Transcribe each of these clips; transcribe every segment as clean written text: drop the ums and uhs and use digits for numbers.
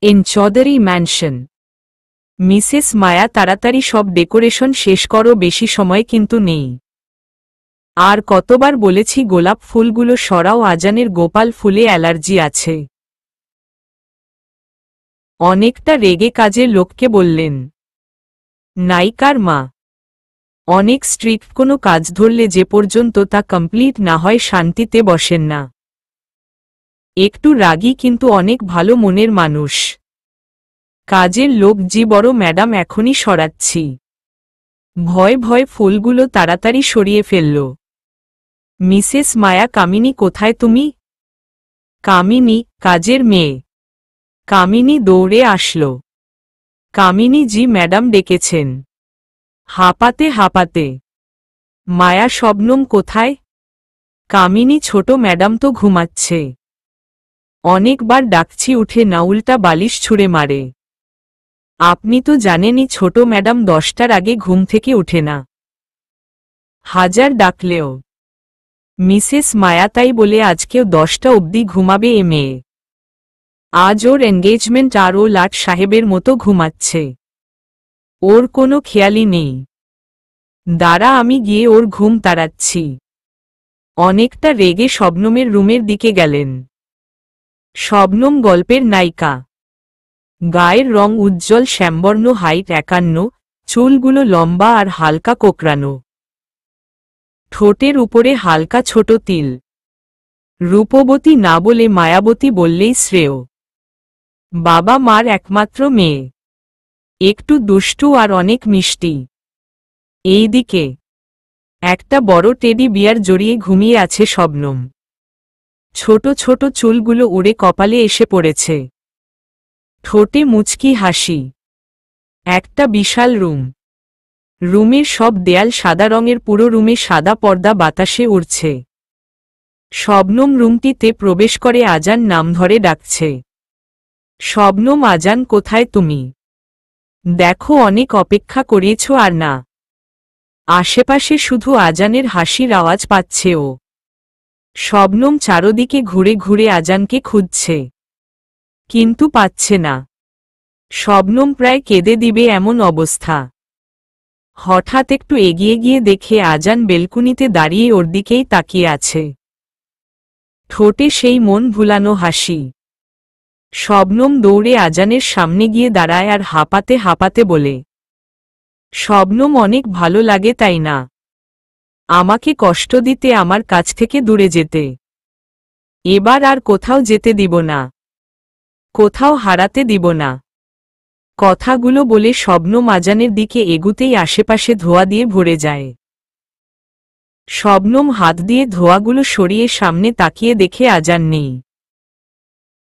In Chowdhury mansion. Mrs মায়া তাড়াতাড়ি সব decoration শেষ করো, বেশি সময় কিন্তু নেই। আর কতবার বলেছি গোলাপ ফুলগুলো সরাও, আজানের গোপাল ফুলে অ্যালার্জি আছে। অনেকটা রেগে কাজের লোককে বললেন। নায়িকার মা অনেক স্ট্রিক্ট, কোনো কাজ ধরলে যে পর্যন্ত তা কমপ্লিট না হয় শান্তিতে বসেন না। একটু রাগী কিন্তু অনেক ভালো মনের মানুষ। কাজের লোক জি বড় ম্যাডাম, এখনই সরাচ্ছি। ভয় ভয় ফুলগুলো তাড়াতাড়ি সরিয়ে ফেলল। মিসেস মায়া, কামিনী কোথায় তুমি? কামিনী, কাজের মেয়ে। কামিনী দৌড়ে আসল। কামিনী জি ম্যাডাম ডেকেছেন। হাঁপাতে হাঁপাতে। মায়া, শবনম কোথায়? কামিনী, ছোট ম্যাডাম তো ঘুমাচ্ছে। অনেকবার ডাকছি উঠে না, উল্টা বালিশ ছুঁড়ে মারে। আপনি তো জানেনই ছোট ম্যাডাম 10টার আগে ঘুম থেকে উঠে না। হাজার ডাকলেও। মিসেস মায়া, তাই বলে আজকেও 10টা অবধি ঘুমাবে এ মেয়ে? আজ ওর এনগেজমেন্ট আর ও লাট সাহেবের মতো ঘুমাচ্ছে। ওর কোনো খেয়ালই নেই। দাঁড়া, আমি গিয়ে ওর ঘুম তাড়াচ্ছি। অনেকটা রেগে শবনমের রুমের দিকে গেলেন। শবনম গল্পের নায়িকা। গায়ের রং উজ্জ্বল শ্যামবর্ণ, হাইট 51, চুলগুলো লম্বা আর হালকা কোকড়ানো। ঠোঁটের উপরে হালকা ছোট তিল। রূপবতী না বলে মায়াবতী বললেই শ্রেয়। বাবা মার একমাত্র মেয়ে। একটু দুষ্টু আর অনেক মিষ্টি। এইদিকে একটা বড় টেডি বিয়ার জড়িয়ে ঘুমিয়ে আছে শবনম। ছোট ছোট চুলগুলো উড়ে কপালে এসে পড়েছে। ঠোঁটে মুচকি হাসি। একটা বিশাল রুম। রুমের সব দেয়াল সাদা রঙের, পুরো রুমে সাদা পর্দা বাতাসে উড়ছে। শবনম রুমটিতে প্রবেশ করে আজান নাম ধরে ডাকছে। শবনম, আজান কোথায় তুমি? দেখো, অনেক অপেক্ষা করিয়েছ আর না। আশেপাশে শুধু আজানের হাসির আওয়াজ পাচ্ছে ও। শবনম চারদিকে ঘুরে ঘুরে আজানকে খুঁজছে, কিন্তু পাচ্ছে না। শবনম প্রায় কেঁদে দিবে এমন অবস্থা। হঠাৎ একটু এগিয়ে গিয়ে দেখে আজান বেলকুনিতে দাঁড়িয়ে ওর দিকেই তাকিয়ে আছে। ঠোঁটে সেই মন ভুলানো হাসি। শবনম দৌড়ে আজানের সামনে গিয়ে দাঁড়ায় আর হাঁপাতে হাঁপাতে বলে, শবনম, অনেক ভালো লাগে তাই না? আমাকে কষ্ট দিতে, আমার কাছ থেকে দূরে যেতে। এবার আর কোথাও যেতে দিব না, কোথাও হারাতে দিব না। কথাগুলো বলে শবনম আজানের দিকে এগুতেই আশেপাশে ধোঁয়া দিয়ে ভরে যায়। শবনম হাত দিয়ে ধোঁয়াগুলো সরিয়ে সামনে তাকিয়ে দেখে আজান নেই।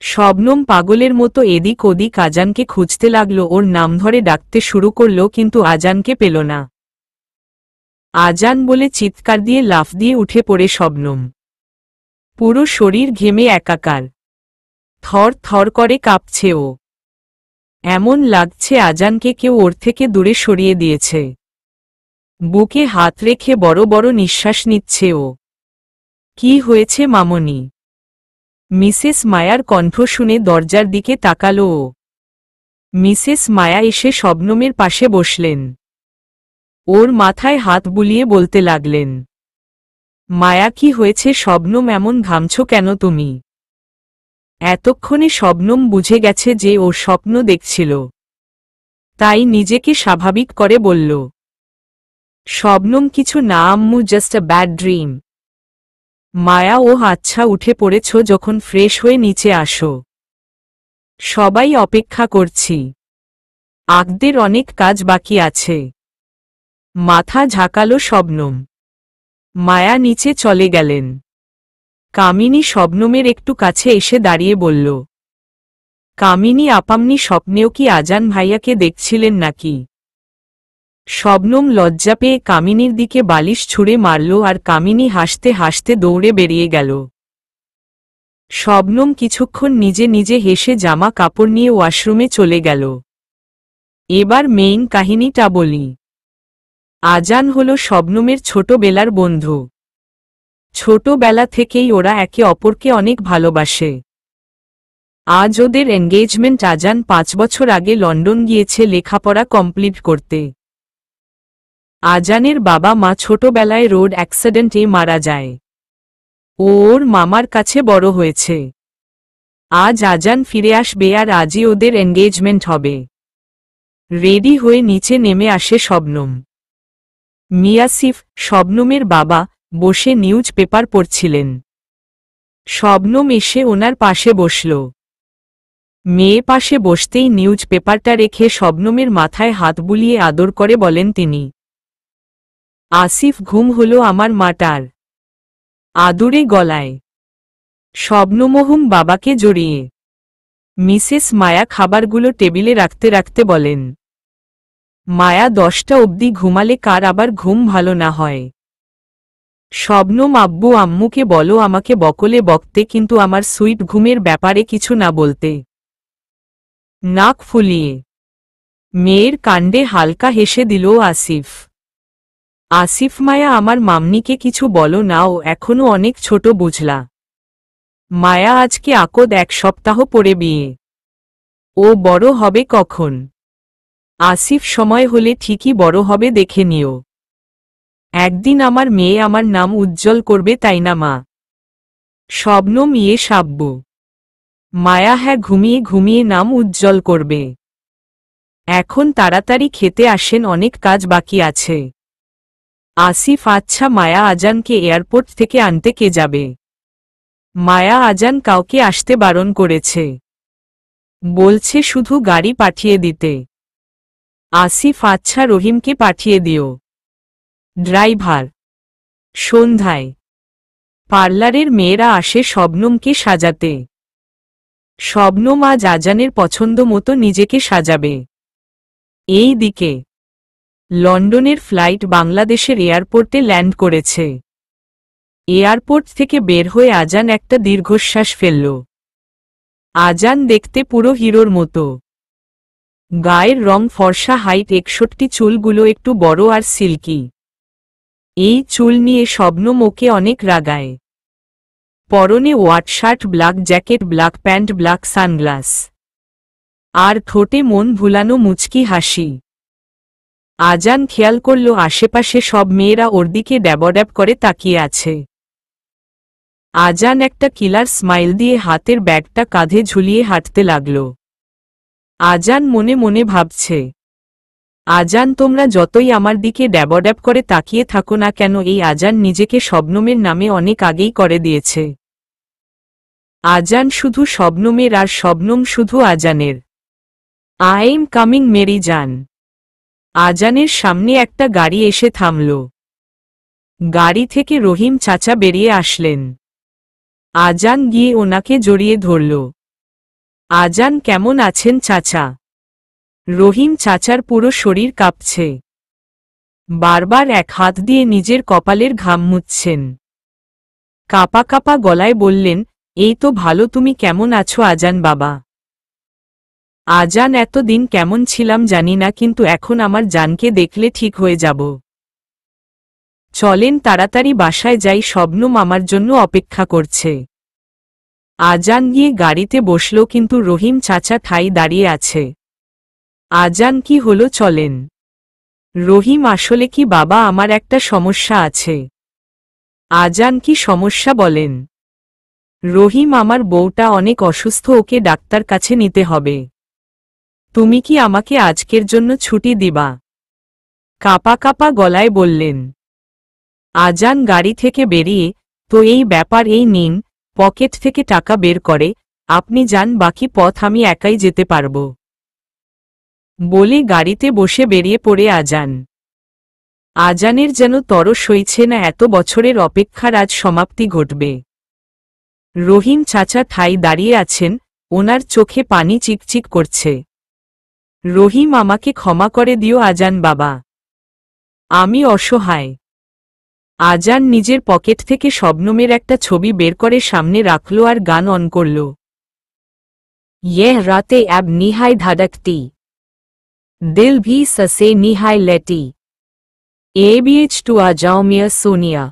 শবনম পাগলের মতো এদিক ওদিক আজানকে খুঁজতে লাগলো, ওর নাম ধরে ডাকতে শুরু করল, কিন্তু আজানকে পেল না। আজান বলে চিৎকার দিয়ে লাফ দিয়ে উঠে পড়ে শবনম। পুরো শরীর ঘেমে একাকার। থর থর করে কাঁপছে ও। এমন লাগছে আজানকে কেউ ওর থেকে দূরে সরিয়ে দিয়েছে। বুকে হাত রেখে বড় বড় নিঃশ্বাস নিচ্ছে ও। কি হয়েছে মামনি? মিসেস মায়ার কণ্ঠ শুনে দরজার দিকে তাকালো ও। মিসেস মায়া এসে শবনমের পাশে বসলেন। ওর মাথায় হাত বুলিয়ে বলতে লাগলেন, মায়া, কি হয়েছে শবনম, এমন ঘামছো কেন তুমি? এতক্ষণে শবনম বুঝে গেছে যে ও স্বপ্ন দেখছিল। তাই নিজেকে স্বাভাবিক করে বলল, শবনম, কিছু না আম্মু, জাস্ট আ ব্যাড ড্রিম। মায়া, ও আচ্ছা, উঠে পড়েছ যখন, ফ্রেশ হয়ে নিচে আসো। সবাই অপেক্ষা করছি। আগদের অনেক কাজ বাকি আছে। মাথা ঝাঁকালো শবনম। মায়া নিচে চলে গেলেন। কামিনী শবনমের একটু কাছে এসে দাঁড়িয়ে বলল, কামিনী আপামনি, স্বপ্নেও কি আজান ভাইয়াকে দেখছিলেন নাকি? শবনম লজ্জা পেয়ে কামিনীর দিকে বালিশ ছুঁড়ে মারল আর কামিনী হাসতে হাসতে দৌড়ে বেরিয়ে গেল। শবনম কিছুক্ষণ নিজে নিজে হেসে জামা কাপড় নিয়ে ওয়াশরুমে চলে গেল। এবার মেইন কাহিনীটা বলি। আজান হল শবনমের ছোটবেলার বন্ধু। ছোটবেলা থেকেই ওরা একে অপরকে অনেক ভালোবাসে। আজ ওদের এনগেজমেন্ট। আজান 5 বছর আগে লন্ডন গিয়েছে লেখাপড়া কমপ্লিট করতে। আজানের বাবা মা ছোটবেলায় রোড অ্যাক্সিডেন্টে মারা যায়। ও ওর মামার কাছে বড় হয়েছে। আজ আজান ফিরে আসবে আর আজই ওদের এনগেজমেন্ট হবে। রেডি হয়ে নিচে নেমে আসে শবনম। মিয়াসিফ, শবনমের বাবা, বসে নিউজ পেপার পড়ছিলেন। শবনম এসে ওনার পাশে বসল। মেয়ে পাশে বসতেই নিউজ পেপারটা রেখে শবনমের মাথায় হাত বুলিয়ে আদর করে বলেন তিনি। আসিফ, ঘুম হলো আমার মাটার। আদুরে গলায় শবনমহুম বাবাকে জড়িয়ে। মিসেস মায়া খাবারগুলো টেবিলে রাখতে রাখতে বলেন, মায়া 10টা অবধি ঘুমালে কার আবার ঘুম ভালো না হয়। শবনম, আব্বু আম্মুকে বলো আমাকে বকলে বকতে, কিন্তু আমার সুইট ঘুমের ব্যাপারে কিছু না বলতে। নাক ফুলিয়ে মেয়ের কাণ্ডে হালকা হেসে দিল আসিফ। আসিফ, মায়া আমার মাম্নিকে কিছু বলো না, ও এখনো অনেক ছোট বুঝলা। মায়া আজকে আকদ 1 সপ্তাহ পরে বিয়ে। ও বড় হবে কখন? আসিফ, সময় হলে ঠিকই বড় হবে, দেখে নিও। একদিন আমার মেয়ে আমার নাম উজ্জ্বল করবে, তাই না মা? শবনম, ইয়ে সাব্বু। মায়া, হ্যাঁ, ঘুমিয়ে ঘুমিয়ে নাম উজ্জ্বল করবে। এখন তাড়াতাড়ি খেতে আসেন, অনেক কাজ বাকি আছে। আসিফ, আচ্ছা। মায়া, আজানকে এয়ারপোর্ট থেকে আনতে কে যাবে? মায়া, আজান কাউকে আসতে বারণ করেছে। বলছে শুধু গাড়ি পাঠিয়ে দিতে। আসিফ, আচ্ছা, রহিমকে পাঠিয়ে দিও। ড্রাইভার। সন্ধ্যায় পার্লারের মেয়েরা আসে শবনমকে সাজাতে। শবনম আজ আজানের পছন্দ মতো নিজেকে সাজাবে। এই দিকে লন্ডনের ফ্লাইট বাংলাদেশের এয়ারপোর্টে ল্যান্ড করেছে। এয়ারপোর্ট থেকে বের হয়ে আজান একটা দীর্ঘশ্বাস ফেলল। আজান দেখতে পুরো হিরোর মতো। গায়ের রং ফর্সা, হাইট 61, চুলগুলো একটু বড় আর সিল্কি। এই চুল নিয়ে শবনম ওকে অনেক রাগায়। পরনে white shirt, black jacket, black pant, black sunglass, আর ঠোঁটে মন ভুলানো মুচকি হাসি। আজান খেয়াল করল আশেপাশে সব মেয়েরা ওর দিকে ড্যাবড্যাব করে তাকিয়ে আছে। আজান একটা কিলার স্মাইল দিয়ে হাতের ব্যাগটা কাঁধে ঝুলিয়ে হাঁটতে লাগল। আজান মনে মনে ভাবছে, আজান, তোমরা যতই আমার দিকে ড্যাবড্যাব করে তাকিয়ে থাকো না কেন, এই আজান নিজেকে শবনমের নামে অনেক আগেই করে দিয়েছে। আজান শুধু শবনমের আর শবনম শুধু আজানের। আই এম কামিং মেরি জান। আজানের সামনে একটা গাড়ি এসে থামল। গাড়ি থেকে রহিম চাচা বেরিয়ে আসলেন। আজান গিয়ে ওনাকে জড়িয়ে ধরল। আজান, কেমন আছেন চাচা? রহিম চাচার পুরো শরীর কাঁপছে। বারবার এক হাত দিয়ে নিজের কপালের ঘাম মুছছেন। কাঁপা কাঁপা গলায় বললেন, এই তো ভালো, তুমি কেমন আছো আজান বাবা? আজান, এতদিন কেমন ছিলাম জানি না, কিন্তু এখন আমার জানকে দেখলে ঠিক হয়ে যাব। চলেন তাড়াতাড়ি বাসায় যাই, শবনম আমার জন্য অপেক্ষা করছে। আজান গিয়ে গাড়িতে বসল, কিন্তু রহিম চাচা ঠাই দাঁড়িয়ে আছে। আজান, কি হলো, চলেন। রহিম, আসলে কি বাবা, আমার একটা সমস্যা আছে। আজান, কি সমস্যা বলেন? রহিম, আমার বউটা অনেক অসুস্থ, ওকে ডাক্তার কাছে নিতে হবে। তুমি কি আমাকে আজকের জন্য ছুটি দিবা? কাঁপা কাঁপা গলায় বললেন। আজান গাড়ি থেকে বেরিয়ে, তো এই ব্যাপার, এই নিন। পকেট থেকে টাকা বের করে, আপনি যান, বাকি পথ আমি একাই যেতে পারব বলে গাড়িতে বসে বেরিয়ে পড়ে আজান। আজানের যেন তরস সইছে না, এত বছরের অপেক্ষার আজ সমাপ্তি ঘটবে। রহিম চাচা ঠাই দাঁড়িয়ে আছেন, ওনার চোখে পানি চিকচিক করছে। রহিম, আমাকে ক্ষমা করে দিও আজান বাবা, আমি অসহায়। আজান নিজের পকেট থেকে শবনমের একটা ছবি বের করে সামনে রাখল আর গান অন করল। यह रातें अब निहाय धड़कती, दिल भी ससे निहाय लेटी, ABH2 आ जाओ मिया सोनिया,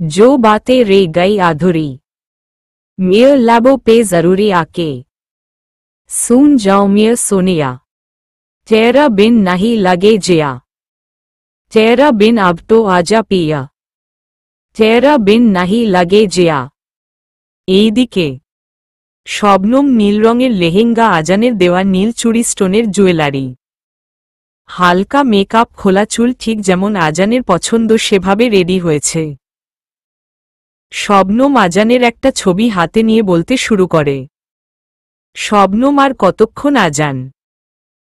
जो बातें रह गई अधूरी, मिया लबों पे जरूरी आके। सुन जाओ मिया सोनिया, तेरा बिन नहीं लगे जिया, तेरा बिन अब तो आजा पिया, तेरा बिन नहीं लगे जिया। এইদিকে শবনম নীল রঙের লেহেঙ্গা, আজানের দেওয়া নীল চুড়ি, স্টোনের জুয়েলারি, হালকা মেকআপ, খোলা চুল, ঠিক যেমন আজানের পছন্দ সেভাবে রেডি হয়েছে। শবনম আজানের একটা ছবি হাতে নিয়ে বলতে শুরু করে, শবনম আর কতক্ষণ আজান,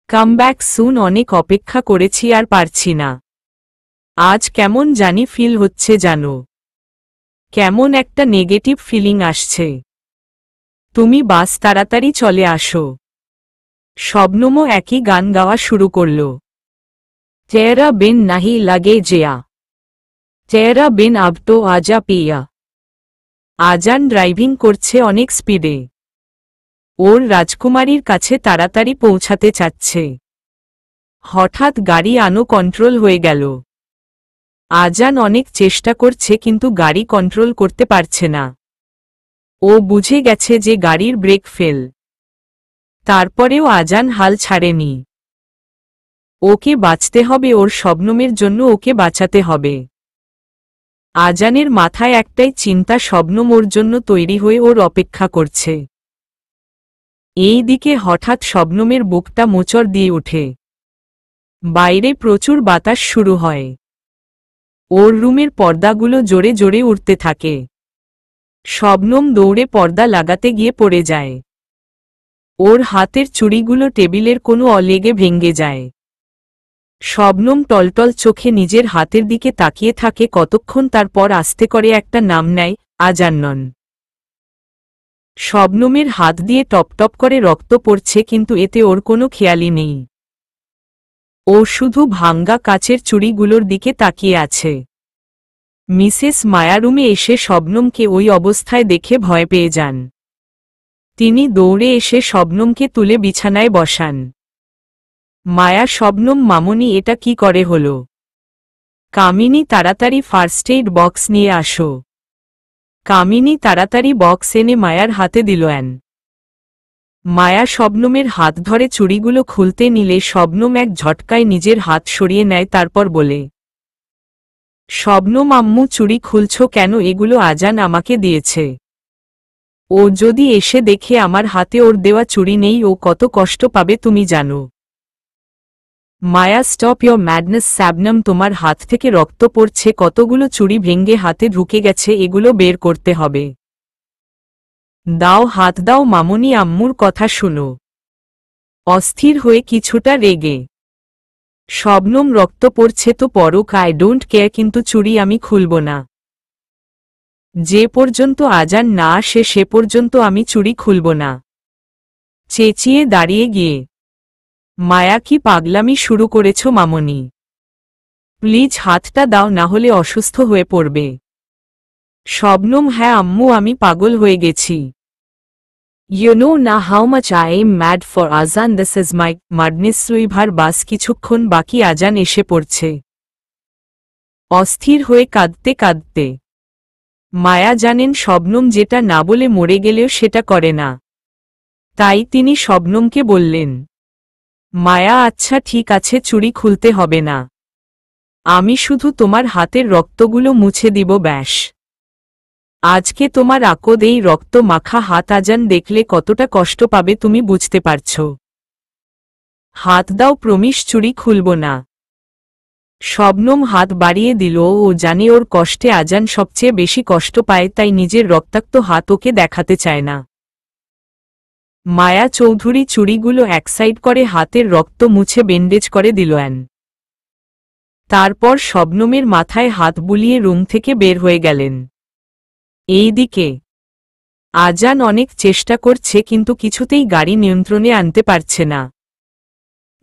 কাম ব্যাক সুন, অনেক অপেক্ষা করেছি আর পারছি না। আজ কেমন জানি ফিল হচ্ছে, জানো, কেমন একটা নেগেটিভ ফিলিং আসছে। তুমি বাস তাড়াতাড়ি চলে আসো। শবনমও একই গান গাওয়া শুরু করল, তেরা বিন নাহি লাগে জিয়া, তেরা বিন আব তো আজা পিয়া। আজান ড্রাইভিং করছে অনেক স্পিডে, ওর রাজকুমারীর কাছে তাড়াতাড়ি পৌঁছাতে চাচ্ছে। হঠাৎ গাড়ি আনো কন্ট্রোল হয়ে গেল। আজান অনেক চেষ্টা করছে কিন্তু গাড়ি কন্ট্রোল করতে পারছে না। ও বুঝে গেছে যে গাড়ির ব্রেক ফেল। তারপরেও আজান হাল ছাড়েনি। ওকে বাঁচতে হবে, ওর শবনমের জন্য ওকে বাঁচাতে হবে। আজানের মাথায় একটাই চিন্তা, শবনম ওর জন্য তৈরি হয়ে ওর অপেক্ষা করছে। এই দিকে হঠাৎ শবনমের বুকটা মোচড় দিয়ে ওঠে। বাইরে প্রচুর বাতাস শুরু হয়। ওর রুমের পর্দাগুলো জোরে জোরে উড়তে থাকে। শবনম দৌড়ে পর্দা লাগাতে গিয়ে পড়ে যায়। ওর হাতের চুড়িগুলো টেবিলের কোনো অলেগে ভেঙে যায়। শবনম টলটল চোখে নিজের হাতের দিকে তাকিয়ে থাকে কতক্ষণ, তারপর আস্তে করে একটা নাম নেয়, আজান্নন। শবনমের হাত দিয়ে টপটপ করে রক্ত পড়ছে কিন্তু এতে ওর কোনো খেয়ালই নেই। ও শুধু ভাঙ্গা কাচের চুড়িগুলোর দিকে তাকিয়ে আছে। মিসেস মায়া রুমে এসে শবনমকে ওই অবস্থায় দেখে ভয় পেয়ে যান। তিনি দৌড়ে এসে শবনমকে তুলে বিছানায় বসান। মায়া, শবনম মামনি, এটা কি করে হলো? কামিনী, তাড়াতাড়ি ফার্স্ট এইড বক্স নিয়ে আসো। কামিনী তাড়াতাড়ি বক্স এনে মায়ার হাতে দিল। মায়া শবনমের হাত ধরে চুড়িগুলো খুলতে নিলে শবনম এক ঝটকায় নিজের হাত সরিয়ে নেয়, তারপর বলে, শবনম আম্মু, চুড়ি খুলছ কেন? এগুলো আজান আমাকে দিয়েছে। ও যদি এসে দেখে আমার হাতে ওর দেওয়া চুড়ি নেই, ও কত কষ্ট পাবে তুমি জানো। মায়া, স্টপ ইয়োর ম্যাডনেস শবনম, তোমার হাত থেকে রক্ত পড়ছে, কতগুলো চুড়ি ভেঙে হাতে ঢুকে গেছে, এগুলো বের করতে হবে। দাও, হাত দাও মামনি, আম্মুর কথা শুনো। অস্থির হয়ে কিছুটা রেগে শবনম, রক্ত পড়ছে তো পরক, আই ডোন্ট কেয়ার, কিন্তু চুড়ি আমি খুলব না। যে পর্যন্ত আজান না আসে সে পর্যন্ত আমি চুড়ি খুলব না। চেঁচিয়ে দাঁড়িয়ে গিয়ে, মায়া, কি পাগলামি শুরু করেছ মামনি? প্লিজ হাতটা দাও, না হলে অসুস্থ হয়ে পড়বে। শবনম, হ্যাঁ আম্মু, আমি পাগল হয়ে গেছি। You know না how much I am mad for Azan, this is my madness. সুইভার বাস কিছুক্ষণ বাকি, আজান এসে পড়ছে। অস্থির হয়ে কাঁদতে কাঁদতে মায়া জানেন শবনম যেটা না বলে মরে গেলেও সেটা করে না। তাই তিনি শবনমকে বললেন, মায়া, আচ্ছা ঠিক আছে, চুড়ি খুলতে হবে না, আমি শুধু তোমার হাতের রক্তগুলো মুছে দিব, ব্যাস। আজকে তোমার আকদ এই রক্ত মাখা হাত আজান দেখলে কতটা কষ্ট পাবে তুমি বুঝতে পারছ। হাত দাও, প্রমিস, চুড়ি খুলব না। শবনম হাত বাড়িয়ে দিল। ও জানে ওর কষ্টে আজান সবচেয়ে বেশি কষ্ট পায়, তাই নিজের রক্তাক্ত হাত ওকে দেখাতে চায় না। মায়া চৌধুরী চুড়িগুলো এক সাইড করে হাতের রক্ত মুছে ব্যান্ডেজ করে দিল। তারপর শবনমের মাথায় হাত বুলিয়ে রুম থেকে বের হয়ে গেলেন। এইদিকে আজান অনেক চেষ্টা করছে কিন্তু কিছুতেই গাড়ি নিয়ন্ত্রণে আনতে পারছে না।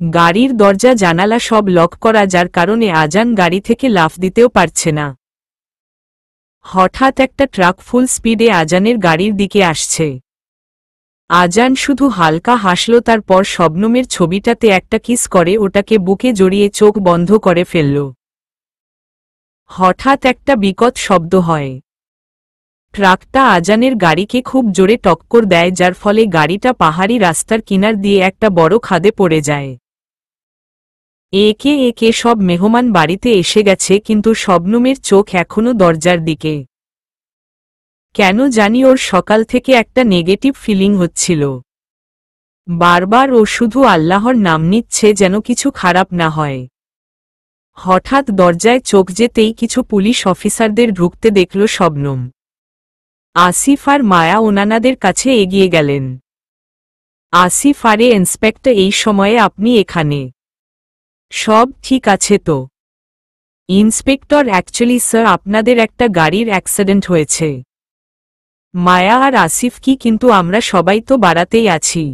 গাড়ির দরজা জানালা সব লক করা, যার কারণে আজান গাড়ি থেকে লাফ দিতেও পারছে না। হঠাৎ একটা ট্রাক ফুল স্পিডে আজানের গাড়ির দিকে আসছে। আজান শুধু হালকা হাসল, তারপর শবনমের ছবিটাতে একটা কিস করে ওটাকে বুকে জড়িয়ে চোখ বন্ধ করে ফেলল। হঠাৎ একটা বিকট শব্দ হয়। ট্রাকটা আজানের গাড়িকে খুব জোরে টক্কর দেয়, যার ফলে গাড়িটা পাহাড়ি রাস্তার কিনার দিয়ে একটা বড় খাদে পড়ে যায়। একে একে সব মেহমান বাড়িতে এসে গেছে, কিন্তু শবনমের চোখ এখনো দরজার দিকে। কেন জানি ওর সকাল থেকে একটা নেগেটিভ ফিলিং হচ্ছিল। বারবার ও শুধু আল্লাহর নাম নিচ্ছে যেন কিছু খারাপ না হয়। হঠাৎ দরজায় চোখ যেতেই কিছু পুলিশ অফিসারদের ঢুকতে দেখল শবনম। আসিফ আর মায়া ওনানাদের কাছে এগিয়ে গেলেন। আসিফ, আরে ইন্সপেক্টর, এই সময়ে আপনি এখানে? সব ঠিক আছে তো? ইন্সপেক্টর, অ্যাকচুয়ালি স্যার, আপনাদের একটা গাড়ির অ্যাক্সিডেন্ট হয়েছে। মায়া আর আসিফ, কি? কিন্তু আমরা সবাই তো বাড়াতেই আছি।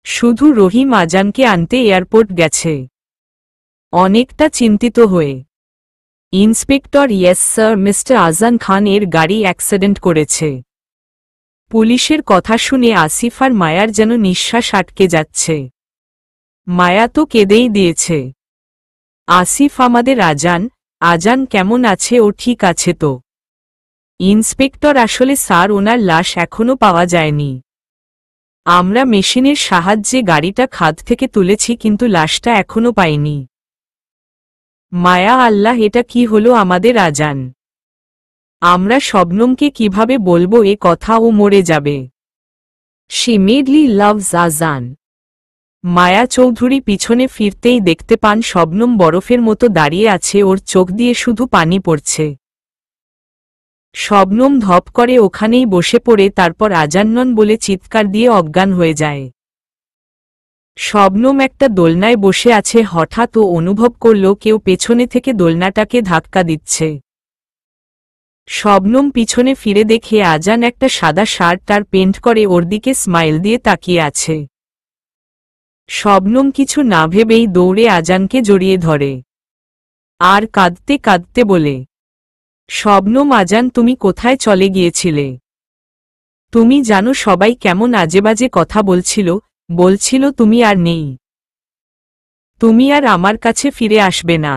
শুধু রহিম আজানকে আনতে এয়ারপোর্ট গেছে। অনেকটা চিন্তিত হয়ে ইন্সপেক্টর, ইয়েস স্যার, মিস্টার আজান খান এর গাড়ি অ্যাক্সিডেন্ট করেছে। পুলিশের কথা শুনে আসিফ আর মায়ার যেন নিঃশ্বাস আটকে যাচ্ছে। মায়া তো কেঁদেই দিয়েছে। আসিফ, আমাদের আজান কেমন আছে? ও ঠিক আছে তো? ইন্সপেক্টর, আসলে স্যার, ওনার লাশ এখনো পাওয়া যায়নি। আমরা মেশিনের সাহায্যে গাড়িটা খাদ থেকে তুলেছি, কিন্তু লাশটা এখনো পাইনি। মায়া, আল্লাহ, এটা কি হলো আমাদের আজান? আমরা শবনমকে কিভাবে বলবো এ কথা? ও মরে যাবে। শি মেডলি লাভস আজান। মায়া চৌধুরী পিছনে ফিরতেই দেখতে পান শবনম বরফের মতো দাঁড়িয়ে আছে, ওর চোখ দিয়ে শুধু পানি পড়ছে। শবনম ধপ করে ওখানেই বসে পড়ে, তারপর আজান্নন বলে চিৎকার দিয়ে অজ্ঞান হয়ে যায়। শবনম একটা দোলনায় বসে আছে, হঠাৎ ও অনুভব করল কেউ পেছনে থেকে দোলনাটাকে ধাক্কা দিচ্ছে। শবনম পিছনে ফিরে দেখে আজান একটা সাদা শার্ট আর পেন্ট করে ওর দিকে স্মাইল দিয়ে তাকিয়ে আছে। শবনম কিছু না ভেবেই দৌড়ে আজানকে জড়িয়ে ধরে আর কাঁদতে কাঁদতে বলে, শবনম, আজান, তুমি কোথায় চলে গিয়েছিলে? তুমি জানো সবাই কেমন আজেবাজে কথা বলছিল তুমি আর নেই, তুমি আর আমার কাছে ফিরে আসবে না।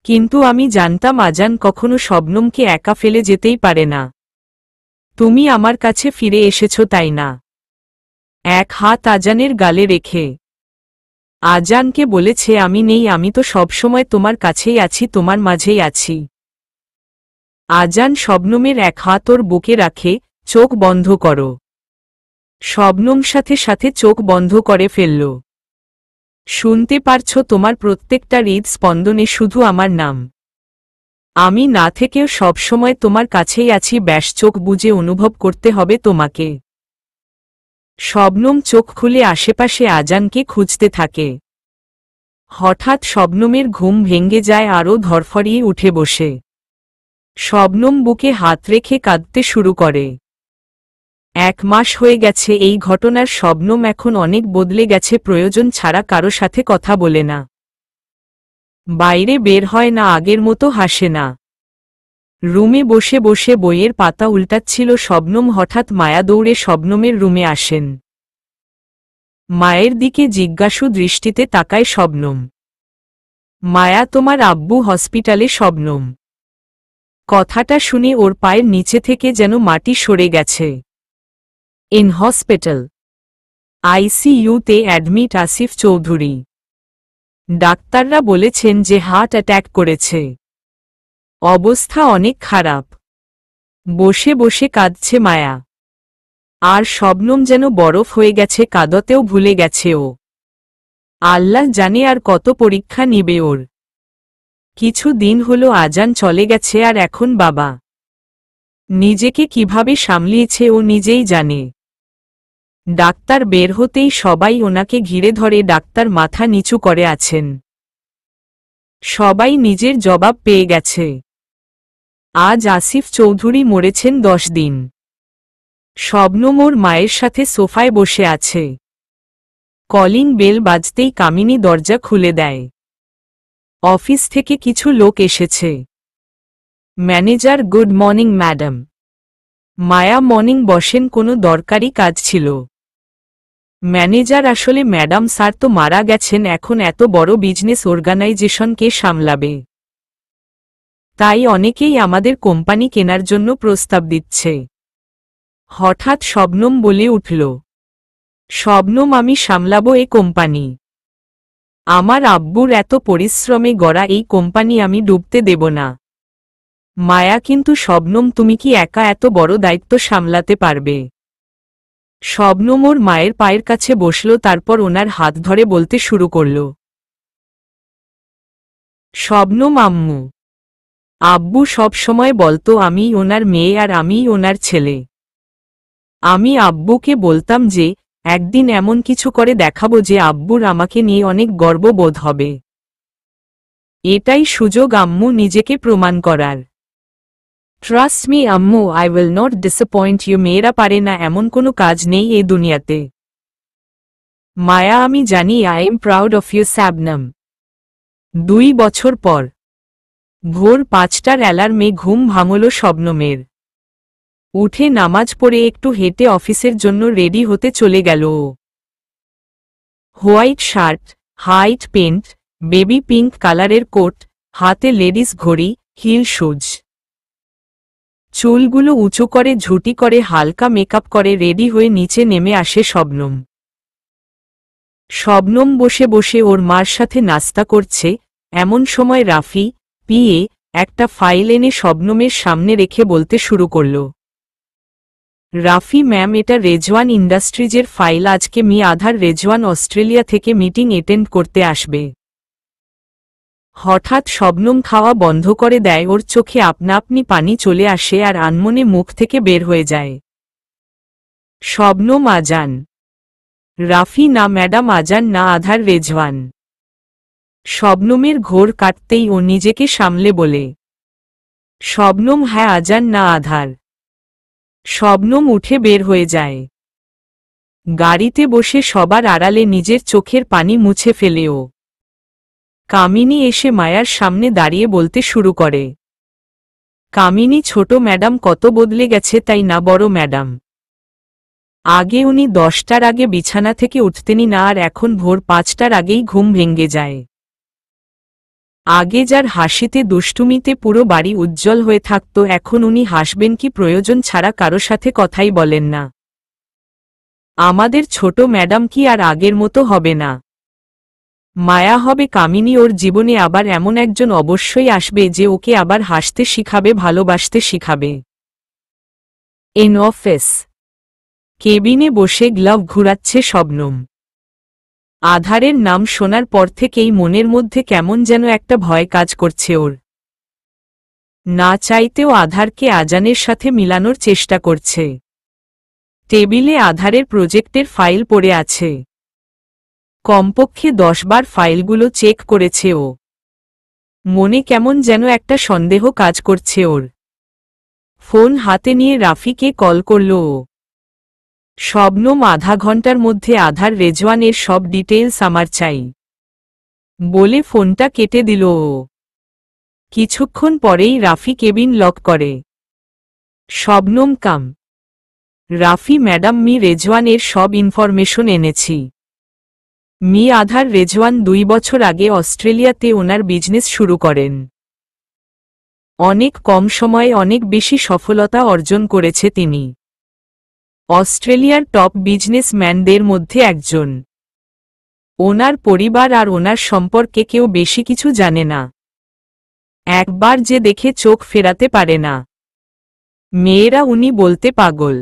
কিন্তু আমি জানতাম আজান কখনো শবনমকে একা ফেলে যেতেই পারে না। তুমি আমার কাছে ফিরে এসেছো, তাই না? এক হাত আজানের গালে রেখে আজানকে বলেছে, আমি নেই, আমি তো সবসময় তোমার কাছেই আছি, তোমার মাঝেই আছি। আজান শবনমের এক হাত ওর বুকে রাখে, চোখ বন্ধ করো। শবনম সাথে সাথে চোখ বন্ধ করে ফেলল। শুনতে পারছো তোমার প্রত্যেকটা হৃদস্পন্দনে শুধু আমার নাম। আমি না থেকেও সবসময় তোমার কাছেই আছি, ব্যাস চোখ বুজে অনুভব করতে হবে তোমাকে। শবনম চোখ খুলে আশেপাশে আজানকে খুঁজতে থাকে। হঠাৎ শবনমের ঘুম ভেঙে যায়, আরও ধরফরিয়ে উঠে বসে। শবনম বুকে হাত রেখে কাঁদতে শুরু করে। 1 মাস হয়ে গেছে এই ঘটনার। শবনম এখন অনেক বদলে গেছে, প্রয়োজন ছাড়া কারো সাথে কথা বলে না, বাইরে বের হয় না, আগের মতো হাসে না। রুমে বসে বসে বইয়ের পাতা উল্টাচ্ছিল শবনম। হঠাৎ মায়া দৌড়ে শবনমের রুমে আসেন। মায়ের দিকে জিজ্ঞাসু দৃষ্টিতে তাকায় শবনম। মায়া, তোমার আব্বু হসপিটালে? শবনম কথাটা শুনে ওর পায়ের নিচে থেকে যেন মাটি সরে গেছে। ইন হসপিটাল, আইসিইউতে অ্যাডমিট আসিফ চৌধুরী। ডাক্তাররা বলেছেন যে হার্ট অ্যাট্যাক করেছে, অবস্থা অনেক খারাপ। বসে বসে কাঁদছে মায়া। আর শবনম যেন বরফ হয়ে গেছে, কাঁদতেও ভুলে গেছে ও। আল্লাহ জানে আর কত পরীক্ষা নিবে ওর। কিছু দিন হলো আজান চলে গেছে, আর এখন বাবা নিজেকে কিভাবে সামলিয়েছে ও নিজেই জানে। ডাক্তার বের হতেই সবাই ওনাকে ঘিরে ধরে। ডাক্তার মাথা নিচু করে আছেন। সবাই নিজের জবাব পেয়ে গেছে। আজ আসিফ চৌধুরী মরেছেন 10 দিন। শবনম ওর মায়ের সাথে সোফায় বসে আছে। কলিং বেল বাজতেই কামিনী দরজা খুলে দেয়। অফিস থেকে কিছু লোক এসেছে। Manager, good morning madam. Maya, morning, বসেন, কোনো দরকারি কাজ ছিল? ম্যানেজার, আসলে ম্যাডাম, স্যার তো মারা গেছেন, এখন এত বড় বিজনেস অর্গানাইজেশন কে সামলাবে? তাই অনেকেই আমাদের কোম্পানি কেনার জন্য প্রস্তাব দিচ্ছে। হঠাৎ শবনম বলে উঠল, শবনম, আমি সামলাবো এ কোম্পানি। আমার আব্বুর এত পরিশ্রমে গড়া এই কোম্পানি আমি ডুবতে দেব না। মায়া, কিন্তু শবনম, তুমি কি একা এত বড় দায়িত্ব সামলাতে পারবে? শবনম ওর মায়ের পায়ের কাছে বসল, তারপর ওনার হাত ধরে বলতে শুরু করল, শবনম আম্মু, আব্বু সব সময় বলতো আমিই ওনার মেয়ে আর আমিই ওনার ছেলে। আমি আব্বুকে বলতাম যে একদিন এমন কিছু করে দেখাবো যে আব্বুর আমাকে নিয়ে অনেক গর্ববোধ হবে। এটাই সুযোগ আম্মু নিজেকে প্রমাণ করার। ট্রাস্ট মি আম্মু, I will not disappoint you. মেয়েরা পারে না এমন কোনো কাজ নেই এই দুনিয়াতে। মায়া, আমি জানি। I am proud of you Shabnam. 2 বছর পর ভোর 5টার অ্যালার্মে ঘুম ভাঙল শবনমের। উঠে নামাজ পড়ে একটু হেঁটে অফিসের জন্য রেডি হতে চলে গেল ও। White shirt, white pant, baby pink কালারের কোট, হাতে লেডিস ঘড়ি, হিল শুজ। চুলগুলো উঁচু করে ঝুটি করে হালকা মেকআপ করে রেডি হয়ে নিচে নেমে আসে শবনম। শবনম বসে বসে ওর মার সাথে নাস্তা করছে। এমন সময় রাফি, পিএ, একটা ফাইল এনে শবনমের সামনে রেখে বলতে শুরু করল, রাফি ম্যাম, এটা রেজওয়ান ইন্ডাস্ট্রিজের ফাইল। আজকে মি আধার রেজওয়ান অস্ট্রেলিয়া থেকে মিটিং অ্যাটেন্ড করতে আসবে। হঠাৎ শবনম খাওয়া বন্ধ করে দেয়। ওর চোখে আপনা আপনি পানি চলে আসে আর আনমনে মুখ থেকে বের হয়ে যায়, শবনম আজান। রাফি, না ম্যাডাম, আজান না, আধার রেজওয়ান। শবনমের ঘোর কাটতেই ও নিজেকে সামলে বলে, শবনম, হ্যাঁ আজান না আধার। শবনম উঠে বের হয়ে যায়। গাড়িতে বসে সবার আড়ালে নিজের চোখের পানি মুছে ফেলে ও। কামিনী এসে মায়ার সামনে দাঁড়িয়ে বলতে শুরু করে, কামিনী, ছোট ম্যাডাম কত বদলে গেছে তাই না বড় ম্যাডাম? আগে উনি 10টার আগে বিছানা থেকে উঠতেনই না, আর এখন ভোর 5টার আগেই ঘুম ভেঙে যায়। আগে যার হাসিতে দুষ্টুমিতে পুরো বাড়ি উজ্জ্বল হয়ে থাকত, এখন উনি হাসবেন কি প্রয়োজন ছাড়া কারো সাথে কথাই বলেন না। আমাদের ছোট ম্যাডাম কি আর আগের মতো হবে না? মায়া হবে কামিনী। ওর জীবনে আবার এমন একজন অবশ্যই আসবে যে ওকে আবার হাসতে শিখাবে, ভালোবাসতে শিখাবে। এন অফিস কেবিনে বসে গ্লাভ ঘুরাচ্ছে শবনম। আধারের নাম শোনার পর থেকেই মনের মধ্যে কেমন যেন একটা ভয় কাজ করছে ওর। না চাইতেও আধারকে আজানের সাথে মিলানোর চেষ্টা করছে। টেবিলে আধারের প্রজেক্টের ফাইল পড়ে আছে। কমপক্ষে 10 বার ফাইলগুলো চেক করেছে ও। মনে কেমন যেন একটা সন্দেহ কাজ করছে ওর। ফোন হাতে নিয়ে রাফিকে কল করল ও। শবনম, আধা ঘন্টার মধ্যে আধার রেজওয়ানের সব ডিটেইলস আমার চাই বলে ফোনটা কেটে দিল ও। কিছুক্ষণ পরেই রাফি কেবিন লক করে। শবনম কাম। রাফি, ম্যাডাম, মি রেজওয়ানের সব ইনফরমেশন এনেছি। মি আধার রেজওয়ান 2 বছর আগে অস্ট্রেলিয়াতে ওনার বিজনেস শুরু করেন। অনেক কম সময়ে অনেক বেশি সফলতা অর্জন করেছে তিনি। অস্ট্রেলিয়ার টপ বিজনেসম্যানদের মধ্যে একজন। ওনার পরিবার আর ওনার সম্পর্কে কেউ বেশি কিছু জানে না। একবার যে দেখে চোখ ফেরাতে পারে না। মেয়েরা উনি বলতে পাগল,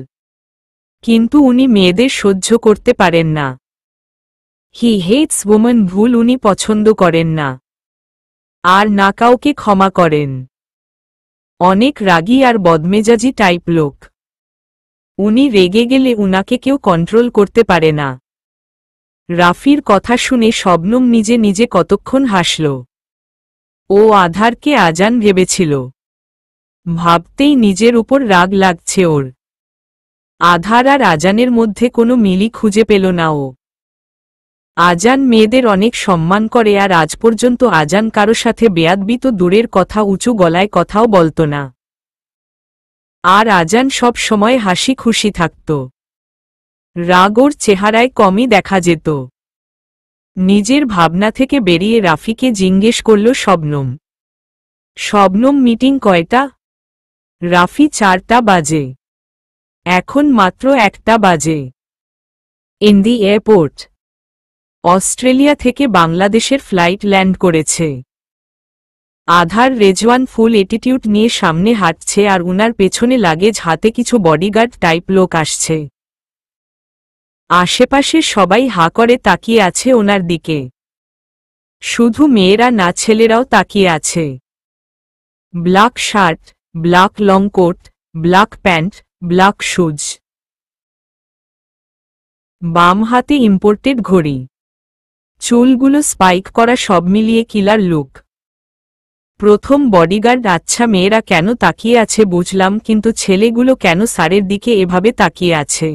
কিন্তু উনি মেয়েদের সহ্য করতে পারেন না। হি হেটস ওমেন, ভুল উনি পছন্দ করেন না, আর না কাউকে ক্ষমা করেন। অনেক রাগী আর বদমেজাজি টাইপ লোক। উনি রেগে গেলে উনাকে কেউ কন্ট্রোল করতে পারে না। রাফির কথা শুনে শবনম নিজে নিজে কতক্ষণ হাসল। ও আধারকে আজান ভেবেছিল। ভাবতেই নিজের উপর রাগ লাগছে ওর। আধার আর আজানের মধ্যে কোনো মিলই খুঁজে পেল না ও। আজান মেয়েদের অনেক সম্মান করে, আর আজ পর্যন্ত আজান কারো সাথে বেয়াদবি তো দূরের কথা, উঁচু গলায় কথাও বলত না। আর আজান সব সময় হাসি খুশি থাকত। রাগ ওর চেহারায় কমই দেখা যেত। নিজের ভাবনা থেকে বেরিয়ে রাফিকে জিজ্ঞেস করল শবনম, শবনম মিটিং কয়টা? রাফি 4টা বাজে। এখন মাত্র 1টা বাজে। In the airport. অস্ট্রেলিয়া থেকে বাংলাদেশের ফ্লাইট ল্যান্ড করেছে। আধার রেজওয়ান ফুল অ্যাটিটিউড নিয়ে সামনে হাঁটছে আর উনার পেছনে লাগেজ হাতে কিছু বডিগার্ড টাইপ লোক আসছে। আশেপাশে সবাই হা করে তাকিয়ে আছে ওনার দিকে। শুধু মেয়েরা না, ছেলেরাও তাকিয়ে আছে। Black shirt, black long coat, black pant, black shoes. বাম হাতে ইম্পোর্টেড ঘড়ি। চুলগুলো স্পাইক করা, সব মিলিয়ে কিলার লুক। প্রথম বডিগার্ড, আচ্ছা মেয়েরা কেন তাকিয়ে আছে বুঝলাম, কিন্তু ছেলেগুলো কেন স্যারের দিকে এভাবে তাকিয়ে আছে?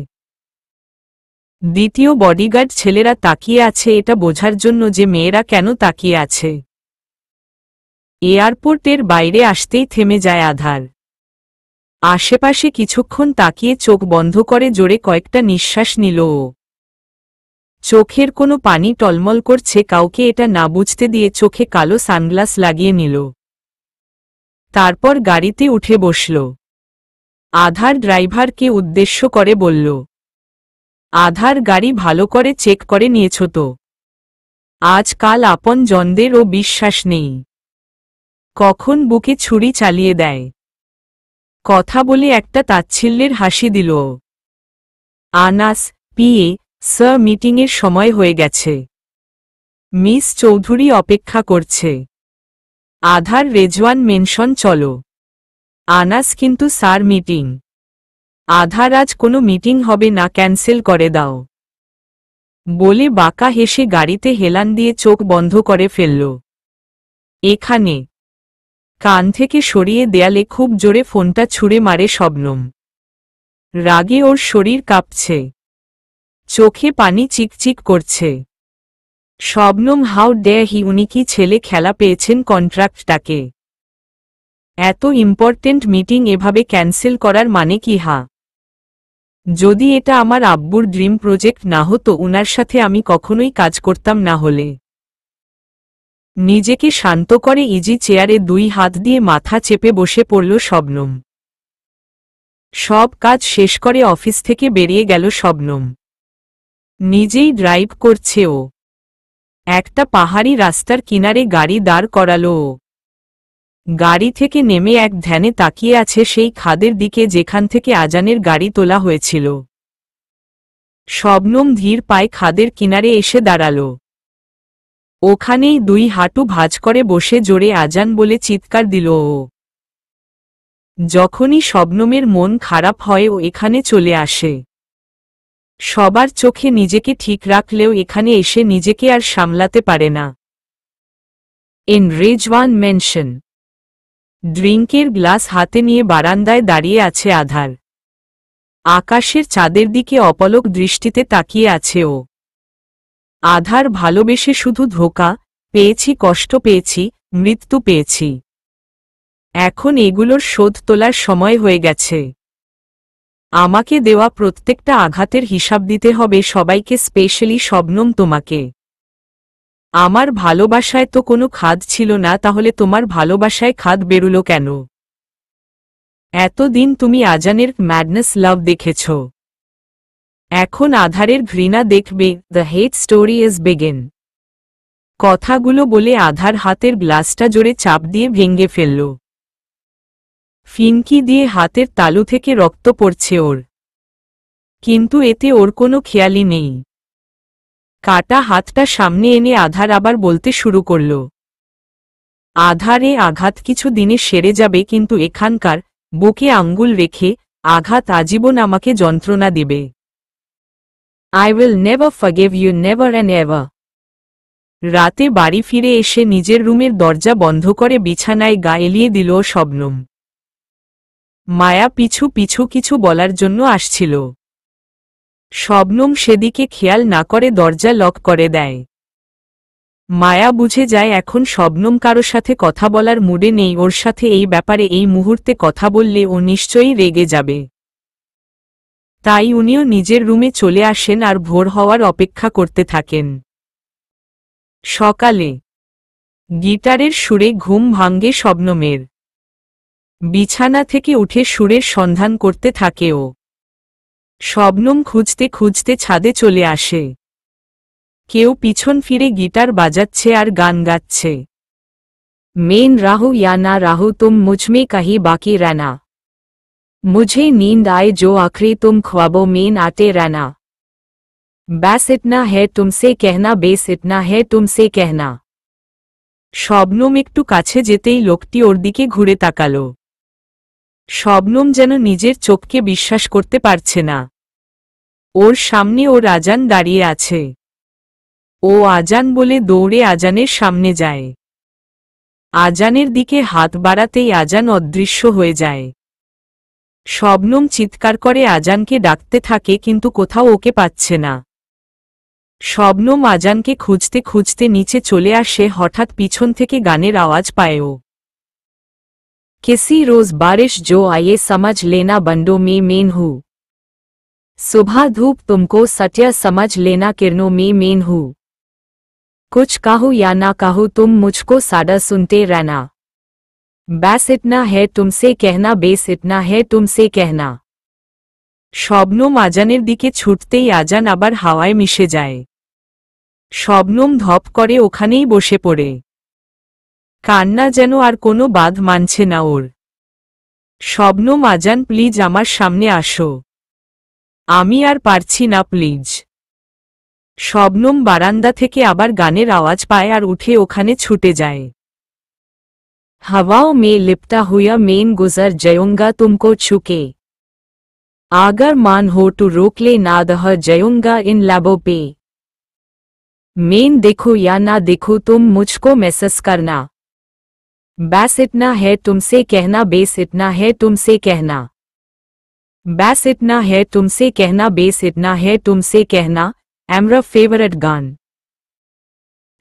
দ্বিতীয় বডিগার্ড, ছেলেরা তাকিয়ে আছে এটা বোঝার জন্য যে মেয়েরা কেন তাকিয়ে আছে। এয়ারপোর্টের বাইরে আসতেই থেমে যায় আধার। আশেপাশে কিছুক্ষণ তাকিয়ে চোখ বন্ধ করে জোরে কয়েকটা নিঃশ্বাস নিল ও। চোখের কোনো পানি টলমল করছে, কাউকে এটা না বুঝতে দিয়ে চোখে কালো সানগ্লাস লাগিয়ে নিল। তারপর গাড়িতে উঠে বসল। আধার ড্রাইভারকে উদ্দেশ্য করে বলল, আধার গাড়ি ভালো করে চেক করে নিয়েছ তো? আজকাল আপন জনদেরও বিশ্বাস নেই, কখন বুকে ছুরি চালিয়ে দেয়। কথা বলে একটা তাচ্ছিল্যের হাসি দিল। আনাস, পিএ, স্যার মিটিংয়ের সময় হয়ে গেছে। মিস চৌধুরী অপেক্ষা করছে। আধার রেজওয়ান মেনশন চলো। আনাস, কিন্তু স্যার মিটিং। আধার, আজ কোনো মিটিং হবে না, ক্যান্সেল করে দাও বলে বাঁকা হেসে গাড়িতে হেলান দিয়ে চোখ বন্ধ করে ফেলল। এখানে। কান থেকে সরিয়ে দেয়ালে খুব জোরে ফোনটা ছুঁড়ে মারে শবনম। রাগে ওর শরীর কাঁপছে, চোখে পানি চিকচিক করছে। Shabnam, how dare he! উনি কি ছেলে খেলা পেয়েছেন কন্ট্রাক্টটাকে? এত ইম্পর্টেন্ট মিটিং এভাবে ক্যান্সেল করার মানে কি? হা, যদি এটা আমার আব্বুর ড্রিম প্রজেক্ট না হতো, উনার সাথে আমি কখনোই কাজ করতাম না। হলে নিজেকে শান্ত করে ইজি চেয়ারে 2 হাত দিয়ে মাথা চেপে বসে পড়ল শবনম। সব কাজ শেষ করে অফিস থেকে বেরিয়ে গেল শবনম। নিজেই ড্রাইভ করছে ও। একটা পাহাড়ি রাস্তার কিনারে গাড়ি দাঁড় করালো ও। গাড়ি থেকে নেমে এক ধ্যানে তাকিয়ে আছে সেই খাদের দিকে যেখান থেকে আজানের গাড়ি তোলা হয়েছিল। শবনম ধীর পায়ে খাদের কিনারে এসে দাঁড়াল। ওখানেই 2 হাঁটু ভাঁজ করে বসে জোরে আজান বলে চিৎকার দিল ও। যখনই শবনমের মন খারাপ হয় ও এখানে চলে আসে। সবার চোখে নিজেকে ঠিক রাখলেও এখানে এসে নিজেকে আর সামলাতে পারে না। In Rezwan mansion. ড্রিঙ্কের গ্লাস হাতে নিয়ে বারান্দায় দাঁড়িয়ে আছে আধার। আকাশের চাঁদের দিকে অপলক দৃষ্টিতে তাকিয়ে আছে ও। আধার ভালোবেসে শুধু ধোঁকা পেয়েছি, কষ্ট পেয়েছি, মৃত্যু পেয়েছি। এখন এগুলোর শোধ তোলার সময় হয়ে গেছে। আমাকে দেওয়া প্রত্যেকটা আঘাতের হিসাব দিতে হবে সবাইকে, স্পেশালি শবনম তোমাকে। আমার ভালোবাসায় তো কোনো খাদ ছিল না, তাহলে তোমার ভালোবাসায় খাদ বেরুলো কেন? এতদিন তুমি আজানের ম্যাডনেস লাভ দেখেছ, এখন আধারের ঘৃণা দেখবে। The hate story is begin. কথাগুলো বলে আধার হাতের গ্লাসটা জোরে চাপ দিয়ে ভেঙে ফেলল। ফিনকি দিয়ে হাতের তালু থেকে রক্ত পড়ছে ওর, কিন্তু এতে ওর কোনো খেয়ালই নেই। কাটা হাতটা সামনে এনে আধার আবার বলতে শুরু করল, আধারে আঘাত কিছু দিনে সেরে যাবে, কিন্তু এখানকার বুকে আঙ্গুল রেখে আঘাত আজীবন আমাকে যন্ত্রণা দেবে। I will never forgive you, never and ever. রাতে বাড়ি ফিরে এসে নিজের রুমের দরজা বন্ধ করে বিছানায় গা এলিয়ে দিল শবনম। মায়া পিছু পিছু কিছু বলার জন্য আসছিল। শবনম সেদিকে খেয়াল না করে দরজা লক করে দেয়। মায়া বুঝে যায় এখন শবনম কারো সাথে কথা বলার মুডে নেই, ওর সাথে এই ব্যাপারে এই মুহূর্তে কথা বললে ও নিশ্চয়ই রেগে যাবে। তাই উনিও নিজের রুমে চলে আসেন আর ভোর হওয়ার অপেক্ষা করতে থাকেন। সকালে গিটারের সুরে ঘুম ভাঙ্গে শবনমের। বিছানা থেকে উঠে সুরের সন্ধান করতে থাকে ও। শবনম খুঁজতে খুঁজতে ছাদে চলে আসে। কেউ পিছন ফিরে গিটার বাজাচ্ছে আর গান গাচ্ছে। মেন রাহু या ना राहू तुम मुझमें कहीं बाकी रहना, मुझे नींद आए जो आखिरी तुम ख्वाबों में आते रहना, बस इतना है तुमसे कहना, बेस इतना है तुमसे कहना। শবনম একটু কাছে যেতেই লোকটি ওর দিকে ঘুরে তাকাল। শবনম যেন নিজের চোখকে বিশ্বাস করতে পারছে না। ওর সামনে ওর আজান দাঁড়িয়ে আছে। ও আজান বলে দৌড়ে আজানের সামনে যায়। আজানের দিকে হাত বাড়াতেই আজান অদৃশ্য হয়ে যায়। শবনম চিৎকার করে আজানকে ডাকতে থাকে কিন্তু কোথাও ওকে পাচ্ছে না। শবনম আজানকে খুঁজতে খুঁজতে নিচে চলে আসে, হঠাৎ পিছন থেকে গানের আওয়াজ পায় ও। किसी रोज बारिश जो आए समझ लेना बंडों में मेन हूँ, सुबह धूप तुमको सत्य समझ लेना किरणों में मेन हूँ, कुछ कहूँ या ना कहूँ तुम मुझको सादा सुनते रहना, बस इतना है तुमसे कहना, बेस इतना है तुमसे कहना। শবনম আজানের দিকে ছুটতেই আজান আবার হাওয়ায় মিশে যায়। শবনম ধপ করে ওখানেই বসে পড়ে। কান্না যেন আর কোনো বাঁধ মানছে না ওর। শবনম, আজান প্লিজ আমার সামনে আসো, আমি আর পারছি না প্লিজ। শবনম বারান্দা থেকে আবার গানের আওয়াজ পায় আর উঠে ওখানে ছুটে যায়। हवाओं में लिपटा हुआ मेन गुजर जाऊंगा तुमको छूके, अगर मान हो तो रोक ले ना दह जाऊंगा इन लबों पे, मेन देखो या ना देखो तुम मुझको मैसेज करना, बस इतना है तुमसे कहना, बेस इतना है तुमसे कहना, बस इतना है तुमसे कहना, बेस इतना है तुमसे कहना। আমরা ফেভারিট গান।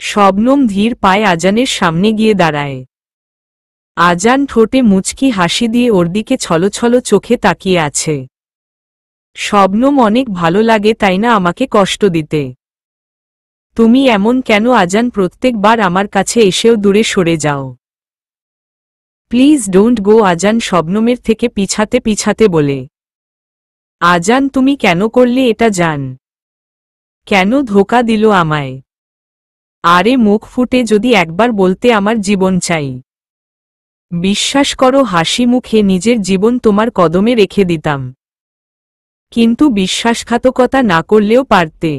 শবনম ধীর পায়ে আজানের সামনে গিয়ে দাঁড়ায়। আজান ঠোঁটে মুচকি হাসি দিয়ে ওর দিকে ছলছল চোখে তাকিয়ে আছে। শবনম, অনেক ভালো লাগে তাই না আমাকে কষ্ট দিতে? তুমি এমন কেন আজান? প্রত্যেকবার আমার কাছে এসেও দূরে সরে যাও। প্লিজ ডোন্ট গো, আজান শবনমের থেকে পিছাতে পিছাতে বলে। আজান, তুমি কেন করলে এটা? জান কেন ধোঁকা দিল আমায়? আরে মুখ ফুটে যদি একবার বলতে আমার জীবন চাই। বিশ্বাস করো, হাসি মুখে নিজের জীবন তোমার কদমে রেখে দিতাম, কিন্তু বিশ্বাসঘাতকতা না করলেও পারতে।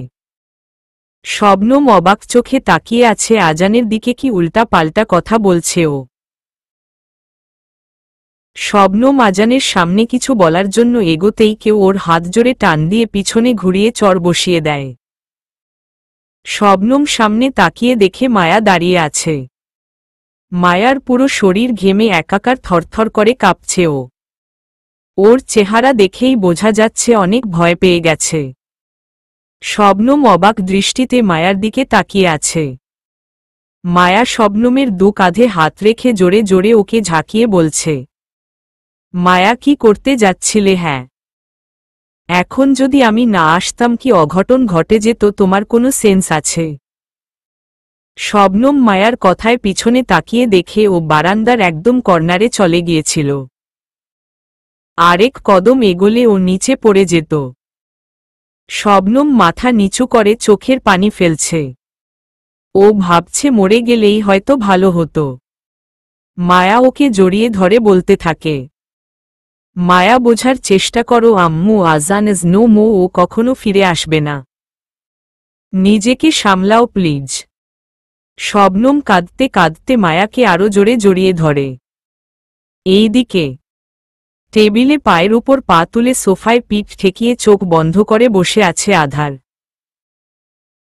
শবনম অবাক চোখে তাকিয়ে আছে আজানের দিকে। কি উল্টা পাল্টা কথা বলছে ও। শবনম আজানের সামনে কিছু বলার জন্য এগোতেই কেউ ওর হাত জোরে টান দিয়ে পিছনে ঘুরিয়ে চড় বসিয়ে দেয়। শবনম সামনে তাকিয়ে দেখে মায়া দাঁড়িয়ে আছে। মায়ার পুরো শরীর ঘেমে একাকার, থরথর করে কাঁপছে ও। ওর চেহারা দেখেই বোঝা যাচ্ছে অনেক ভয় পেয়ে গেছে। শবনম অবাক দৃষ্টিতে মায়ার দিকে তাকিয়ে আছে। মায়া শবনমের দু কাঁধে হাত রেখে জোরে জোরে ওকে ঝাঁকিয়ে বলছে, মায়া কি করতে যাচ্ছিলে? হ্যাঁ, এখন যদি আমি না আসতাম কি অঘটন ঘটে যেত? তোমার কোনো সেন্স আছে? শবনম মায়ার কথায় পিছনে তাকিয়ে দেখে ও বারান্দার একদম কর্নারে চলে গিয়েছিল। আরেক কদম এগোলে ও নিচে পড়ে যেত। শবনম মাথা নিচু করে চোখের পানি ফেলছে। ও ভাবছে মরে গেলেই হয়তো ভালো হতো। মায়া ওকে জড়িয়ে ধরে বলতে থাকে, মায়া বোঝার চেষ্টা করো আম্মু, আজান ইজ নো মো, ও কখনো ফিরে আসবে না, নিজেকে সামলাও প্লিজ। শবনম কাঁদতে কাঁদতে মায়াকে আরো জোরে জড়িয়ে ধরে। এইদিকে টেবিলে পায়ের উপর পা তুলে সোফায় পিঠ ঠেকিয়ে চোখ বন্ধ করে বসে আছে আধার।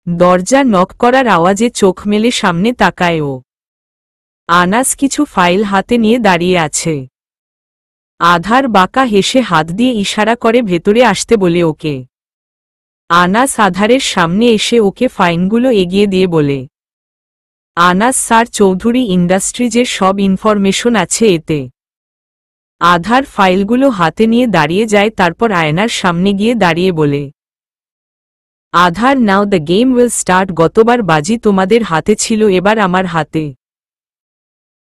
দরজা নক করার আওয়াজে চোখ মেলে সামনে তাকায় ও। আনাস কিছু ফাইল হাতে নিয়ে দাঁড়িয়ে আছে। আধার বাঁকা হেসে হাত দিয়ে ইশারা করে ভেতরে আসতে বলে ওকে। আনাস আধারের সামনে এসে ওকে ফাইলগুলো এগিয়ে দিয়ে বলে, আনাস স্যার, চৌধুরী ইন্ডাস্ট্রিজের সব ইনফরমেশন আছে এতে। আধার ফাইলগুলো হাতে নিয়ে দাঁড়িয়ে যায়, তারপর আয়নার সামনে গিয়ে দাঁড়িয়ে বলে, আধার, নাও দ্য গেম উইল স্টার্ট। গতবার বাজি তোমাদের হাতে ছিল, এবার আমার হাতে।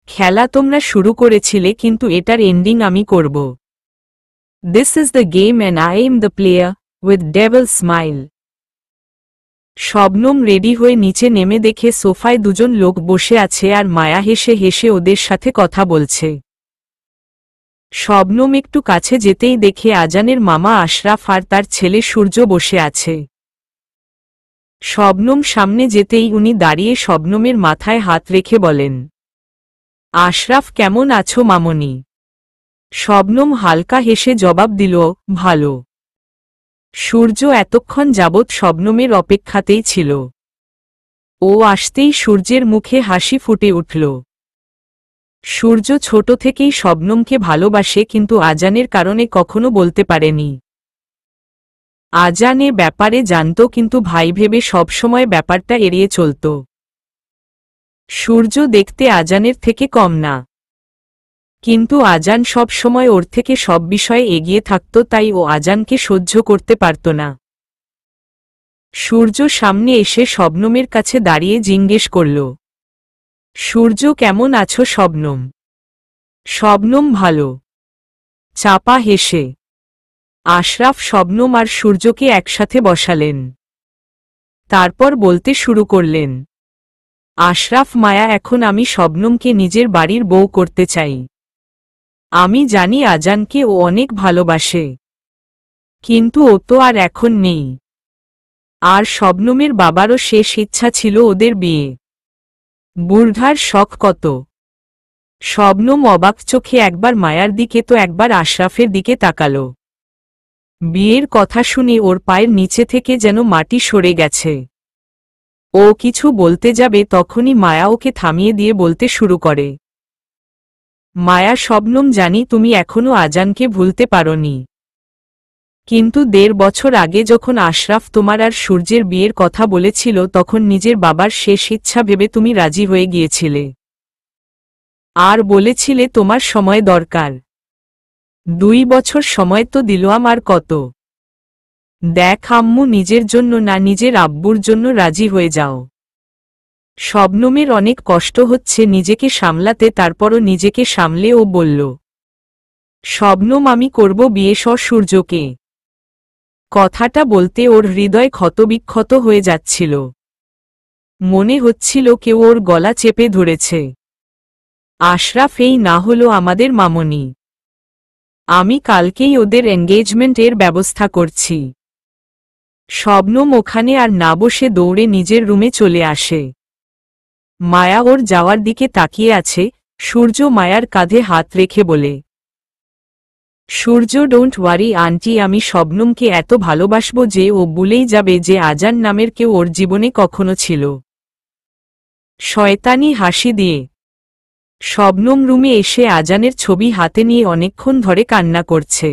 খেলা তোমরা শুরু করেছিলে কিন্তু এটার এন্ডিং আমি করব। This is the game and I am the player, with devil smile. Shabnam ready হয়ে নিচে নেমে দেখে সোফায় দুজন লোক বসে আছে আর মায়া হেসে হেসে ওদের সাথে কথা বলছে। শবনম একটু কাছে যেতেই দেখে আজানের মামা আশরাফ আর তার ছেলে সূর্য বসে আছে। শবনম সামনে যেতেই উনি দাঁড়িয়ে শবনমের মাথায় হাত রেখে বলেন, আশরাফ কেমন আছো মামনি? শবনম হালকা হেসে জবাব দিল, ভালো। সূর্য এতক্ষণ যাবৎ শবনমের অপেক্ষাতেই ছিল। ও আসতেই সূর্যের মুখে হাসি ফুটে উঠল। সূর্য ছোট থেকেই শবনমকে ভালোবাসে কিন্তু আজানের কারণে কখনো বলতে পারেনি। আজানের ব্যাপারে জানত কিন্তু ভাই ভেবে সবসময় ব্যাপারটা এড়িয়ে চলত। সূর্য দেখতে আজানের থেকে কম না, কিন্তু আজান সব সময় ওর থেকে সব বিষয়ে এগিয়ে থাকত, তাই ও আজানকে সহ্য করতে পারত না। সূর্য সামনে এসে শবনমের কাছে দাঁড়িয়ে জিজ্ঞেস করল, সূর্য কেমন আছো শবনম? শবনম ভালো। চাপা হেসে আশরাফ শবনম আর সূর্যকে একসাথে বসালেন। তারপর বলতে শুরু করলেন, আশরাফ মায়া, এখন আমি শবনমকে নিজের বাড়ির বউ করতে চাই। আমি জানি আজানকে ও অনেক ভালোবাসে, কিন্তু ও তো আর এখন নেই। আর শবনমের বাবারও শেষ ইচ্ছা ছিল ওদের বিয়ে। বুড়ধার শখ কত। শবনম অবাক চোখে একবার মায়ার দিকে তো একবার আশরাফের দিকে তাকাল। বিয়ের কথা শুনে ওর পায়ের নিচে থেকে যেন মাটি সরে গেছে। ও কিছু বলতে যাবে তখনই মায়া ওকে থামিয়ে দিয়ে বলতে শুরু করে, মায়া, শবনম, জানি তুমি এখনো আজানকে ভুলতে পারোনি, কিন্তু ১.৫ বছর আগে যখন আশরাফ তোমার আর সূর্যের বিয়ের কথা বলেছিল তখন নিজের বাবার শেষ ইচ্ছা ভেবে তুমি রাজি হয়ে গিয়েছিলে। আর বলেছিলে তোমার সময় দরকার। ২ বছর সময় তো দিলাম, আর কত? দেখ আম্মু, নিজের জন্য না, নিজের আব্বুর জন্য রাজি হয়ে যাও। শবনমের অনেক কষ্ট হচ্ছে নিজেকে সামলাতে, তারপরও নিজেকে সামলে ও বলল, শবনম, আমি করব বিয়ে সূর্যকে। কথাটা বলতে ওর হৃদয় ক্ষতবিক্ষত হয়ে যাচ্ছিল। মনে হচ্ছিল কেউ ওর গলা চেপে ধরেছে। আশরাফ, এই না হলো আমাদের মামনি। আমি কালকেই ওদের এনগেজমেন্টের ব্যবস্থা করছি। শবনম ওখানে আর না বসে দৌড়ে নিজের রুমে চলে আসে। মায়া ওর যাওয়ার দিকে তাকিয়ে আছে। সূর্য মায়ার কাঁধে হাত রেখে বলে, সূর্য, ডোন্ট ওয়ারি আন্টি, আমি শবনমকে এত ভালোবাসব যে ও ভুলেই যাবে যে আজান নামের কেউ ওর জীবনে কখনো ছিল। শয়তানি হাসি দিয়ে শবনম রুমে এসে আজানের ছবি হাতে নিয়ে অনেকক্ষণ ধরে কান্না করছে।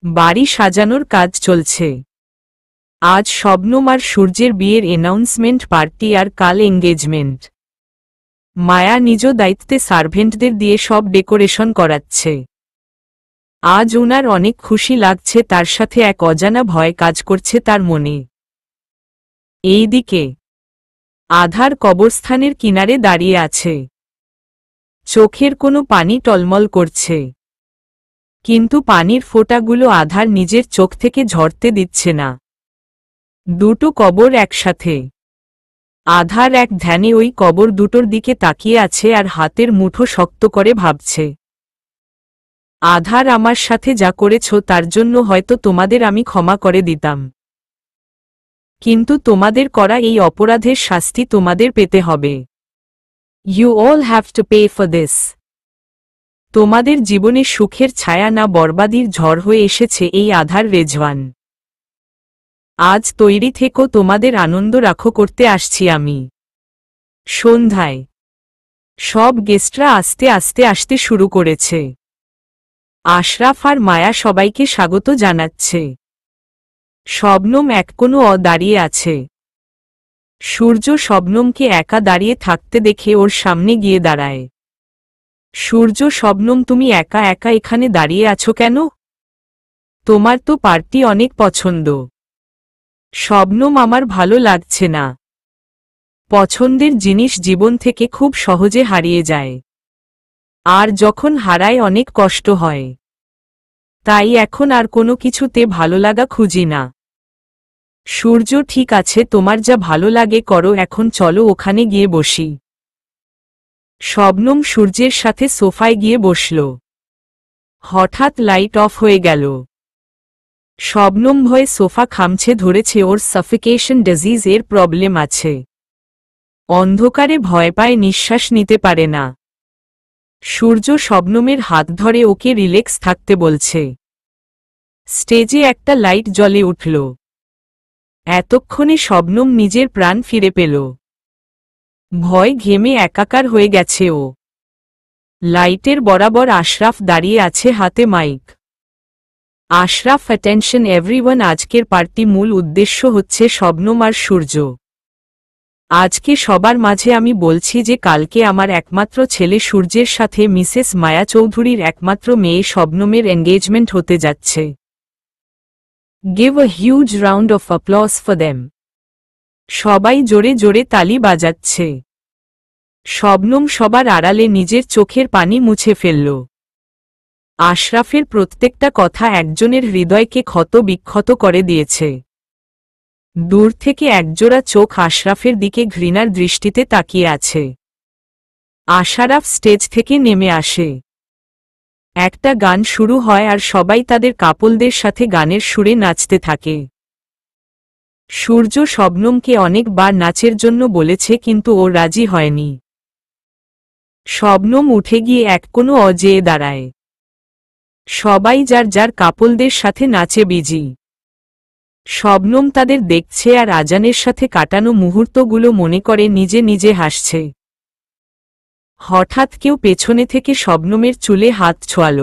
বাড়ি সাজানোর কাজ চলছে। আজ শবনম আর সূর্যের বিয়ের অ্যানাউন্সমেন্ট পার্টি আর কাল এঙ্গেজমেন্ট। মায়া নিজ দায়িত্বে সার্ভেন্টদের দিয়ে সব ডেকোরেশন করাচ্ছে। আজ ওনার অনেক খুশি লাগছে, তার সাথে এক অজানা ভয় কাজ করছে তার মনে। এইদিকে আধার কবরস্থানের কিনারে দাঁড়িয়ে আছে। চোখের কোনো পানি টলমল করছে, কিন্তু পানির ফোঁটাগুলো আধার নিজের চোখ থেকে ঝরতে দিচ্ছে না। দুটো কবর একসাথে। আধার এক ধ্যানে ওই কবর দুটোর দিকে তাকিয়ে আছে আর হাতের মুঠো শক্ত করে ভাবছে, আধার, আমার সাথে যা করেছ তার জন্য হয়তো তোমাদের আমি ক্ষমা করে দিতাম, কিন্তু তোমাদের করা এই অপরাধের শাস্তি তোমাদের পেতে হবে। You all have to pay for this. তোমাদের জীবনে সুখের ছায়া না বরবাদির ঝড় হয়ে এসেছে এই আধার রেজওয়ান। আজ তৈরি থেকো, তোমাদের আনন্দ রাখো করতে আসছি আমি। সন্ধ্যায় সব গেস্টরা আস্তে আস্তে আসতে শুরু করেছে। আশরাফ আর মায়া সবাইকে স্বাগত জানাচ্ছে। শবনম এক কোনো দাঁড়িয়ে আছে। সূর্য শবনমকে একা দাঁড়িয়ে থাকতে দেখে ওর সামনে গিয়ে দাঁড়ায়। সূর্য, শবনম, তুমি একা একা এখানে দাঁড়িয়ে আছো কেন? তোমার তো পার্টি অনেক পছন্দ। শবনম, আমার ভালো লাগছে না। পছন্দের জিনিস জীবন থেকে খুব সহজে হারিয়ে যায়। আর যখন হারায় অনেক কষ্ট হয়। তাই এখন আর কোনো কিছুতে ভালো লাগা খুঁজি না। সূর্য ঠিক আছে, তোমার যা ভালো লাগে করো, এখন চলো ওখানে গিয়ে বসি। শবনম সূর্যের সাথে সোফায় গিয়ে বসল। হঠাৎ লাইট অফ হয়ে গেল। শবনম ভয়ে সোফা খামছে ধরেছে, ওর সাফিকেশন ডিজিজ এর প্রবলেম আছে। অন্ধকারে ভয় পায়, নিঃশ্বাস নিতে পারে না। সূর্য শবনমের হাত ধরে ওকে রিল্যাক্স থাকতে বলছে। স্টেজে একটা লাইট জ্বলে উঠল। এতক্ষণে শবনম নিজের প্রাণ ফিরে পেল। ভয় ঘেমে একাকার হয়ে গেছে ও। লাইটের বরাবর আশরাফ দাঁড়িয়ে আছে, হাতে মাইক। আশরাফ, অ্যাটেনশন এভরিওয়ান, আজকের পার্টি মূল উদ্দেশ্য হচ্ছে শবনম আর সূর্য। আজকে সবার মাঝে আমি বলছি যে কালকে আমার একমাত্র ছেলে সূর্যের সাথে মিসেস মায়া চৌধুরীর একমাত্র মেয়ে শবনমের এনগেজমেন্ট হতে যাচ্ছে। Give a huge round of applause for them. সবাই জোরে জোরে তালি বাজাচ্ছে। শবনম সবার আড়ালে নিজের চোখের পানি মুছে ফেলল। আশরাফের প্রত্যেকটা কথা একজনের হৃদয়কে ক্ষত বিক্ষত করে দিয়েছে। দূর থেকে একজোড়া চোখ আশরাফের দিকে ঘৃণার দৃষ্টিতে তাকিয়ে আছে। আশরাফ স্টেজ থেকে নেমে আসে। একটা গান শুরু হয় আর সবাই তাদের কাপলদের সাথে গানের সুরে নাচতে থাকে। সূর্য শবনমকে অনেকবার নাচের জন্য বলেছে, কিন্তু ও রাজি হয়নি। শবনম উঠে গিয়ে এক কোনো অজেয়ে দাঁড়ায়। সবাই যার যার কাপলদের সাথে নাচে বিজি। শবনম তাদের দেখছে আর আজানের সাথে কাটানো মুহূর্তগুলো মনে করে নিজে নিজে হাসছে। হঠাৎ কেউ পেছনে থেকে শবনমের চুলে হাত ছোঁয়াল।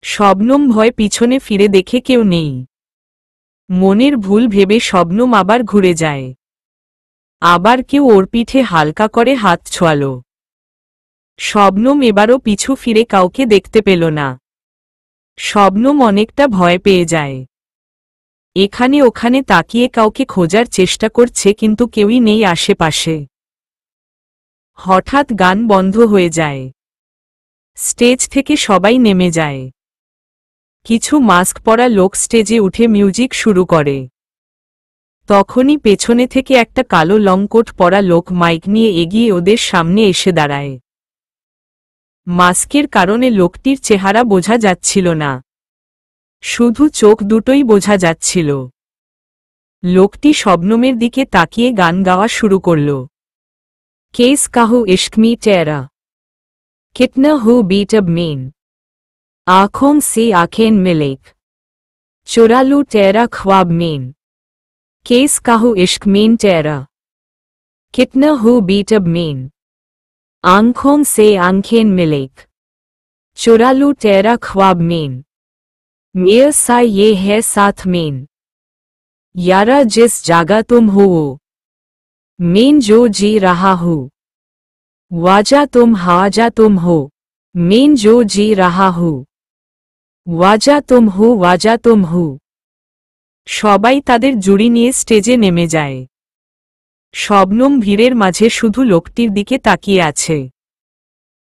শবনম ভয় পিছনে ফিরে দেখে কেউ নেই। মনের ভুল ভেবে শবনম আবার ঘুরে যায়। আবার কেউ ওর পিঠে হালকা করে হাত ছোঁয়াল। শবনম এবারও পিছু ফিরে কাউকে দেখতে পেল না। শবনম অনেকটা ভয় পেয়ে যায়। এখানে ওখানে তাকিয়ে কাউকে খোঁজার চেষ্টা করছে, কিন্তু কেউই নেই আশেপাশে। হঠাৎ গান বন্ধ হয়ে যায়। স্টেজ থেকে সবাই নেমে যায়। কিছু মাস্ক পরা লোক স্টেজে উঠে মিউজিক শুরু করে। তখনই পেছনে থেকে একটা কালো লং কোট পরা লোক মাইক নিয়ে এগিয়ে ওদের সামনে এসে দাঁড়ায়। মাস্কের কারণে লোকটির চেহারা বোঝা যাচ্ছিল না, শুধু চোখ দুটোই বোঝা যাচ্ছিল। লোকটি শবনমের দিকে তাকিয়ে গান গাওয়া শুরু করল। কেস কাহু ইশকমি টেরা, কিতনা হু बीट अब मेन, आँखों से आँखें मिलेक, चुरा लूं तेरा ख्वाब मेन। केस काहू इश्क मेन टेरा, कितना हु बीट अब मेन, आँखों से आँखें मिलेक, चुरा लूं तेरा ख्वाब मेन। मेरा सा ये है साथ मेन, यारा जिस जगह तुम हो वो मेन जो जी रहा हूँ, वाजा तुम हाजा तुम हो मेन जो जी रहा हूँ, वाजा तुम हो वाजा तुम हो। সবাই তাদের জুড়ি নিয়ে স্টেজে নেমে যায়। শবনম ভিড়ের মাঝে শুধু লোকটির দিকে তাকিয়ে আছে।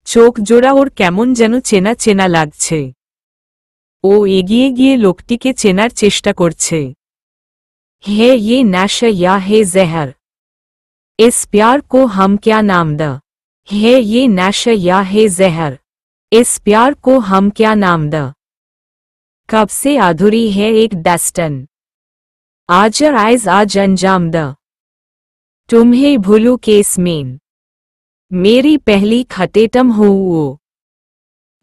চোখ জোড়া ওর কেমন যেন চেনা চেনা লাগছে। ও এগিয়ে গিয়ে লোকটিকে চেনার চেষ্টা করছে। হে ये नशा या है जहर, इस प्यार को हम क्या नाम द, है ये नशा या है जहर, इस प्यार को हम क्या नाम द, कब से अधूरी है एक डेस्टन, आज आइज आज अंजाम द, तुम्हें भूलू केस मेन, मेरी पहली खटेटम हो वो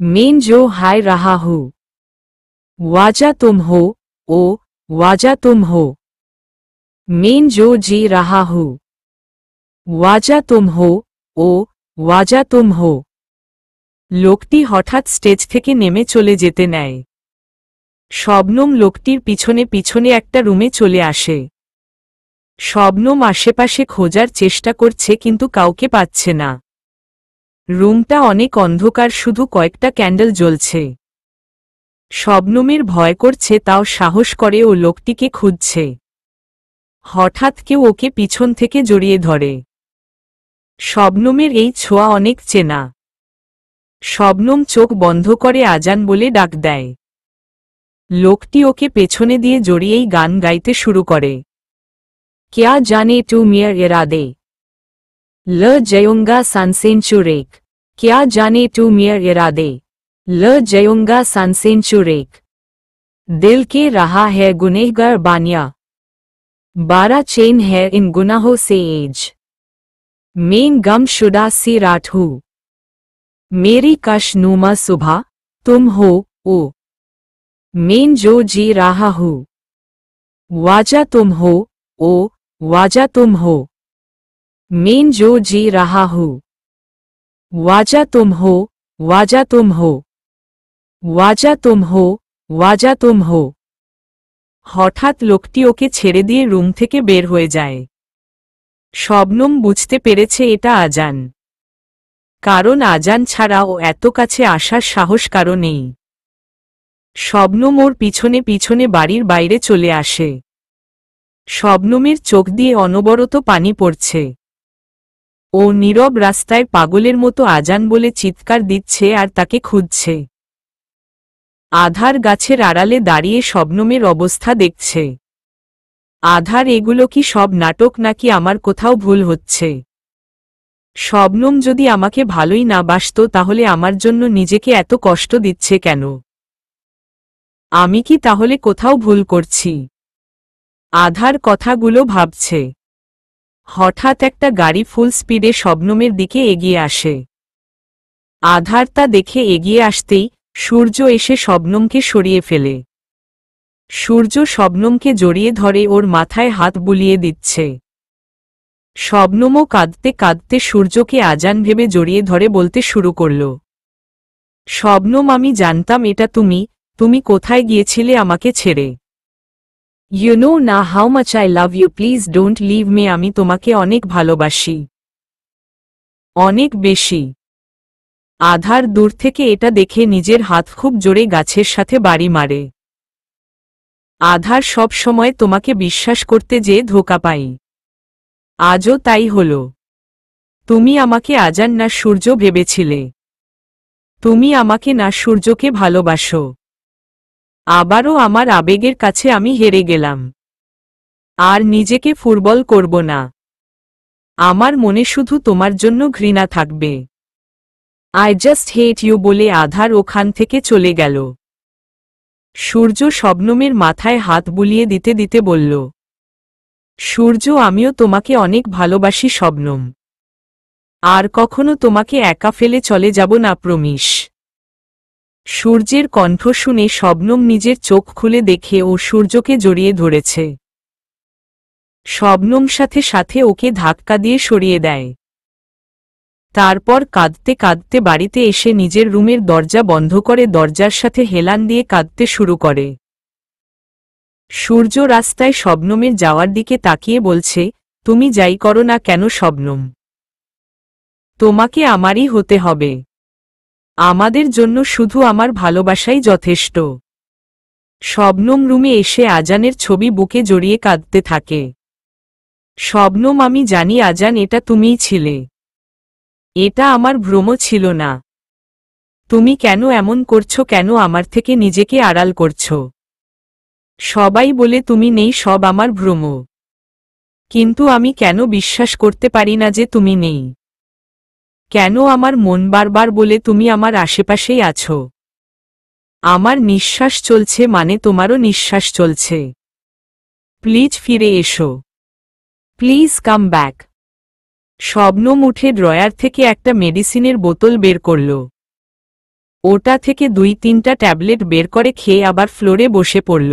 मेन जो हाय रहा हूँ, वाजा तुम हो ओ वाजा तुम हो मेन जो जी रहा हूँ, वाजा तुम हो ओ वाजा तुम हो। লোকটি হঠাৎ স্টেজ থেকে নেমে চলে যেতে নেয়। শবনম লোকটির পিছনে পিছনে একটা রুমে চলে আসে। শবনম আশেপাশে খোঁজার চেষ্টা করছে, কিন্তু কাউকে পাচ্ছে না। রুমটা অনেক অন্ধকার, শুধু কয়েকটা ক্যান্ডেল জ্বলছে। শবনমের ভয় করছে, তাও সাহস করে ও লোকটিকে খুঁজছে। হঠাৎ কেউ ওকে পিছন থেকে জড়িয়ে ধরে। শবনমের এই ছোঁয়া অনেক চেনা। শবনম চোখ বন্ধ করে আজান বলে ডাক দেয়। লোকটি ওকে পেছনে দিয়ে জড়িয়েই গান গাইতে শুরু করে। क्या जाने तू मेरे इरादे ल जाऊंगा सनसेन चुरेक क्या जाने तू मेरे इरादे ल जाऊंगा सनसेन चुरेक दिल के रहा है गुनहगार बानिया 12 चेन है इन गुनाहों से एज मेन गम शुदा सी रात हूँ मेरी कश नुमा सुबह तुम हो ओ मेन जो जी रहा हूँ वाजा तुम हो ओ वाजा तुम हो मेन जो जी रहा हूँ वाजा तुम हो वाजा तुम हो वाजा तुम हो वाजा तुम हो। হঠাৎ লোকটি ওকে ছেড়ে দিয়ে রুম থেকে বের হয়ে যায়। শবনম বুঝতে পেরেছে এটা আজান, কারণ আজান ছাড়া ও এত কাছে আসার সাহস কারো নেই। শবনম ওর পিছনে পিছনে বাড়ির বাইরে চলে আসে। শবনমের চোখ দিয়ে অনবরত পানি পড়ছে। ও নীরব রাস্তায় পাগলের মতো আজান বলে চিৎকার দিচ্ছে আর তাকে খুঁজছে। আধার গাছের আড়ালে দাঁড়িয়ে শবনমের অবস্থা দেখছে। আধার, এগুলো কি সব নাটক নাকি আমার কোথাও ভুল হচ্ছে? শবনম যদি আমাকে ভালোই না বাসতো তাহলে আমার জন্য নিজেকে এত কষ্ট দিচ্ছে কেন? আমি কি তাহলে কোথাও ভুল করছি? আধার কথাগুলো ভাবছে। হঠাৎ একটা গাড়ি ফুল স্পিডে শবনমের দিকে এগিয়ে আসে। আধার তা দেখে এগিয়ে আসতেই সূর্য এসে শবনমকে সরিয়ে ফেলে। সূর্য শবনমকে জড়িয়ে ধরে ওর মাথায় হাত বুলিয়ে দিচ্ছে। শবনমও কাঁদতে কাঁদতে সূর্যকে আজান ভেবে জড়িয়ে ধরে বলতে শুরু করল, শবনম, আমি জানতাম এটা তুমি। তুমি কোথায় গিয়েছিলে আমাকে ছেড়ে? ইউ নো না how much I love you, please don't leave me. আমি তোমাকে অনেক ভালোবাসি, অনেক বেশি। আধার দূর থেকে এটা দেখে নিজের হাত খুব জোরে গাছের সাথে বাড়ি মারে। আধার, সব সময় তোমাকে বিশ্বাস করতে যেয়ে ধোঁকা পাই, আজও তাই হল। তুমি আমাকে আজান না সূর্য ভেবেছিলে। তুমি আমাকে না সূর্যকে ভালোবাসো। আবারও আমার আবেগের কাছে আমি হেরে গেলাম। আর নিজেকে ফুটবল করব না। আমার মনে শুধু তোমার জন্য ঘৃণা থাকবে। আই জাস্ট হেট ইউ বলে আধার ওখান থেকে চলে গেল। সূর্য শবনমের মাথায় হাত বুলিয়ে দিতে দিতে বলল, সূর্য, আমিও তোমাকে অনেক ভালোবাসি শবনম। আর কখনো তোমাকে একা ফেলে চলে যাব না, প্রমিস। সূর্যের কণ্ঠ শুনে শবনম নিজের চোখ খুলে দেখে ও সূর্যকে জড়িয়ে ধরেছে। শবনম সাথে সাথে ওকে ধাক্কা দিয়ে সরিয়ে দেয়। তারপর কাঁদতে কাঁদতে বাড়িতে এসে নিজের রুমের দরজা বন্ধ করে দরজার সাথে হেলান দিয়ে কাঁদতে শুরু করে। সূর্য রাস্তায় শবনমের যাওয়ার দিকে তাকিয়ে বলছে, তুমি যাই করো না কেন শবনম, তোমাকে আমারই হতে হবে। আমাদের জন্য শুধু আমার ভালোবাসাই যথেষ্ট। শবনম রুমে এসে আজানের ছবি বুকে জড়িয়ে কাঁদতে থাকে। শবনম, আমি জানি আজান, এটা তুমিই ছিলে। এটা আমার ভ্রম ছিল না। তুমি কেন এমন করছো? কেন আমার থেকে নিজেকে আড়াল করছো? সবাই বলে তুমি নেই, সব আমার ভ্রম। কিন্তু আমি কেন বিশ্বাস করতে পারি না যে তুমি নেই? কেন আমার মন বারবার বলে তুমি আমার আশেপাশেই আছো? আমার নিঃশ্বাস চলছে মানে তোমারও নিঃশ্বাস চলছে। প্লিজ ফিরে এসো, প্লিজ কাম ব্যাক। শবনম উঠে ড্রয়ার থেকে একটা মেডিসিনের বোতল বের করল। ওটা থেকে 2-3টা ট্যাবলেট বের করে খেয়ে আবার ফ্লোরে বসে পড়ল।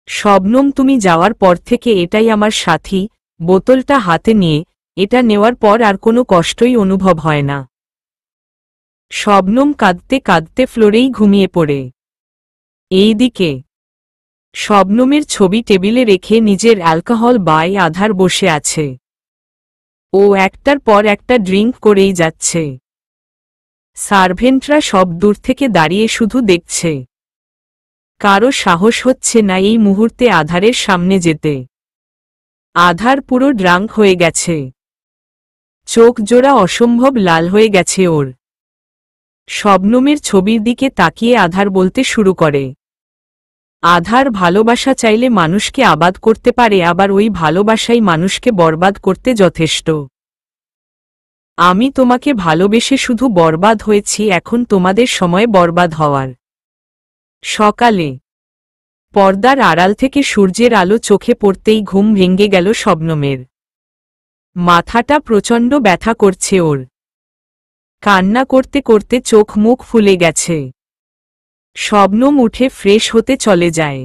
শবনম, তুমি যাওয়ার পর থেকে এটাই আমার সাথী। বোতলটা হাতে নিয়ে এটা নেওয়ার পর আর কোনো কষ্টই অনুভব হয় না। শবনম কাঁদতে কাঁদতে ফ্লোরেই ঘুমিয়ে পড়ে। এইদিকে শবনমের ছবি টেবিলে রেখে নিজের অ্যালকোহল বাই আধার বসে আছে। ও একটার পর একটা ড্রিঙ্ক করেই যাচ্ছে। সার্ভেন্টরা সব দূর থেকে দাঁড়িয়ে শুধু দেখছে। কারো সাহস হচ্ছে না এই মুহূর্তে আধারের সামনে যেতে। আধার পুরো ড্রাঙ্ক হয়ে গেছে। চোখ জোড়া অসম্ভব লাল হয়ে গেছে ওর। শবনমের ছবির দিকে তাকিয়ে আধার বলতে শুরু করে। আধার ভালোবাসা চাইলে মানুষকে আবাদ করতে পারে, আবার ওই ভালোবাসাই মানুষকে বরবাদ করতে যথেষ্ট। আমি তোমাকে ভালোবেসে শুধু বরবাদ হয়েছি, এখন তোমাদের সময় বরবাদ হওয়ার। সকালে পর্দার আড়াল থেকে সূর্যের আলো চোখে পড়তেই ঘুম ভেঙে গেল শবনমের। মাথাটা প্রচণ্ড ব্যথা করছে ওর। কান্না করতে করতে চোখ মুখ ফুলে গেছে। শবনম উঠে ফ্রেশ হতে চলে যায়।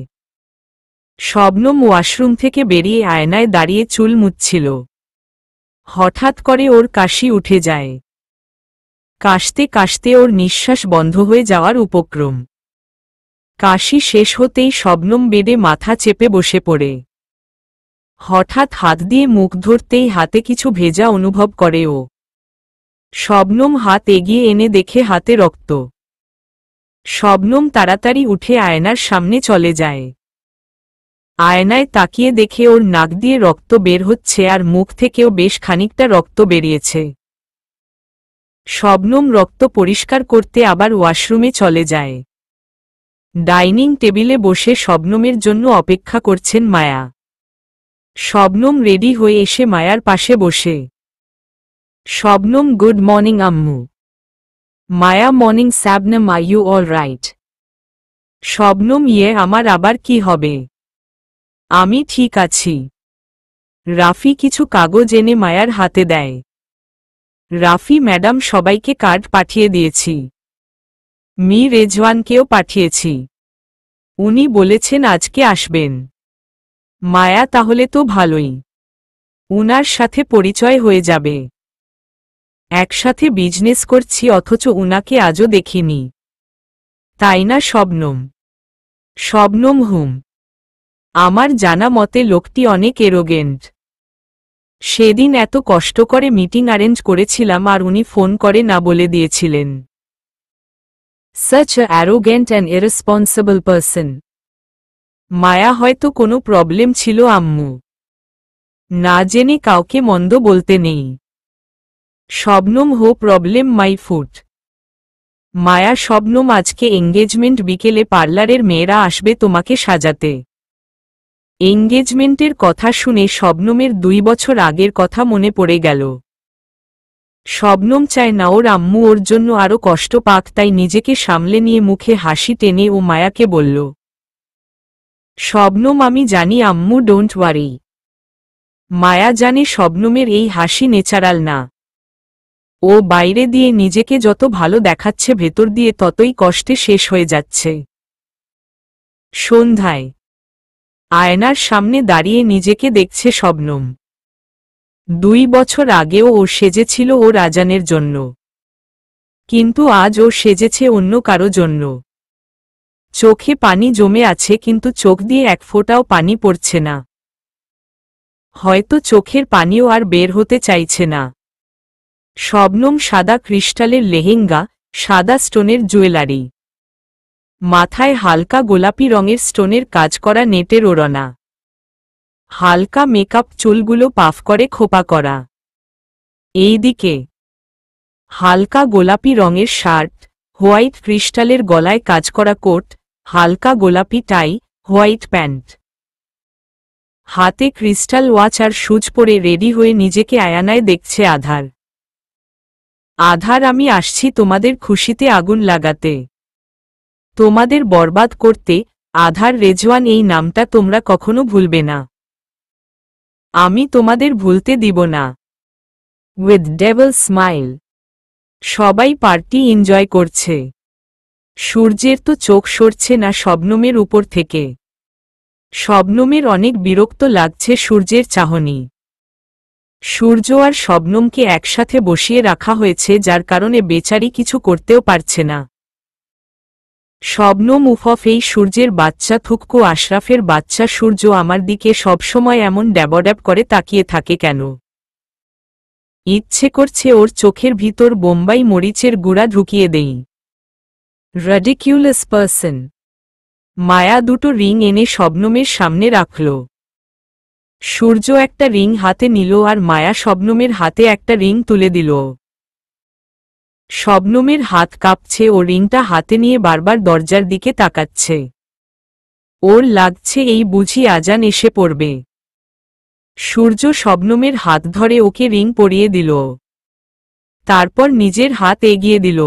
শবনম ওয়াশরুম থেকে বেরিয়ে আয়নায় দাঁড়িয়ে চুল মুছছিল। হঠাৎ করে ওর কাশি উঠে যায়। কাশতে কাশতে ওর নিঃশ্বাস বন্ধ হয়ে যাওয়ার উপক্রম। কাশি শেষ হতেই শবনম বেডে মাথা চেপে বসে পড়ে। হঠাৎ হাত দিয়ে মুখ ধরতেই হাতে কিছু ভেজা অনুভব করে ও। শবনম হাত এগিয়ে এনে দেখে হাতে রক্ত। শবনম তাড়াতাড়ি উঠে আয়নার সামনে চলে যায়। আয়নায় তাকিয়ে দেখে ওর নাক দিয়ে রক্ত বের হচ্ছে আর মুখ থেকেও বেশ খানিকটা রক্ত বেরিয়েছে। শবনম রক্ত পরিষ্কার করতে আবার ওয়াশরুমে চলে যায়। ডাইনিং টেবিলে বসে শবনমের জন্য অপেক্ষা করছেন মায়া। শবনম রেডি হয়ে এসে মায়ার পাশে বসে। শবনম, গুড মর্নিং আম্মু। Maya, morning Shabnam, are you all right? Shabnam, ইয়ে, আমার আবার কি হবে? আমি ঠিক আছি। রাফি কিছু কাগজ এনে মায়ার হাতে দেয়। রাফি, ম্যাডাম, সবাইকে কার্ড পাঠিয়ে দিয়েছি। মি রেজওয়ানকেও পাঠিয়েছি। উনি বলেছেন আজকে আসবেন। মায়া, তাহলে তো ভালোই। উনার সাথে পরিচয় হয়ে যাবে। একসাথে বিজনেস করছি অথচ উনাকে আজও দেখিনি। তাই না শবনম? শবনম, হুম। আমার জানা মতে লোকটি অনেক এরোগেন্ট। সেদিন এত কষ্ট করে মিটিং অ্যারেঞ্জ করেছিলাম আর উনি ফোন করে না বলে দিয়েছিলেন। Such a arrogant and irresponsible person. মায়া, হয়তো কোনো প্রবলেম ছিল আম্মু। না জেনে কাউকে মন্দ বলতে নেই। শবনম, হো প্রবলেম মাই ফুট। মায়া, শবনম, আজকে এঙ্গেজমেন্ট, বিকেলে পার্লারের মেয়েরা আসবে তোমাকে সাজাতে। এঙ্গেজমেন্টের কথা শুনে শবনমের 2 বছর আগের কথা মনে পড়ে গেল। শবনম চায় না ওর আম্মু ওর জন্য আরো কষ্ট পাক, তাই নিজেকে সামলে নিয়ে মুখে হাসি টেনে ও মায়াকে বলল, শবনম, আমি জানি আম্মু, ডোন্ট ওয়ারি। মায়া জানে শবনমের এই হাসি ন্যাচারাল না। ও বাইরে দিয়ে নিজেকে যত ভালো দেখাচ্ছে, ভেতর দিয়ে ততই কষ্টে শেষ হয়ে যাচ্ছে। সন্ধ্যায় আয়নার সামনে দাঁড়িয়ে নিজেকে দেখছে শবনম। 2 বছর আগেও ও সেজেছিল ও রাজানের জন্য, কিন্তু আজ ও সেজেছে অন্য কারো জন্য। চোখে পানি জমে আছে, কিন্তু চোখ দিয়ে এক ফোঁটাও পানি পড়ছে না। হয়তো চোখের পানিও আর বের হতে চাইছে না। শবনম সাদা ক্রিস্টালের লেহেঙ্গা, সাদা স্টোনের জুয়েলারি, মাথায় হালকা গোলাপি রঙের স্টোনের কাজ করা নেটের ওড়না, হালকা মেকআপ, চুলগুলো পাফ করে খোপা করা। এইদিকে হালকা গোলাপি রঙের শার্ট, হোয়াইট ক্রিস্টালের গলায় কাজ করা কোট, হালকা গোলাপি টাই, হোয়াইট প্যান্ট, হাতে ক্রিস্টাল ওয়াচ আর শুজ পরে রেডি হয়ে নিজেকে আয়নায় দেখছে আধার। আধার, আমি আসছি তোমাদের খুশিতে আগুন লাগাতে, তোমাদের বরবাদ করতে। আধার রেজওয়ান, এই নামটা তোমরা কখনো ভুলবে না। আমি তোমাদের ভুলতে দিব না। With devil smile. সবাই পার্টি এনজয় করছে। সূর্যের তো চোখ সরছে না শবনমের উপর থেকে। শবনমের অনেক বিরক্ত লাগছে সূর্যের চাহনি। সূর্য আর শবনমকে একসাথে বসিয়ে রাখা হয়েছে, যার কারণে বেচারি কিছু করতেও পারছে না। শবনম, উফফ, এই সূর্যের বাচ্চা থুককো, আশরাফের বাচ্চা সূর্য আমার দিকে সবসময় এমন ড্যাবড্যাব করে তাকিয়ে থাকে কেন? ইচ্ছে করছে ওর চোখের ভিতর বোম্বাই মরিচের গুঁড়া ঢুকিয়ে দেই। রাডিকিউলাস পারসন। মায়া দুটো রিং এনে শবনমের সামনে রাখল। সূর্য একটা রিং হাতে নিল আর মায়া শবনমের হাতে একটা রিং তুলে দিল। শবনমের হাত কাঁপছে ও রিংটা হাতে নিয়ে বারবার দরজার দিকে তাকাচ্ছে। ওর লাগছে এই বুঝি আজান এসে পড়বে। সূর্য শবনমের হাত ধরে ওকে রিং পরিয়ে দিল। তারপর নিজের হাত এগিয়ে দিল।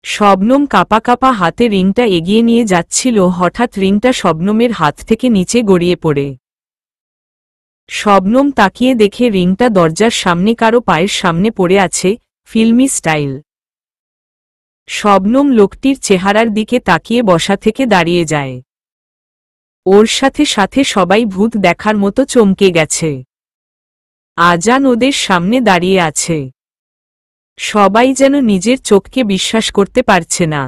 শবনম কাঁপা কাঁপা হাতে রিংটা এগিয়ে নিয়ে যাচ্ছিল, হঠাৎ রিংটা শবনমের হাত থেকে নিচে গড়িয়ে পড়ে। শবনম তাকিয়ে দেখে রিংটা দরজার সামনে কারো পায়ের সামনে পড়ে আছে, ফিল্মি স্টাইল। শবনম লোকটির চেহারার দিকে তাকিয়ে বসা থেকে দাঁড়িয়ে যায়। ওর সাথে সাথে সবাই ভূত দেখার মতো চমকে গেছে। আজান ওদের সামনে দাঁড়িয়ে আছে। সবাই যেন নিজের চোখকে বিশ্বাস করতে পারছে না।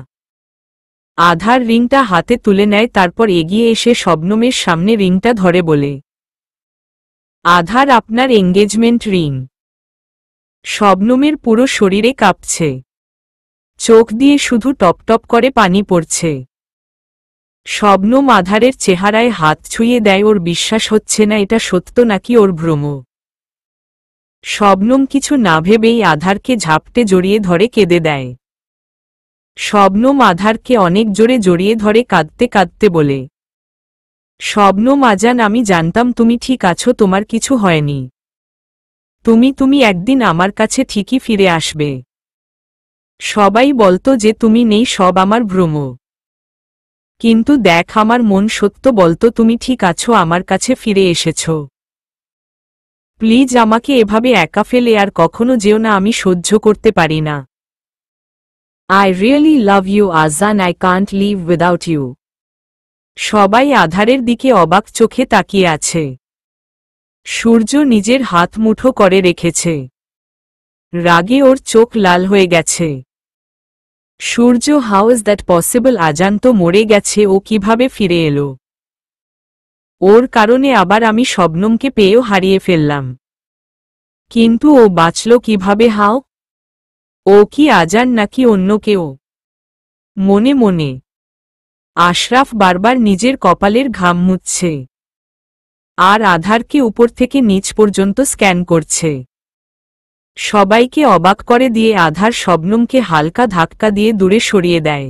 আধার রিংটা হাতে তুলে নেয়, তারপর এগিয়ে এসে শবনমের সামনে রিংটা ধরে বলে, আধার, আপনার এঙ্গেজমেন্ট রিং। শবনমের পুরো শরীরে কাঁপছে। চোখ দিয়ে শুধু টপটপ করে পানি পড়ছে। শবনম আধারের চেহারায় হাত ছুঁয়ে দেয়। ওর বিশ্বাস হচ্ছে না এটা সত্য নাকি ওর ভ্রম। শবনম কিছু না ভেবেই আধারকে ঝাপটে জড়িয়ে ধরে কেঁদে দেয়। শবনম আধারকে অনেক জোরে জড়িয়ে ধরে কাঁদতে কাঁদতে বলে, শবনম, আজান, আমি জানতাম তুমি ঠিক আছো, তোমার কিছু হয়নি। তুমি একদিন আমার কাছে ঠিকই ফিরে আসবে। সবাই বলতো যে তুমি নেই, সব আমার ভ্রম। কিন্তু দেখ, আমার মন সত্য বলতো তুমি ঠিক আছো, আমার কাছে ফিরে এসেছ। প্লিজ আমাকে এভাবে একা ফেলে আর কখনো যেও না, আমি সহ্য করতে পারি না। I really love you Azan, I can't live without you. সবাই আধারের দিকে অবাক চোখে তাকিয়ে আছে। সূর্য নিজের হাত মুঠো করে রেখেছে। রাগে ওর চোখ লাল হয়ে গেছে। সূর্য, হাউ ইজ দ্যাট পসিবল? আজান তো মরে গেছে, ও কিভাবে ফিরে এলো? ওর কারণে আবার আমি শবনমকে পেয়েও হারিয়ে ফেললাম। কিন্তু ও বাঁচল কিভাবে? হাও? ও কি আজান নাকি অন্য কেউ? মনে মনে আশরাফ বারবার নিজের কপালের ঘাম মুছছে আর আধারকে উপর থেকে নিচ পর্যন্ত স্ক্যান করছে। সবাইকে অবাক করে দিয়ে আধার শবনমকে হালকা ধাক্কা দিয়ে দূরে সরিয়ে দেয়।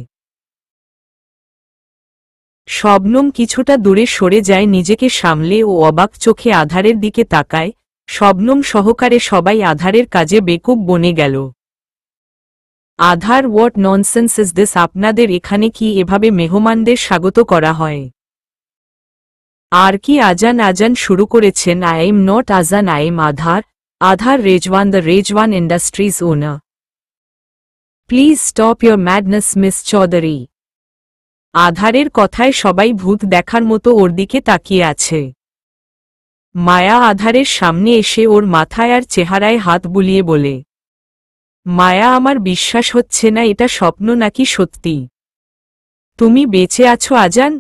শবনম কিছুটা দূরে সরে যায়, নিজেকে সামলে ও অবাক চোখে আধারের দিকে তাকায়। শবনম সহকারে সবাই আধারের কাজে বেকুব বনে গেল। আধার, হোয়াট ননসেন্স ইজ দিস? আপনাদের এখানে কি এভাবে মেহমানদের স্বাগত করা হয়? আর কি আজান আজান শুরু করেছেন? আই এম নট আজান, I am Aadhaar. Aadhaar Rezwan, the Rezwan industries owner. Please stop your madness miss Chowdhury. আধারের কথায় সবাই ভূত দেখার মতো ওর দিকে তাকিয়ে আছে। মায়া আধারের সামনে এসে ওর মাথায় আর চেহারায় হাত বুলিয়ে বলে, মায়া, আমার বিশ্বাস হচ্ছে না, এটা স্বপ্ন নাকি সত্যি? তুমি বেঁচে আছো আজান?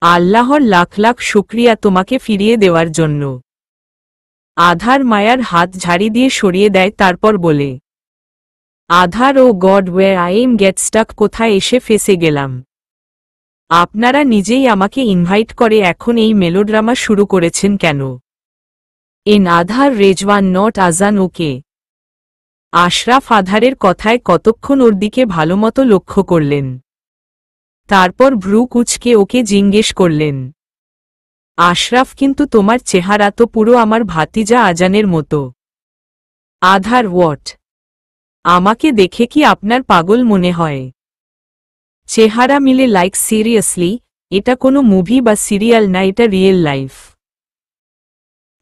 আল্লাহর লাখ লাখ শুকরিয়া তোমাকে ফিরিয়ে দেওয়ার জন্য। আধার মায়ার হাত ঝাড়ি দিয়ে সরিয়ে দেয়, তারপর বলে, Adhar, oh god, where I am get stuck. কোথায় এসে ফেসে গেলাম? আপনারা নিজেই আমাকে ইনভাইট করে এখন এই মেলোড্রামা শুরু করেছেন কেন? এন আধার রেজওয়ান, নট আজান, ওকে? আশরাফ আধারের কথায় কতক্ষণ ওর দিকে ভালোমতো লক্ষ্য করলেন। তারপর ভ্রু কুঁচকে ওকে জিজ্ঞেস করলেন, আশরাফ, কিন্তু তোমার চেহারা তো পুরো আমার ভাতিজা আজানের মতো। আধার, হোয়াট? আমাকে দেখে কি আপনার পাগল মনে হয়? চেহারা মিলে? লাইক সিরিয়াসলি, এটা কোনো মুভি বা সিরিয়াল না, এটা রিয়েল লাইফ।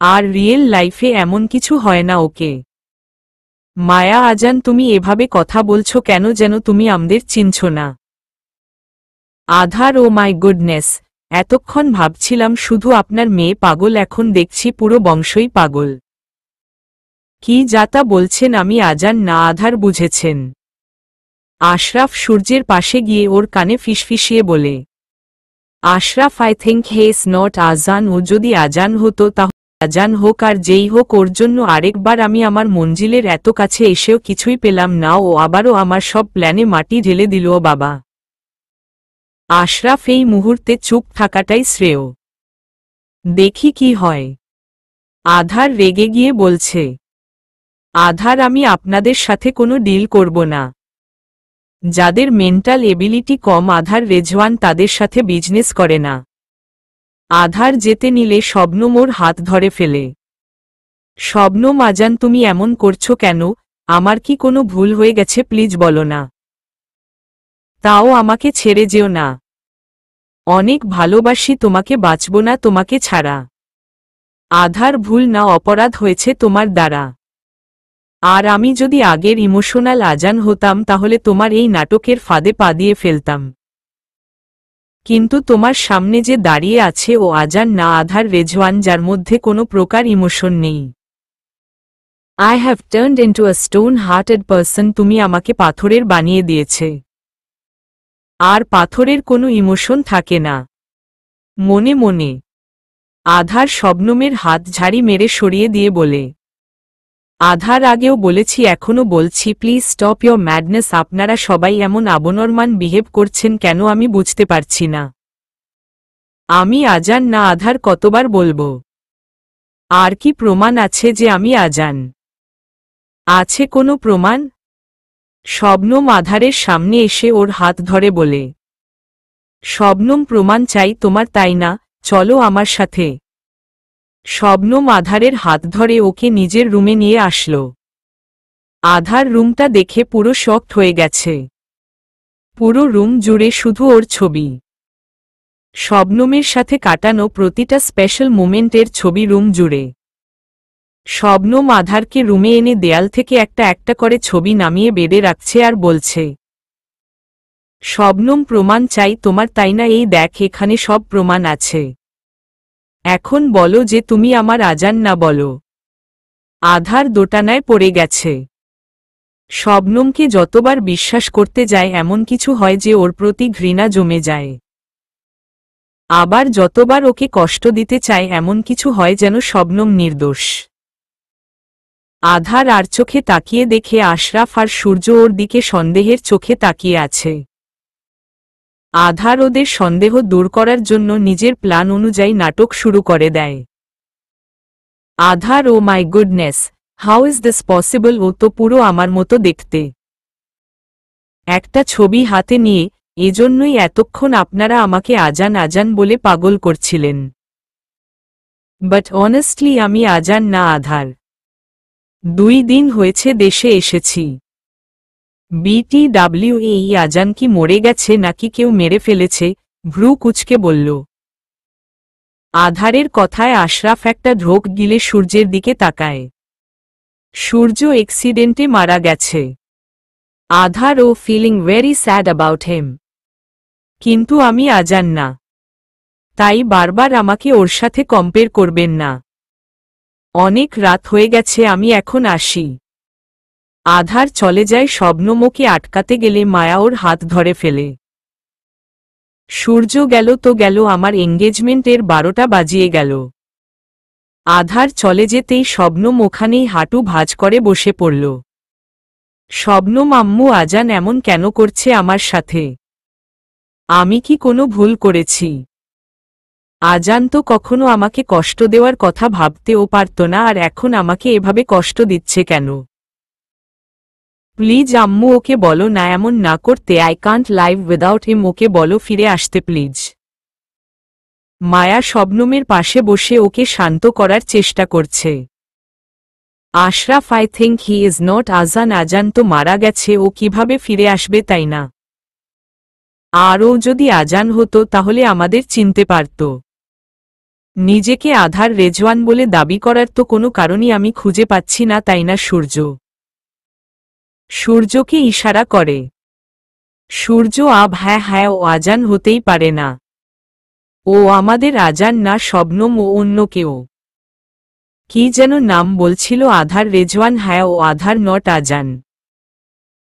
আর রিয়েল লাইফে এমন কিছু হয় না, ওকে? মায়া, আজান, তুমি এভাবে কথা বলছো কেন, যেন তুমি আমাদের চিনছ না? আধার, ও মাই গুডনেস, এতক্ষণ ভাবছিলাম শুধু আপনার মেয়ে পাগল, এখন দেখছি পুরো বংশই পাগল। কি যাতা বলছেন? আমি আজান না। আধার বুঝেছেন। আশরাফ সূর্যের পাশে গিয়ে ওর কানে ফিসফিসিয়ে বলে, Ashraf, I think he is not Azan. ও যদি আজান হতো তাহলে আজান হোক, আর যেই হোক, ওর জন্য আরেকবার আমি আমার মঞ্জিলের এত কাছে এসেও কিছুই পেলাম না। ও আবারও আমার সব প্ল্যানে মাটি ঢেলে দিল। ও বাবা! আশরাফ এই মুহূর্তে চুপ থাকাটাই শ্রেয়। দেখি কি হয়। আধার রেগে গিয়ে বলছে, আধার, আমি আপনাদের সাথে কোনো ডিল করব না। যাদের মেন্টাল এবিলিটি কম আধার রেজওয়ান তাদের সাথে বিজনেস করে না। আধার যেতে নিলে শবনম ওর হাত ধরে ফেলে। শবনম, আজান তুমি এমন করছো কেন? আমার কি কোনো ভুল হয়ে গেছে? প্লিজ বলো না। তাও আমাকে ছেড়ে যেও না। অনেক ভালোবাসি তোমাকে, বাঁচব না তোমাকে ছাড়া। আধার, ভুল না, অপরাধ হয়েছে তোমার দ্বারা। আর আমি যদি আগের ইমোশনাল আজান হতাম তাহলে তোমার এই নাটকের ফাঁদে পা দিয়ে ফেলতাম। কিন্তু তোমার সামনে যে দাঁড়িয়ে আছে ও আজান না, আধার রেজওয়ান, যার মধ্যে কোনো প্রকার ইমোশন নেই। I have turned into a stone hearted person. তুমি আমাকে পাথরের বানিয়ে দিয়েছে। আর পাথরের কোনো ইমোশন থাকে না। মনে মনে আধার শবনমের হাত ঝাড়ি মেরে সরিয়ে দিয়ে বলে, আধার, আগেও বলেছি এখনো বলছি, প্লিজ স্টপ ইয়োর ম্যাডনেস। আপনারা সবাই এমন আবনর্মান বিহেভ করছেন কেন আমি বুঝতে পারছি না। আমি আজান না। আধার, কতবার বলবো? আর কি প্রমাণ আছে যে আমি আজান? আছে কোনো প্রমাণ? শবনম আধারের সামনে এসে ওর হাত ধরে বলে, শবনম, প্রমাণ চাই তোমার, তাই না? চলো আমার সাথে। শবনম আধারের হাত ধরে ওকে নিজের রুমে নিয়ে আসলো। আধার রুমটা দেখে পুরো শকড হয়ে গেছে। পুরো রুম জুড়ে শুধু ওর ছবি। শবনমের সাথে কাটানো প্রতিটা স্পেশাল মোমেন্টের ছবি রুম জুড়ে। শবনম আধারকে রুমে এনে দেয়াল থেকে একটা একটা করে ছবি নামিয়ে বেডে রাখছে আর বলছে, শবনম, প্রমাণ চাই তোমার, তাই না? এই দেখ, এখানে সব প্রমাণ আছে। এখন বলো যে তুমি আমার আজান না, বলো। আধার দোটানায় পড়ে গেছে। শবনমকে যতবার বিশ্বাস করতে যায় এমন কিছু হয় যে ওর প্রতি ঘৃণা জমে যায়। আবার যতবার ওকে কষ্ট দিতে চায় এমন কিছু হয় যেন শবনম নির্দোষ। আধার আর চোখে তাকিয়ে দেখে আশরাফ আর সূর্য ওর দিকে সন্দেহের চোখে তাকিয়ে আছে। আধার ওদের সন্দেহ দূর করার জন্য নিজের প্ল্যান অনুযায়ী নাটক শুরু করে দেয়। Adhar, oh my goodness, how is this possible? ও তো পুরো আমার মতো দেখতে। একটা ছবি হাতে নিয়ে, এজন্যই এতক্ষণ আপনারা আমাকে আজান আজান বলে পাগল করছিলেন। বাট অনেস্টলি আমি আজান না, আধার। 2 দিন হয়েছে দেশে এসেছি। BTW, এই আজান কি মরে গেছে নাকি কেউ মেরে ফেলেছে? ভ্রু কুঁচকে বলল। আধারের কথায় আশরাফ একটা ঢোক গিলে সূর্যের দিকে তাকায়। সূর্য অ্যাক্সিডেন্টে মারা গেছে। Adhar, oh feeling very sad about him. কিন্তু আমি আজান না, তাই বারবার আমাকে ওর সাথে কম্পেয়ার করবেন না। অনেক রাত হয়ে গেছে, আমি এখন আসি। আধার চলে যায়। শবনম ওকে আটকাতে গেলে মায়া ওর হাত ধরে ফেলে। সূর্য গেল তো গেল, আমার এঙ্গেজমেন্টের 12টা বাজিয়ে গেল। আধার চলে যেতেই শবনম ওখানেই হাঁটু ভাঁজ করে বসে পড়ল। শবনম, আম্মু, আজান এমন কেন করছে আমার সাথে? আমি কি কোনো ভুল করেছি? আজান তো কখনো আমাকে কষ্ট দেওয়ার কথা ভাবতেও পারত না, আর এখন আমাকে এভাবে কষ্ট দিচ্ছে কেন? প্লিজ আম্মু, ওকে বলো না এমন না করতে। আই কান্ট লাইভ উইদাউট হিম। ওকে বলো ফিরে আসতে প্লিজ। মায়া শবনমের পাশে বসে ওকে শান্ত করার চেষ্টা করছে। Ashraf, I think he is not আজান। আজান তো মারা গেছে, ও কিভাবে ফিরে আসবে, তাই না? আর ও যদি আজান হতো তাহলে আমাদের চিনতে পারত। নিজেকে আধার রেজওয়ান বলে দাবি করার তো কোনো কারণই আমি খুঁজে পাচ্ছি না, তাই না? সূর্যকে ইশারা করে। সূর্য, হ্যাঁ হ্যাঁ, ও আজান হতেই পারে না। ও আমাদের আজান না, শবনম, ও অন্য কেউ। কি যেন নাম বলছিল আধার রেজওয়ান। হ্যাঁ, ও আধার, নট আজান।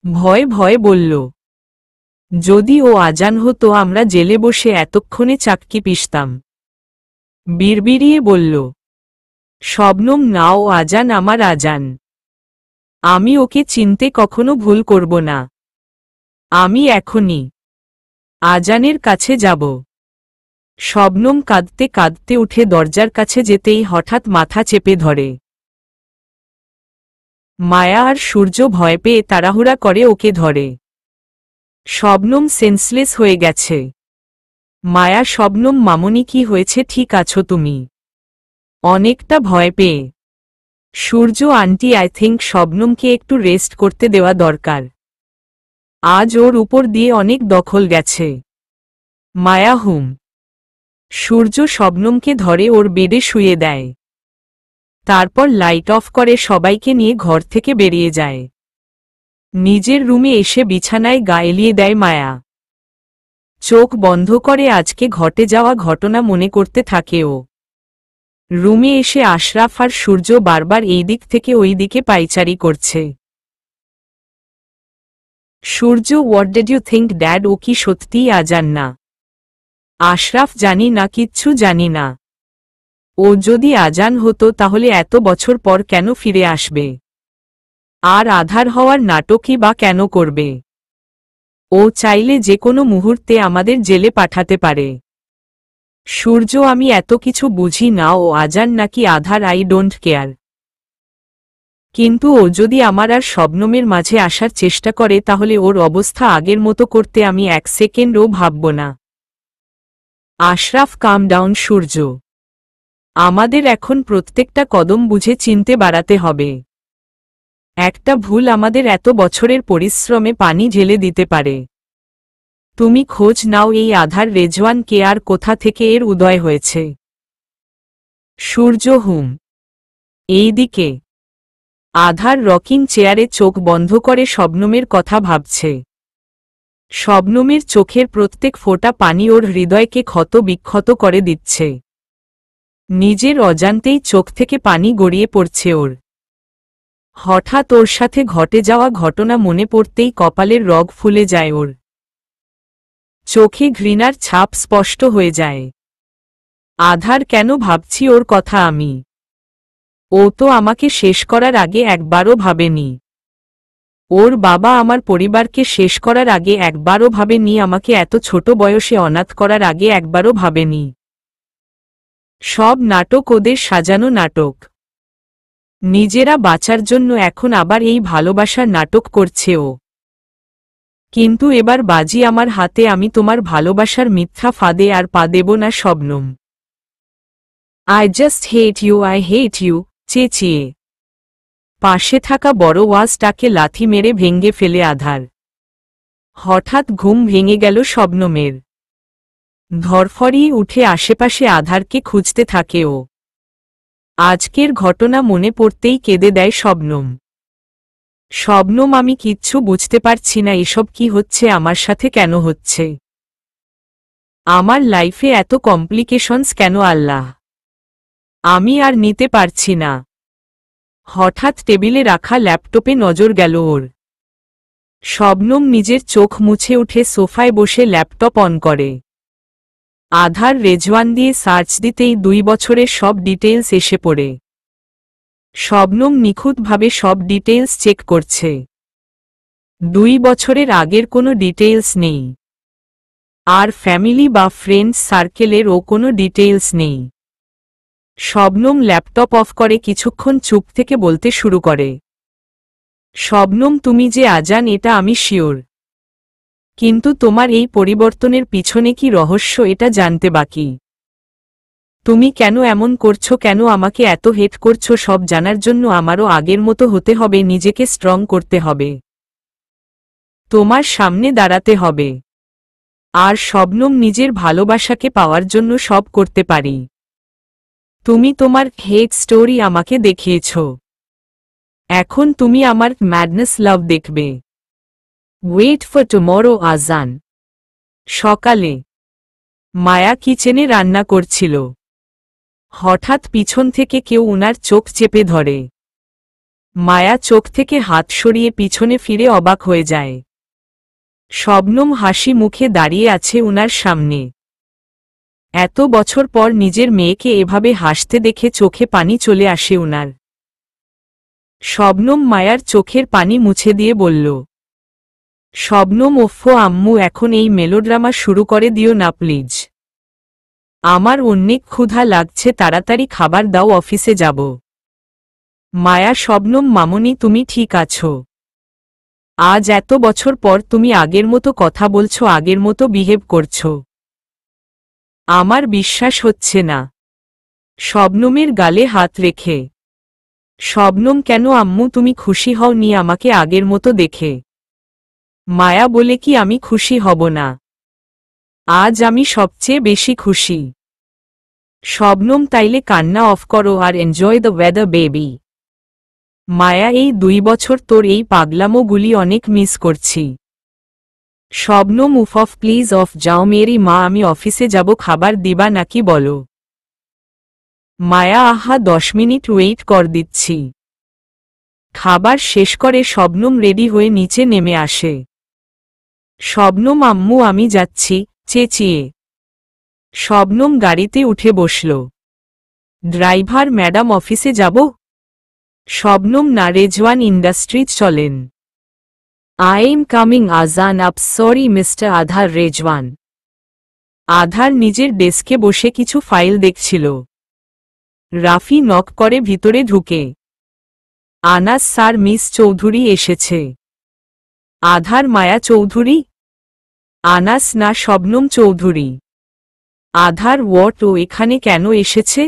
ভয়ে ভয়ে বলল, যদি ও আজান হতো আমরা জেলে বসে এতক্ষণে চাক্কি পিষতাম। বিড়বিড়িয়ে বলল শবনম, না, ও আজান, আমার আজান। আমি ওকে চিনতে কখনো ভুল করব না। আমি এখনই আজানের কাছে যাব। শবনম কাঁদতে কাঁদতে উঠে দরজার কাছে যেতেই হঠাৎ মাথা চেপে ধরে। মায়া আর সূর্য ভয় পেয়ে তাড়াহুড়া করে ওকে ধরে। শবনম সেন্সলেস হয়ে গেছে। মায়া শবনম মামনি কি হয়েছে, ঠিক আছো তুমি? অনেকটা ভয় পেয়ে। সূর্য আন্টি আই থিঙ্ক শবনমকে একটু রেস্ট করতে দেওয়া দরকার। আজ ওর উপর দিয়ে অনেক দখল গেছে। মায়া হুম। সূর্য শবনমকে ধরে ওর বেডে শুয়ে দেয়। তারপর লাইট অফ করে সবাইকে নিয়ে ঘর থেকে বেরিয়ে যায়। নিজের রুমে এসে বিছানায় গা এলিয়ে দেয় মায়া। চোখ বন্ধ করে আজকে ঘটে যাওয়া ঘটনা মনে করতে থাকে ও। রুমে এসে আশরাফ আর সূর্য বারবার এই দিক থেকে ওই দিকে পাইচারি করছে। Surya what did you think dad, ও কি সত্যিই আজান না? আশরাফ জানি না, কিচ্ছু জানি না। ও যদি আজান হতো তাহলে এত বছর পর কেন ফিরে আসবে? আর আধার হওয়ার নাটকই বা কেন করবে? ও চাইলে যে কোনো মুহূর্তে আমাদের জেলে পাঠাতে পারে। সূর্য আমি এত কিছু বুঝি না, ও আজান নাকি আধার আই ডোন্ট কেয়ার। কিন্তু ও যদি আমার আর শবনমের মাঝে আসার চেষ্টা করে তাহলে ওর অবস্থা আগের মতো করতে আমি এক সেকেন্ডও ভাবব না। আশরাফ কাম ডাউন সূর্য। আমাদের এখন প্রত্যেকটা কদম বুঝে চিনতে বাড়াতে হবে। একটা ভুল আমাদের এত বছরের পরিশ্রমে পানি ঢেলে দিতে পারে। তুমি খোঁজ নাও এই আধার রেজওয়ান কে আর কোথা থেকে এর উদয় হয়েছে। সূর্য হুম। এইদিকে আধার রকিং চেয়ারে চোখ বন্ধ করে শবনমের কথা ভাবছে। শবনমের চোখের প্রত্যেক ফোঁটা পানি ওর হৃদয়কে ক্ষত বিক্ষত করে দিচ্ছে। নিজের অজান্তেই চোখ থেকে পানি গড়িয়ে পড়ছে ওর। হঠাৎ ওর সাথে ঘটে যাওয়া ঘটনা মনে পড়তেই কপালের রগ ফুলে যায় ওর। চোখে ঘৃণার ছাপ স্পষ্ট হয়ে যায়। আধার কেন ভাবছি ওর কথা আমি? ও তো আমাকে শেষ করার আগে একবারও ভাবেনি। ওর বাবা আমার পরিবারকে শেষ করার আগে একবারও ভাবেনি, আমাকে এত ছোট বয়সে অনাথ করার আগে একবারও ভাবেনি। সব নাটক ওদের সাজানো নাটক। নিজেরা বাঁচার জন্য এখন আবার এই ভালোবাসার নাটক করছে ও। কিন্তু এবার বাজি আমার হাতে, আমি তোমার ভালোবাসার মিথ্যা ফাঁদে আর পা দেব না Shabnam. I just hate you, I hate you, চেঁচিয়ে পাশে থাকা বড় ওয়াজটাকে লাথি মেরে ভেঙে ফেলে আধার। হঠাৎ ঘুম ভেঙে গেল শবনমের। ধরফরিয়ে উঠে আশেপাশে আধারকে খুঁজতে থাকে ও। আজকের ঘটনা মনে পড়তেই কেঁদে দেয় শবনম। শবনম আমি কিচ্ছু বুঝতে পারছি না, এসব কি হচ্ছে আমার সাথে, কেন হচ্ছে? আমার লাইফে এত কমপ্লিকেশনস কেন আল্লাহ? আমি আর নিতে পারছি না। হঠাৎ টেবিলে রাখা ল্যাপটপে নজর গেল ওর। শবনম নিজের চোখ মুছে উঠে সোফায় বসে ল্যাপটপ অন করে। আধার রেজওয়ান দিয়ে সার্চ দিতেই 2 বছরের সব ডিটেইলস এসে পড়ে। শবনম নিখুঁতভাবে সব ডিটেইলস চেক করছে। 2 বছরের আগের কোনো ডিটেইলস নেই। আর ফ্যামিলি বা ফ্রেন্ডস সার্কেলেরও কোনো ডিটেইলস নেই। শবনম ল্যাপটপ অফ করে কিছুক্ষণ চুপ থেকে বলতে শুরু করে, শবনম তুমি যে আজান এটা আমি শিওর। কিন্তু তোমার এই পরিবর্তনের পিছনে কি রহস্য এটা জানতে বাকি। তুমি কেন এমন করছো, কেন আমাকে এত হেট করছো, সব জানার জন্য আমারও আগের মতো হতে হবে, নিজেকে স্ট্রং করতে হবে, তোমার সামনে দাঁড়াতে হবে। আর শবনম নিজের ভালোবাসাকে পাওয়ার জন্য সব করতে পারি। তুমি তোমার হেট স্টোরি আমাকে দেখিয়েছ। এখন তুমি আমার ম্যাডনেস লাভ দেখবে। ওয়েট ফর টুমরো আজান। সকালে মায়া কিচেনে রান্না করছিল। হঠাৎ পিছন থেকে কেউ উনার চোখ চেপে ধরে। মায়া চোখ থেকে হাত সরিয়ে পিছনে ফিরে অবাক হয়ে যায়। শবনম হাসি মুখে দাঁড়িয়ে আছে উনার সামনে। এত বছর পর নিজের মেয়েকে এভাবে হাসতে দেখে চোখে পানি চলে আসে উনার। শবনম মায়ার চোখের পানি মুছে দিয়ে বলল, শবনম ওফো আম্মু এখন এই মেলোড্রামা শুরু করে দিও না প্লিজ। আমার অনেক ক্ষুধা লাগছে, তাড়াতাড়ি খাবার দাও, অফিসে যাব। মায়া শবনম মামুনি তুমি ঠিক আছো? আজ এত বছর পর তুমি আগের মতো কথা বলছো, আগের মতো বিহেভ করছো। আমার বিশ্বাস হচ্ছে না। শবনমের গালে হাত রেখে। শবনম কেন আম্মু তুমি খুশি হওনি আমাকে আগের মতো দেখে? মায়া বলে কি আমি খুশি হব না? আজ আমি সবচেয়ে বেশি খুশি। শবনম তাইলে কান্না অফ করো আর এনজয় দ্য ওয়েদার বেবি। মায়া এই 2 বছর তোর এই পাগলামোগুলি অনেক মিস করছি। শবনম উফ অফ প্লিজ অফ যাও মেরি মা, আমি অফিসে যাব, খাবার দিবা নাকি বলো? মায়া আহা 10 মিনিট ওয়েট কর দিচ্ছি। খাবার শেষ করে শবনম রেডি হয়ে নিচে নেমে আসে। শবনম আম্মু আমি যাচ্ছি চেঁচিয়ে। শবনম গাড়িতে উঠে বসল। ড্রাইভার ম্যাডাম অফিসে যাব? শবনম না, রেজওয়ান ইন্ডাস্ট্রিজ চলেন। আই এম কামিং আজান আপ সরি মিস্টার আধার। রেজওয়ান। আধার নিজের ডেস্কে বসে কিছু ফাইল দেখছিল। রাফি নক করে ভিতরে ঢুকে। আনাস স্যার, মিস চৌধুরী এসেছে। আধার মায়া চৌধুরী? আনাস না, শবনম চৌধুরী। আধার হোয়াট, ও এখানে কেন এসেছে?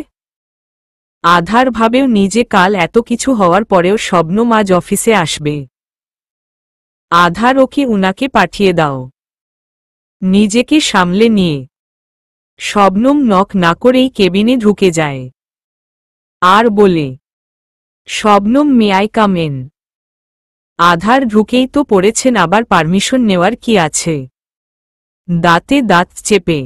আধার ভাবেও নিজে কাল এত কিছু হওয়ার পরেও শবনম আজ অফিসে আসবে। আধার ওকে উনাকে পাঠিয়ে দাও। নিজেকে সামলে নিয়ে শবনম নক না করেই কেবিনে ঢুকে যায় আর বলে, Shabnam may I come in? Adhar ঢুকেই তো পড়েছেন, আবার পারমিশন নেওয়ার কি আছে? দাঁতে দাঁত চেপে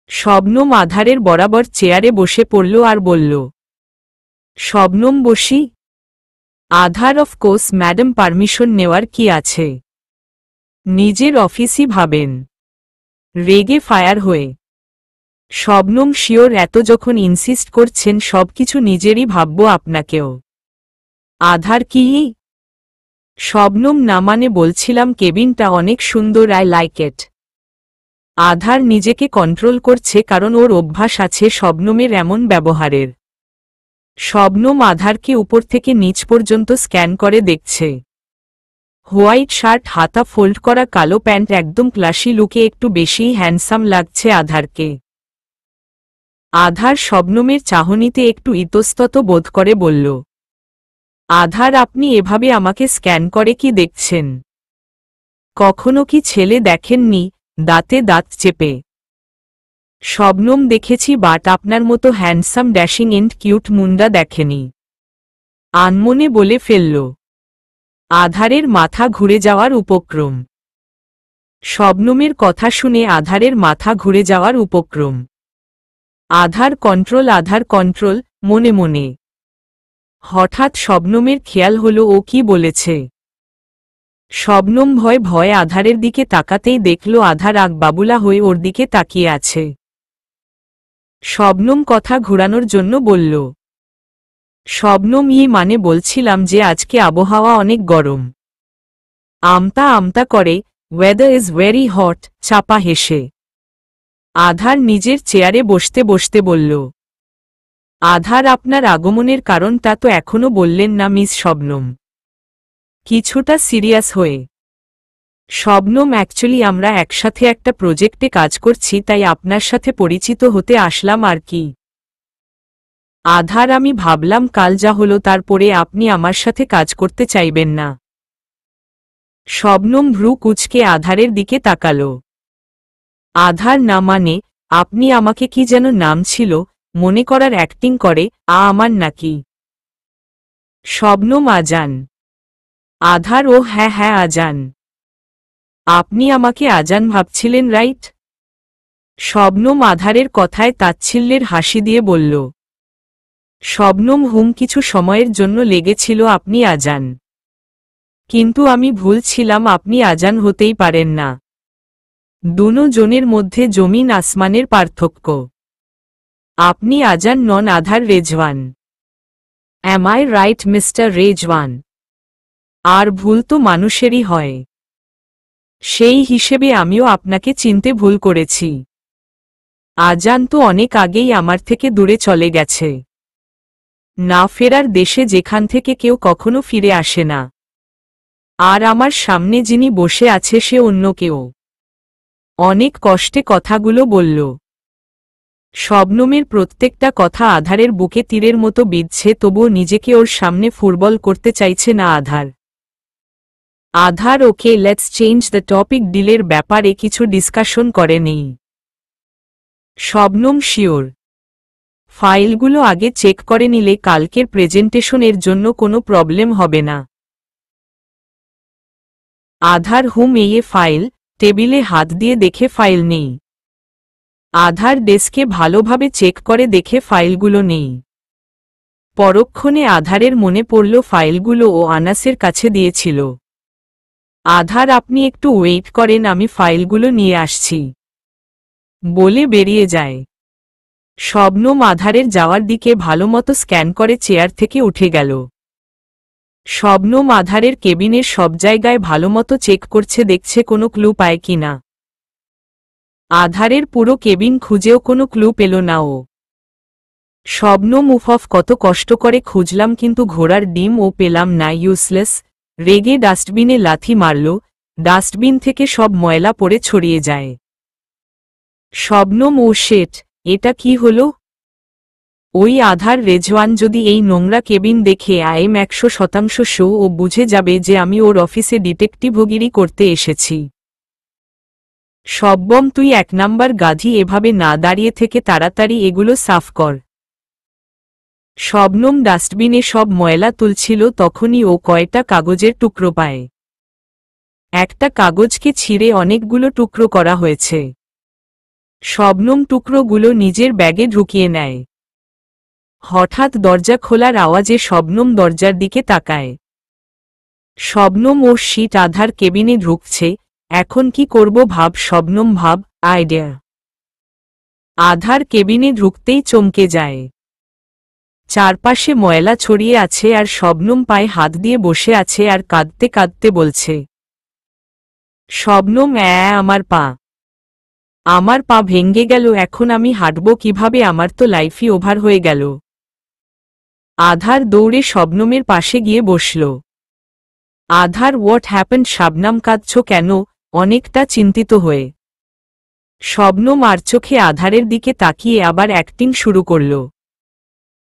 শবনম আধারের বরাবর চেয়ারে বসে পড়ল আর বলল, শবনম বসি? আধার অফকোর্স ম্যাডাম, পারমিশন নেওয়ার কি আছে? নিজের অফিসই ভাবেন। রেগে ফায়ার হয়ে শবনম শিওর, এত যখন ইনসিস্ট করছেন সবকিছু নিজেরই ভাববো আপনাকেও। আধার কি? শবনম না মানে বলছিলাম কেবিনটা অনেক সুন্দর, আই লাইক ইট। আধার নিজেকে কন্ট্রোল করছে কারণ ওর অভ্যাস আছে শবনমের এমন ব্যবহারের। শবনম আধারকে উপর থেকে নিচ পর্যন্ত স্ক্যান করে দেখছে। হোয়াইট শার্ট, হাতা ফোল্ড করা কালো প্যান্ট, একদম ক্লাসি লুকে একটু বেশিই হ্যান্ডসাম লাগছে আধারকে। আধার শবনমের চাহনিতে একটু ইতস্তত বোধ করে বলল, আধার আপনি এভাবে আমাকে স্ক্যান করে কি দেখছেন? কখনো কি ছেলে দেখেননি? দাঁতে দাঁত চেপে শবনম দেখেছি, বাট আপনার মতো হ্যান্ডসাম ড্যাশিং এন্ড কিউট মুন্ডা দেখেনি। আনমনে বলে ফেলল। আধারের মাথা ঘুরে যাওয়ার উপক্রম। শবনমের কথা শুনে আধারের মাথা ঘুরে যাওয়ার উপক্রম। আধার কন্ট্রোল মনে মনে। হঠাৎ শবনমের খেয়াল হলো ও কি বলেছে। শবনম ভয় ভয় আধারের দিকে তাকাতেই দেখল আধার আগবাবুলা হয়ে ওর দিকে তাকিয়ে আছে। শবনম কথা ঘুরানোর জন্য বলল, শবনম মানে বলছিলাম যে আজকে আবহাওয়া অনেক গরম। আমতা আমতা করে, ওয়েদার ইজ ভেরি হট। চাপা হেসে আধার নিজের চেয়ারে বসতে বসতে বলল, আধার আপনার আগমনের কারণটা তো এখনো বললেন না মিস শবনম। কিছুটা সিরিয়াস হয়ে, শবনম অ্যাকচুয়ালি আমরা একসাথে একটা প্রজেক্টে কাজ করছি, তাই আপনার সাথে পরিচিত হতে আসলাম আর কি। আধার আমি ভাবলাম কাল যা হলো তারপরে আপনি আমার সাথে কাজ করতে চাইবেন না। শবনম ভ্রু কুঁচকে আধারের দিকে তাকাল। আধার না মানে, আপনি আমাকে কি যেন নাম ছিল মনে করার অ্যাক্টিং করে, আমার নাকি? শবনম আজান। আধার ও হ্যাঁ হ্যাঁ আজান। আপনি আমাকে আজান ভাবছিলেন রাইট? শবনম আধারের কথায় তাচ্ছিল্যের হাসি দিয়ে বলল। শবনম কিছু সময়ের জন্য লেগেছিল আপনি আজান, কিন্তু আমি ভুল ছিলাম, আপনি আজান হতেই পারেন না। দুনো জনের মধ্যে জমিন আসমানের পার্থক্য। আপনি আজান নন, Adhar Rezwan. Am I right mister Rezwan? আর ভুল তো মানুষেরই হয়। সেই হিসেবে আমিও আপনাকে চিনতে ভুল করেছি। আজান তো অনেক আগেই আমার থেকে দূরে চলে গেছে। না ফেরার দেশে যেখান থেকে কেউ কখনো ফিরে আসে না। আর আমার সামনে যিনি বসে আছে সে অন্য কেউ। অনেক কষ্টে কথাগুলো বলল। শবনমের প্রত্যেকটা কথা আধারের বুকে তীরের মতো বিঁধছে, তবুও নিজেকে ওর সামনে ফুটবল করতে চাইছে না Adhar. Adhar okay let's change the topic ডিলের ব্যাপারে কিছু ডিসকাশন করে নেই। শবনম শিওর। ফাইলগুলো আগে চেক করে নিলে কালকের প্রেজেন্টেশনের জন্য কোনো প্রবলেম হবে না। আধার হুম এই ফাইল, টেবিলে হাত দিয়ে দেখে ফাইল নেই। আধার ডেস্কে ভালোভাবে চেক করে দেখে ফাইলগুলো নেই। পরক্ষণে আধারের মনে পড়ল ফাইলগুলো ও আনাসের কাছে দিয়েছিল। আধার আপনি একটু ওয়েট করেন, আমি ফাইলগুলো নিয়ে আসছি বলে বেরিয়ে যায়। শবনম আধারের যাওয়ার দিকে ভালোমতো স্ক্যান করে চেয়ার থেকে উঠে গেল। শবনম আধারের কেবিনের সব জায়গায় ভালোমতো চেক করছে, দেখছে কোনো ক্লু পায় কিনা। আধারের পুরো কেবিন খুঁজেও কোনো ক্লু পেল না ও। শবনম উফ কত কষ্ট করে খুঁজলাম কিন্তু ঘোড়ার ডিম ও পেলাম না, ইউজলেস। রেগে ডাস্টবিনে লাথি মারল, ডাস্টবিন থেকে সব ময়লা পড়ে ছড়িয়ে যায়। শবনম ও শেট, এটা কি হলো? ওই আধার রেজওয়ান যদি এই নোংরা কেবিন দেখে আইএম 100% শো ও বুঝে যাবে যে আমি ওর অফিসে ডিটেকটিভগিরি করতে এসেছি। শবনম তুই 1 নাম্বার গাধি, এভাবে না দাঁড়িয়ে থেকে তাড়াতাড়ি এগুলো সাফ কর। শবনম ডাস্টবিনে সব ময়লা তুলছিল, তখনই ও কয়টা কাগজের টুকরো পায়। একটা কাগজকে ছিঁড়ে অনেকগুলো টুকরো করা হয়েছে। শবনম টুকরোগুলো নিজের ব্যাগে ঢুকিয়ে নেয়। হঠাৎ দরজা খোলার আওয়াজে শবনম দরজার দিকে তাকায়। শবনম ও শীট আধার কেবিনে ঢুকছে। এখন কি করব ভাব শবনম, ভাব আইডিয়া। আধার কেবিনে ঢুকতেই চমকে যায়। চারপাশে ময়লা ছড়িয়ে আছে আর শবনম পায়ে হাত দিয়ে বসে আছে আর কাঁদতে কাঁদতে বলছে, শবনম আমার পা ভেঙে গেল, এখন আমি হাঁটব কিভাবে, আমার তো লাইফই ওভার হয়ে গেল। আধার দৌড়ে শবনমের পাশে গিয়ে বসল। আধার হোয়াট হ্যাপেন্ড, শাবনাম কাঁদছ কেন? অনেকটা চিন্তিত হয়ে। শবনম আর চোখে আধারের দিকে তাকিয়ে আবার অ্যাক্টিং শুরু করল।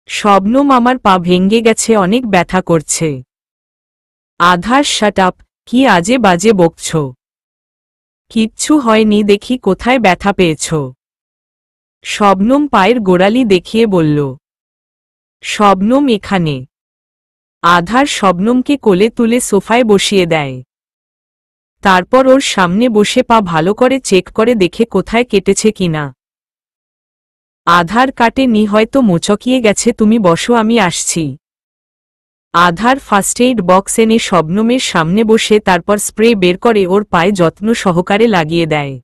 শবনম আমার পা ভেঙে গেছে, অনেক ব্যথা করছে। আধার শাট আপ, কি আজে বাজে বকছ? কিচ্ছু হয়নি, দেখি কোথায় ব্যথা পেয়েছ। শবনম পায়ের গোড়ালি দেখিয়ে বলল। শবনম এখানে। আধার শবনমকে কোলে তুলে সোফায় বসিয়ে দেয়। তারপর ওর সামনে বসে পা ভালো করে চেক করে দেখে কোথায় কেটেছে কিনা। আধার কাটেনি, হয়তো মোচকিয়ে গেছে, তুমি বসো আমি আসছি। আধার ফার্স্ট এইড বক্স এনে শবনমের সামনে বসে তারপর স্প্রে বের করে ওর পায়ে যত্ন সহকারে লাগিয়ে দেয়।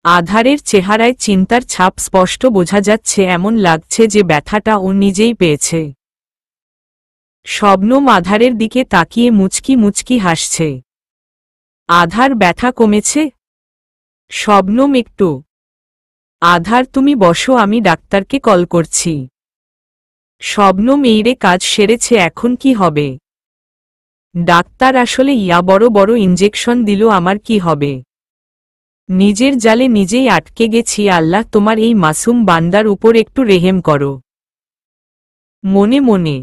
আধারের চেহারায় চিন্তার ছাপ স্পষ্ট বোঝা যাচ্ছে, এমন লাগছে যে ব্যথাটা ও নিজেই পেয়েছে। শবনম আধারের দিকে তাকিয়ে মুচকি মুচকি হাসছে। আধার ব্যথা কমেছে? শবনম একটু। আধার তুমি বসো, আমি ডাক্তারকে কল করছি। শবনম এইরে কাজ সেরেছে, এখন কি হবে? ডাক্তার আসলে বড় বড় ইঞ্জেকশন দিল, আমার কি হবে? নিজের জালে নিজেই আটকে গেছি, আল্লাহ তোমার এই মাসুম বান্দার উপর একটু রেহেম করো। মনে মনে।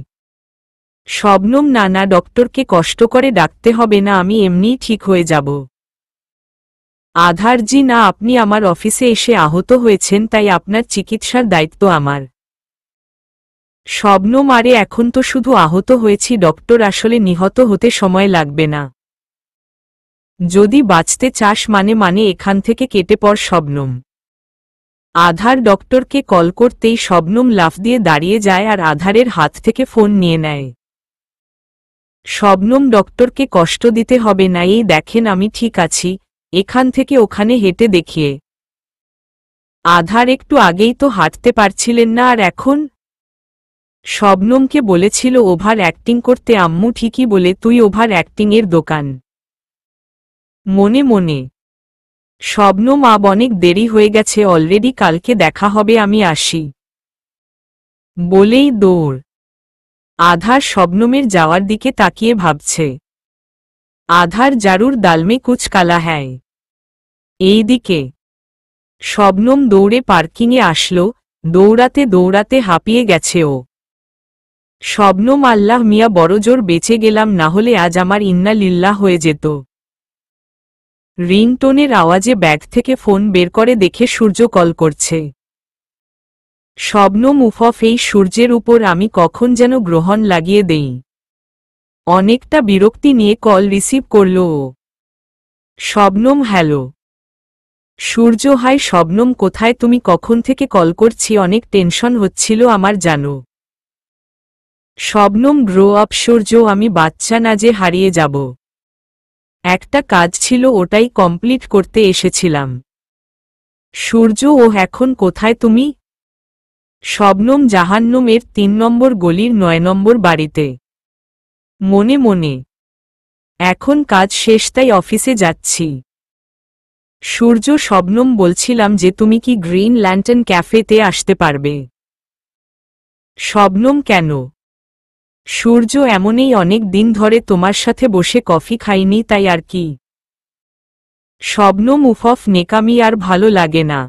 শবনম না, ডক্টরকে কষ্ট করে ডাকতে হবে না, আমি এমনিই ঠিক হয়ে যাব। আধারজি না, আপনি আমার অফিসে এসে আহত হয়েছেন, তাই আপনার চিকিৎসার দায়িত্ব আমার। শবনম আরে এখন তো শুধু আহত হয়েছি, ডক্টর আসলে নিহত হতে সময় লাগবে না। যদি বাঁচতে চাস মানে এখান থেকে কেটে পড় শবনম। আধার ডক্টরকে কল করতেই শবনম লাফ দিয়ে দাঁড়িয়ে যায় আর আধারের হাত থেকে ফোন নিয়ে নেয়। শবনম ডক্টরকে কষ্ট দিতে হবে না, এই দেখেন আমি ঠিক আছি, এখান থেকে ওখানে হেঁটে দেখিয়ে। আধার একটু আগেই তো হাঁটতে পারছিলেন না, আর এখন? শবনমকে বলেছিল ওভার অ্যাক্টিং করতে, আম্মু ঠিকই বলে, তুই ওভার অ্যাক্টিংয়ের দোকান। মনে মনে। শবনম অনেক দেরি হয়ে গেছে অলরেডি, কালকে দেখা হবে, আমি আসি। বলেই দৌড়। আধার শবনমের যাওয়ার দিকে তাকিয়ে ভাবছে। আধার জারুর দালমে কুচ কালা হ্যায়। এইদিকে শবনম দৌড়ে পার্কিংয়ে আসলো, দৌড়াতে দৌড়াতে হাঁপিয়ে গেছে ও। শবনম আল্লাহ মিয়া বড় জোর বেঁচে গেলাম, না হলে আজ আমার ইন্না লিল্লাহ হয়ে যেত। রিংটোনের আওয়াজে ব্যাগ থেকে ফোন বের করে দেখে সূর্য কল করছে। শবনম উফফ, এই সূর্যের উপর আমি কখন যেন গ্রহণ লাগিয়ে দেই। অনেকটা বিরক্তি নিয়ে কল রিসিভ করল ও। শবনম, হ্যালো। সূর্য, হাই শবনম, কোথায় তুমি? কখন থেকে কল করছি, অনেক টেনশন হচ্ছিল আমার জানো। শবনম, গ্রো আপ সূর্য, আমি বাচ্চা না যে হারিয়ে যাব। একটা কাজ ছিল, ওটাই কমপ্লিট করতে এসেছিলাম। সূর্য, ও এখন কোথায় তুমি? শবনম, জাহান্নমের 3 নম্বর গলির 9 নম্বর বাড়িতে। মনে মনে, এখন কাজ শেষ তাই অফিসে যাচ্ছি। সূর্য, শবনম, বলছিলাম যে তুমি কি গ্রিন ল্যান্টার্ন ক্যাফেতে আসতে পারবে? শবনম, কেন? সূর্য, এমনই অনেক দিন ধরে তোমার সাথে বসে কফি খাইনি তাই আর কি। শবনম, উফফ, নেকামি আর ভালো লাগে না।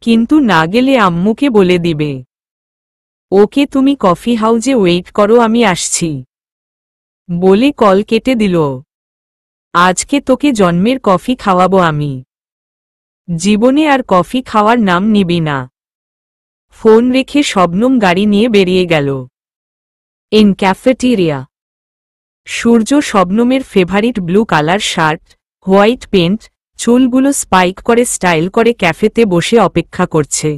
কিন্তু না গেলে আম্মুকে বলে দিবে। ওকে, তুমি কফি হাউজে ওয়েট করো, আমি আসছি। বলে কল কেটে দিল। আজকে তোকে জন্মের কফি খাওয়াবো আমি। জীবনে আর কফি খাওয়ার নাম নিবি না। ফোন রেখে শবনম গাড়ি নিয়ে বেরিয়ে গেল। In cafeteria. সূর্য শবনমের favourite blue colour shirt, white pant, চুলগুলো স্পাইক করে স্টাইল করে ক্যাফেতে বসে অপেক্ষা করছে।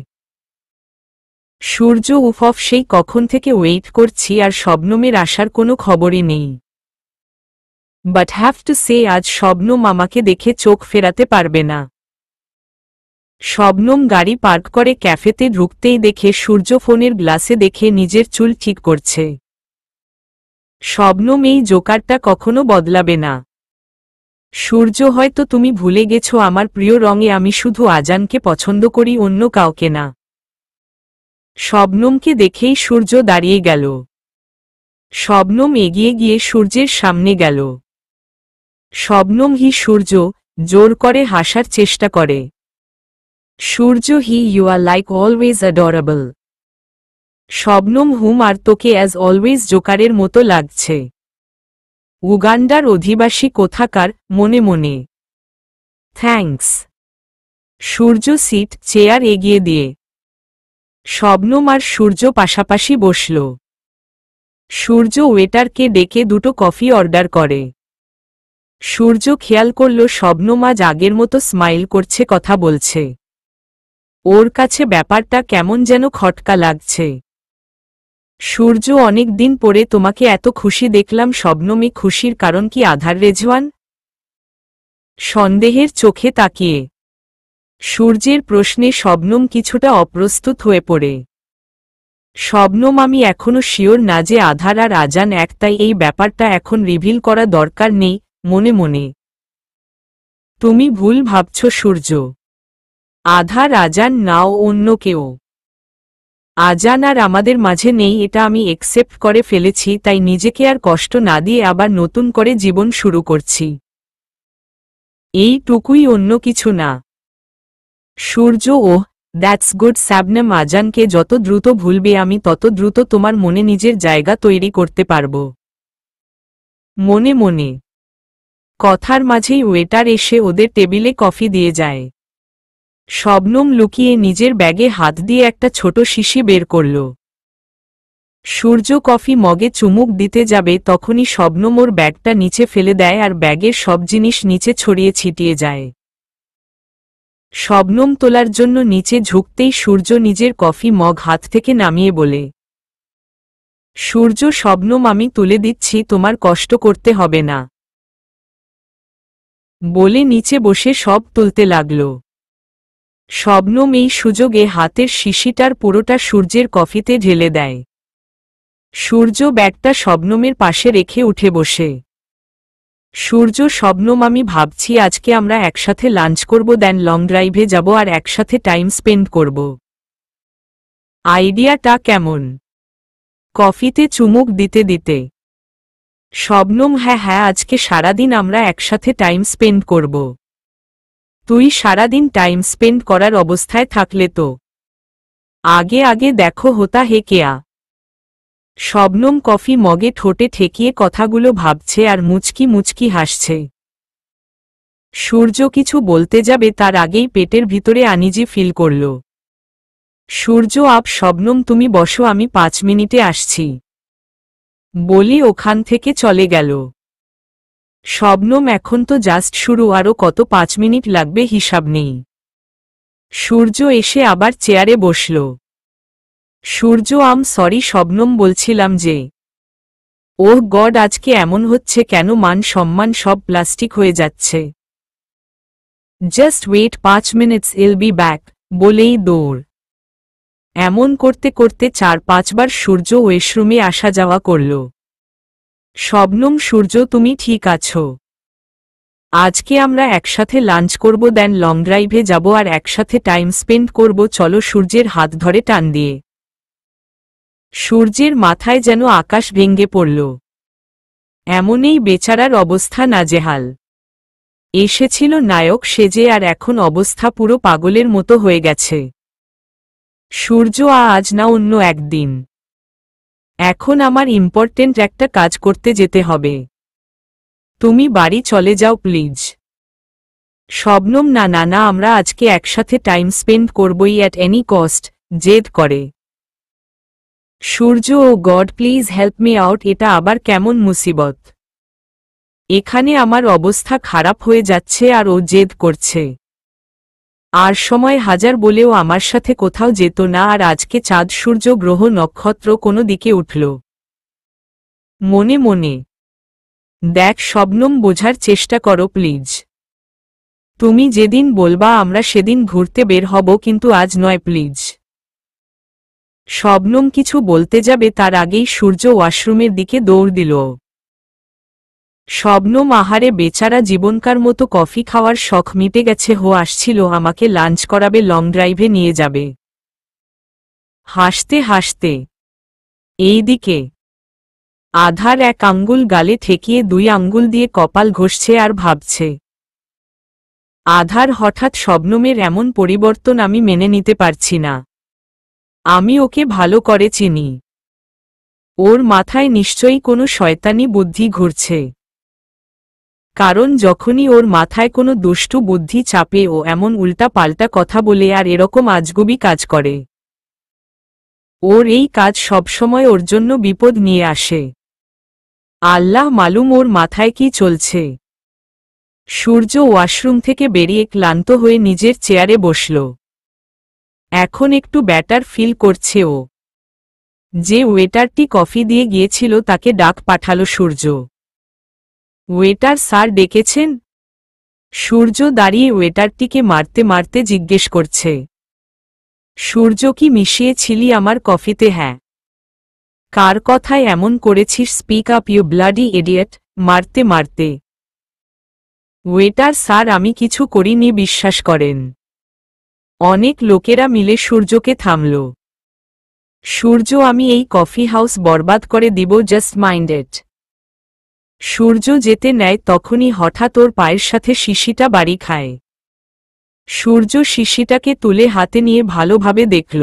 সূর্য, উফফ, সেই কখন থেকে ওয়েট করছি আর শবনমের আসার কোনো খবরই নেই। বাট হ্যাভ টু সে, আজ শবনম আমাকে দেখে চোখ ফেরাতে পারবে না। শবনম গাড়ি পার্ক করে ক্যাফেতে ঢুকতেই দেখে সূর্য ফোনের গ্লাসে দেখে নিজের চুল ঠিক করছে। শবনম, এই জোকারটা কখনো বদলাবে না। সূর্য, হয়তো তুমি ভুলে গেছো আমার প্রিয় রঙে আমি শুধু আজানকে পছন্দ করি, অন্য কাউকে না। শবনমকে দেখেই সূর্য দাঁড়িয়ে গেল। শবনম এগিয়ে গিয়ে সূর্যের সামনে গেল। শবনম, হি সূর্য, জোর করে হাসার চেষ্টা করে। Surya, hi, you are like always adorable. Shabnam, hmm, আর তোকে অ্যাজ অলওয়েজ জোকারের মতো লাগছে। উগান্ডার অধিবাসী কোথাকার, মনে মনে। থ্যাঙ্কস। সূর্য সিট চেয়ার এগিয়ে দিয়ে। শবনম আর সূর্য পাশাপাশি বসল। সূর্য ওয়েটারকে ডেকে 2টো কফি অর্ডার করে। সূর্য খেয়াল করল শবনম আজ আগের মতো স্মাইল করছে, কথা বলছে। ওর কাছে ব্যাপারটা কেমন যেন খটকা লাগছে। সূর্য, অনেক দিন পরে তোমাকে এত খুশি দেখলাম। শবনমে, খুশির কারণ কি আধার রেজওয়ান? সন্দেহের চোখে তাকিয়ে সূর্যের প্রশ্নে শবনম কিছুটা অপ্রস্তুত হয়ে পড়ে। শবনম, আমি এখনো শিওর না যে আধার আর আজান এক, তাই এই ব্যাপারটা এখন রিভিল করা দরকার নেই। মনে মনে, তুমি ভুল ভাবছ সূর্য। আধার আজান নাও অন্য কেউ। আজান আর আমাদের মাঝে নেই, এটা আমি একসেপ্ট করে ফেলেছি, তাই নিজেকে আর কষ্ট না দিয়ে আবার নতুন করে জীবন শুরু করছি। এইটুকুই, অন্য কিছু না। সূর্য, ওহ, দ্যাটস গুড শবনম, আজানকে যত দ্রুত ভুলবে আমি তত দ্রুত তোমার মনে নিজের জায়গা তৈরি করতে পারব। মনে মনে। কথার মাঝেই ওয়েটার এসে ওদের টেবিলে কফি দিয়ে যায়। শবনম লুকিয়ে নিজের ব্যাগে হাত দিয়ে একটা ছোট শিশি বের করল। সূর্য কফি মগে চুমুক দিতে যাবে তখনই শবনম ওর ব্যাগটা নিচে ফেলে দেয় আর ব্যাগের সব জিনিস নিচে ছড়িয়ে ছিটিয়ে যায়। শবনম তোলার জন্য নিচে ঝুঁকতেই সূর্য নিজের কফি মগ হাত থেকে নামিয়ে বলে, সূর্য, শবনম, আমি তুলে দিচ্ছি, তোমার কষ্ট করতে হবে না। বলে নিচে বসে সব তুলতে লাগল। শবনম এই সুযোগে হাতের শিশিটার পুরোটা সূর্যের কফিতে ঢেলে দেয়। সূর্য ব্যাগটা শবনমের পাশে রেখে উঠে বসে। সূর্য, শবনম, আমি ভাবছি আজকে আমরা একসাথে লাঞ্চ করব, দেন লং ড্রাইভে যাব আর একসাথে টাইম স্পেন্ড করব। আইডিয়াটা কেমন? কফিতে চুমুক দিতে দিতে শবনম হ্যাঁ হ্যাঁ, আজকে সারাদিন আমরা একসাথে টাইম স্পেন্ড করব। তুই সারাদিন টাইম স্পেন্ড করার অবস্থায় থাকলে তো আগে আগে দেখো হোতা হে কেয়া। শবনম কফি মগে ঠোঁটে ঠেকিয়ে কথাগুলো ভাবছে আর মুচকি মুচকি হাসছে। সূর্য কিছু বলতে যাবে তার আগেই পেটের ভিতরে আনিজি ফিল করল। সূর্য আপ শবনম তুমি বসো, আমি 5 মিনিটে আসছি বলি ওখান থেকে চলে গেল। শবনম এখন তো জাস্ট শুরু, আরও কত 5 মিনিট লাগবে হিসাব নেই। সূর্য এসে আবার চেয়ারে বসল। সূর্য সরি শবনম, বলছিলাম যে ওহ গড, আজকে এমন হচ্ছে কেন? মান সম্মান সব প্লাস্টিক হয়ে যাচ্ছে। Just wait 5 minutes, I'll be back বলেই দৌড়। এমন করতে করতে 4-5 বার সূর্য ওয়েশরুমে আসা যাওয়া করল। শবনম সূর্য তুমি ঠিক আছো? আজকে আমরা একসাথে লাঞ্চ করব, দেন লং ড্রাইভে যাব আর একসাথে টাইম স্পেন্ড করব, চলো। সূর্যের হাত ধরে টান দিয়ে সূর্যের মাথায় যেন আকাশ ভেঙে পড়ল। এমনই বেচারার অবস্থা নাজেহাল। এসেছিল নায়ক সেজে আর এখন অবস্থা পুরো পাগলের মতো হয়ে গেছে। সূর্য আজ না অন্য একদিন। এখন আমার ইম্পর্টেন্ট একটা কাজ করতে যেতে হবে, তুমি বাড়ি চলে যাও প্লিজ। শবনম না না না, আমরা আজকে একসাথে টাইম স্পেন্ড করবই অ্যাট এনি কস্ট, জেদ করে। Surya oh god please help me out, এটা আবার কেমন মুসিবত? এখানে আমার অবস্থা খারাপ হয়ে যাচ্ছে আর ও জেদ করছে। আর সময় হাজার বলেও আমার সাথে কোথাও যেত না, আর আজকে চাঁদ সূর্য গ্রহ নক্ষত্র কোনো দিকে উঠল। মনে মনে দেখ শবনম, বোঝার চেষ্টা করো প্লিজ। তুমি যেদিন বলবা আমরা সেদিন ঘুরতে বের হব, কিন্তু আজ নয় প্লিজ। শবনম কিছু বলতে যাবে তার আগেই সূর্য ওয়াশরুমের দিকে দৌড় দিল। শবনম আহারে বেচারা, জীবনকার মতো কফি খাওয়ার শখ মিটে গেছে। আসছিল আমাকে লাঞ্চ করাবে, লং ড্রাইভে নিয়ে যাবে। হাসতে হাসতে এইদিকে আধার এক আঙ্গুল গালে ঠেকিয়ে 2 আঙ্গুল দিয়ে কপাল ঘষছে আর ভাবছে। আধার হঠাৎ শবনমের এমন পরিবর্তন আমি মেনে নিতে পারছি না। আমি ওকে ভালো করে চিনি। ওর মাথায় নিশ্চয়ই কোনো শয়তানি বুদ্ধি ঘুরছে, কারণ যখনই ওর মাথায় কোনো দুষ্টু বুদ্ধি চাপে ও এমন উল্টা পাল্টা কথা বলে আর এরকম আজগুবি কাজ করে। ওর এই কাজ সবসময় ওর জন্য বিপদ নিয়ে আসে। আল্লাহ মালুম ওর মাথায় কি চলছে। সূর্য ওয়াশরুম থেকে বেরিয়ে ক্লান্ত হয়ে নিজের চেয়ারে বসল। এখন একটু ব্যাটার ফিল করছে ও। যে ওয়েটারটি কফি দিয়ে গিয়েছিল তাকে ডাক পাঠালো সূর্য। ওয়েটার স্যার ডেকেছেন? সূর্য দাঁড়িয়ে ওয়েটারটিকে মারতে মারতে জিজ্ঞেস করছে। সূর্য কি মিশিয়েছিলি আমার কফিতে? হ্যাঁ। কার কথায় এমন করেছিস? Speak up you bloody idiot, মারতে মারতে। ওয়েটার স্যার আমি কিছু করিনি, বিশ্বাস করেন। অনেক লোকেরা মিলে সূর্যকে থামল। সূর্য আমি এই কফি হাউস বরবাদ করে দিব, জাস্ট মাইন্ড ইট। সূর্য যেতে নেয় তখনই হঠাৎ ওর পায়ের সাথে শিশিটা বাড়ি খায়। সূর্য শিশিটাকে তুলে হাতে নিয়ে ভালোভাবে দেখল।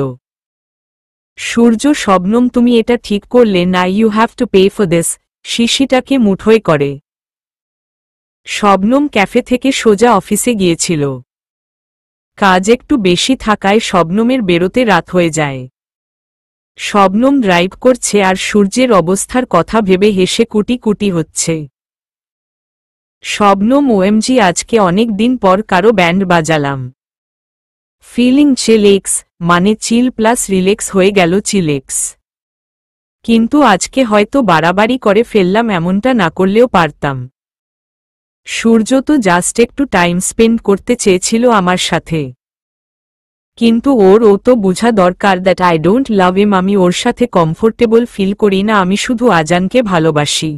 সূর্য শবনম তুমি এটা ঠিক করলে না, you have to pay for this. শিশিটাকে মুঠোয় করে। শবনম ক্যাফে থেকে সোজা অফিসে গিয়েছিল। কাজ একটু বেশি থাকায় শবনমের বেরোতে রাত হয়ে যায়। শবনম ড্রাইভ করছে আর সূর্যের অবস্থার কথা ভেবে হেসে কুটি কুটি হচ্ছে। শবনম ওএমজি, আজকে অনেক দিন পর কারো ব্যান্ড বাজালাম। ফিলিং চিলেক্স, মানে চিল প্লাস রিলেক্স হয়ে গেল চিলেক্স। কিন্তু আজকে হয়তো বাড়াবাড়ি করে ফেললাম, এমনটা না করলেও পারতাম। সূর্য তো জাস্ট একটু টাইম স্পেন্ড করতে চেয়েছিল আমার সাথে, কিন্তু ও তো বোঝা দরকার দ্যাট আই ডোন্ট লাভ হিম। আমি ওর সাথে কমফোর্টেবল ফিল করি না, আমি শুধু আজানকে ভালোবাসি।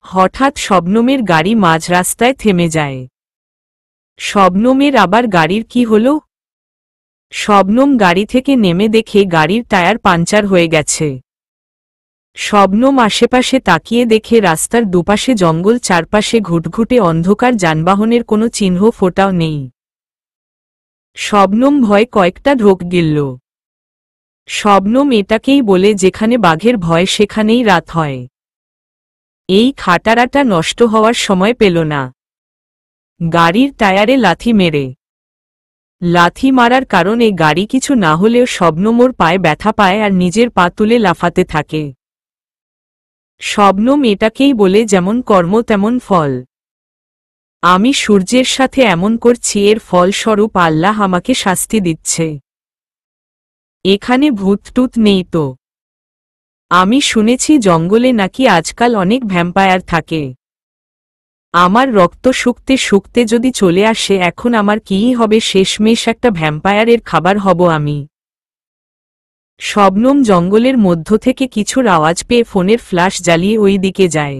হঠাৎ শবনমের গাড়ি মাঝ রাস্তায় থেমে যায়। শবনমের আবার গাড়ির কি হলো? শবনম গাড়ি থেকে নেমে দেখে গাড়ির টায়ার পাঞ্চার হয়ে গেছে। শবনম আশেপাশে তাকিয়ে দেখে রাস্তার দুপাশে জঙ্গল, চারপাশে ঘুটঘুটে অন্ধকার, যানবাহনের কোনো চিহ্ন ফোটাও নেই। শবনম ভয় কয়েকটা ঢোক গিলল। শবনম এটাকেই বলে যেখানে বাঘের ভয় সেখানেই রাত হয়। এই খাটারাটা নষ্ট হওয়ার সময় পেল না। গাড়ির টায়ারে লাথি মেরে। লাথি মারার কারণে গাড়ি কিছু না হলেও শবনম ওর পায়ে ব্যথা পায় আর নিজের পা তুলে লাফাতে থাকে। শবনম এটাকেই বলে যেমন কর্ম তেমন ফল। আমি সূর্যের সাথে এমন করছি, এর ফলস্বরূপ আল্লাহ আমাকে শাস্তি দিচ্ছে। এখানে ভূতটুত নেই তো? আমি শুনেছি জঙ্গলে নাকি আজকাল অনেক ভ্যাম্পায়ার থাকে। আমার রক্ত শুকতে শুকতে যদি চলে আসে, এখন আমার কী হবে? শেষমেশ একটা ভ্যাম্পায়ারের খাবার হব আমি। শবনম জঙ্গলের মধ্য থেকে কিছুর আওয়াজ পেয়ে ফোনের ফ্ল্যাশ জ্বালিয়ে ওই দিকে যায়।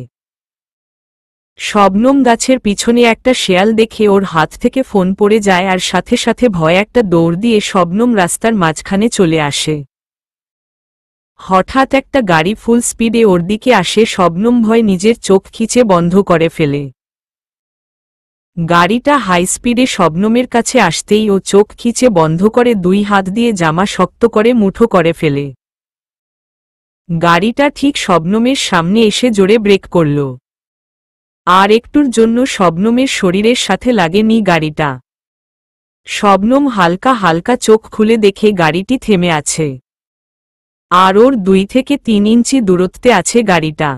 শবনম গাছের পিছনে একটা শেয়াল দেখে ওর হাত থেকে ফোন পড়ে যায় আর সাথে সাথে ভয় একটা দৌড় দিয়ে শবনম রাস্তার মাঝখানে চলে আসে। হঠাৎ একটা গাড়ি ফুল স্পিডে ওর দিকে আসে। শবনম ভয় নিজের চোখ খিচে বন্ধ করে ফেলে। গাড়িটা হাই স্পিডে শবনমের কাছে আসতেই ও চোখ খিচে বন্ধ করে দুই হাত দিয়ে জামা শক্ত করে মুঠো করে ফেলে। গাড়িটা ঠিক শবনমের সামনে এসে জোরে ব্রেক করল। আর একটুর জন্য শবনমের শরীরের সাথে লাগেনি গাড়িটা। শবনম হালকা হালকা চোখ খুলে দেখে গাড়িটি থেমে আছে। আর ওর 2 থেকে 3 ইঞ্চি দূরত্বে আছে গাড়িটা।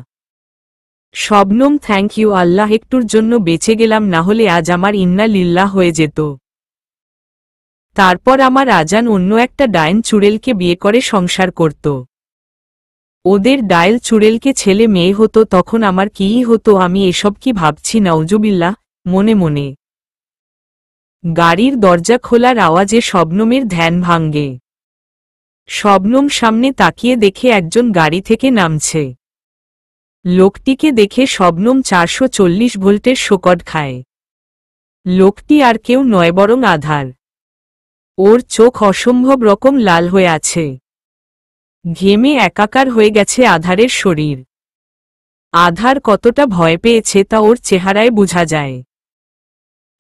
শবনম থ্যাংক ইউ আল্লাহ, একটুর জন্য বেঁচে গেলাম, না হলে আজ আমার ইন্না লিল্লাহ হয়ে যেত। তারপর আমার আজান অন্য একটা ডায়েন চুড়েলকে বিয়ে করে সংসার করত। ওদের ডায়েল চুড়েলকে ছেলে মেয়ে হতো, তখন আমার কী হতো? আমি এসব কি ভাবছি নাউজুবিল্লাহ মনে মনে। গাড়ির দরজা খোলার আওয়াজে শবনমের ধ্যান ভাঙ্গে। শবনম সামনে তাকিয়ে দেখে একজন গাড়ি থেকে নামছে। লোকটিকে দেখে শবনম 440 ভোল্টের শোকট খায়। লোকটি আর কেউ নয় বরং আধার। ওর চোখ অসম্ভব রকম লাল হয়ে আছে। ঘেমে একাকার হয়ে গেছে আধারের শরীর। আধার কতটা ভয় পেয়েছে তা ওর চেহারায় বোঝা যায়।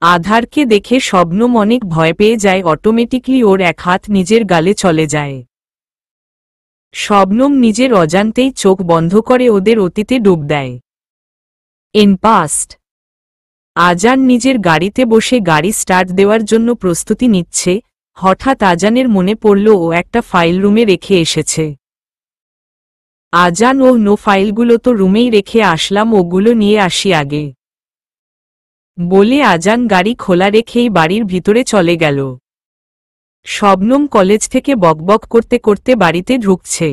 আধারকে দেখে শবনম অনেক ভয় পেয়ে যায়। অটোমেটিকলি ওর এক হাত নিজের গালে চলে যায়। শবনম নিজের অজান্তেই চোখ বন্ধ করে ওদের অতীতে ডুব দেয়। In past. আজান নিজের গাড়িতে বসে গাড়ি স্টার্ট দেওয়ার জন্য প্রস্তুতি নিচ্ছে। হঠাৎ আজানের মনে পড়ল ও একটা ফাইল রুমে রেখে এসেছে। আজান, ও নো, ফাইলগুলো তো রুমেই রেখে আসলাম, ওগুলো নিয়ে আসি আগে বলে আজান গাড়ি খোলা রেখেই বাড়ির ভিতরে চলে গেল। শবনম কলেজ থেকে বকবক করতে করতে বাড়িতে ঢুকছে।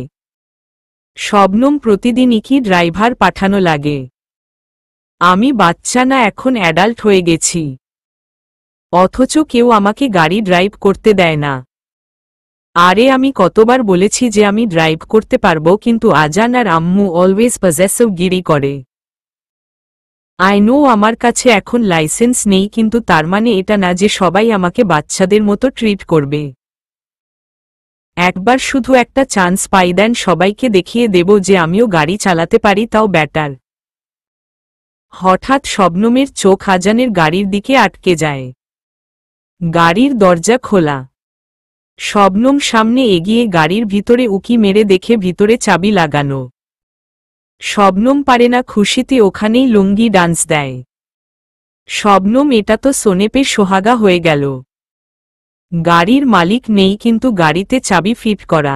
শবনম প্রতিদিনই কি ড্রাইভার পাঠানো লাগে? আমি বাচ্চা না, এখন অ্যাডাল্ট হয়ে গেছি, অথচ কেউ আমাকে গাড়ি ড্রাইভ করতে দেয় না। আরে আমি কতবার বলেছি যে আমি ড্রাইভ করতে পারবো, কিন্তু আজান আর আম্মু অলওয়েজ পজেসিভ গিরি করে। আই নো আমার কাছে এখন লাইসেন্স নেই, কিন্তু তার মানে এটা না যে সবাই আমাকে বাচ্চাদের মতো ট্রিট করবে। একবার শুধু একটা চান্স পাই দেন, সবাইকে দেখিয়ে দেব যে আমিও গাড়ি চালাতে পারি, তাও ব্যাটার। হঠাৎ শবনমের চোখ আজানের গাড়ির দিকে আটকে যায়। গাড়ির দরজা খোলা। শবনম সামনে এগিয়ে গাড়ির ভিতরে উকি মেরে দেখে ভিতরে চাবি লাগানো। শবনম পারে না খুশিতে ওখানেই লুঙ্গি ডান্স দেয়। শবনম এটা তো সোনেপে সোহাগা হয়ে গেল। গাড়ির মালিক নেই, কিন্তু গাড়িতে চাবি ফিট করা।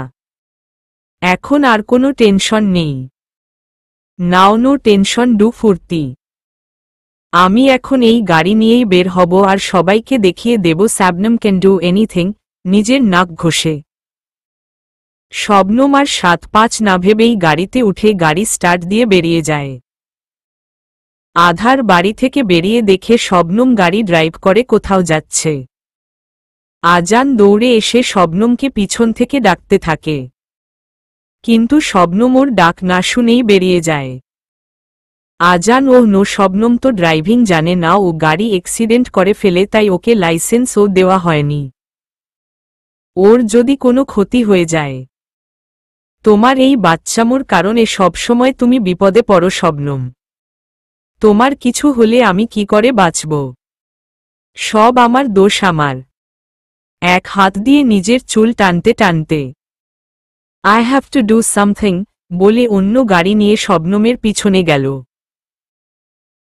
এখন আর কোনো টেনশন নেই। নাও নো টেনশন, ডু ফুর্তি। আমি এখন এই গাড়ি নিয়েই বের হব আর সবাইকে দেখিয়ে দেব শবনম ক্যান ডু এনিথিং। নিজের নাক ঘষে শবনম আর 7-5 না ভেবেই গাড়িতে উঠে গাড়ি স্টার্ট দিয়ে বেরিয়ে যায়। আধার বাড়ি থেকে বেরিয়ে দেখে শবনম গাড়ি ড্রাইভ করে কোথাও যাচ্ছে। আজান দৌড়ে এসে শবনমকে পিছন থেকে ডাকতে থাকে, কিন্তু শবনম ওর ডাক না শুনেই বেরিয়ে যায়। আজান, ও নো, শবনম তো ড্রাইভিং জানে না, ও গাড়ি অ্যাক্সিডেন্ট করে ফেলে, তাই ওকে লাইসেন্সও দেওয়া হয়নি। ওর যদি কোনো ক্ষতি হয়ে যায়। তোমার এই বাচ্চামোর কারণে সবসময় তুমি বিপদে পড়ো শবনম। তোমার কিছু হলে আমি কি করে বাঁচব? সব আমার দোষ আমার। এক হাত দিয়ে নিজের চুল টানতে টানতে I have to do something বলে অন্য গাড়ি নিয়ে শবনমের পিছনে গেল।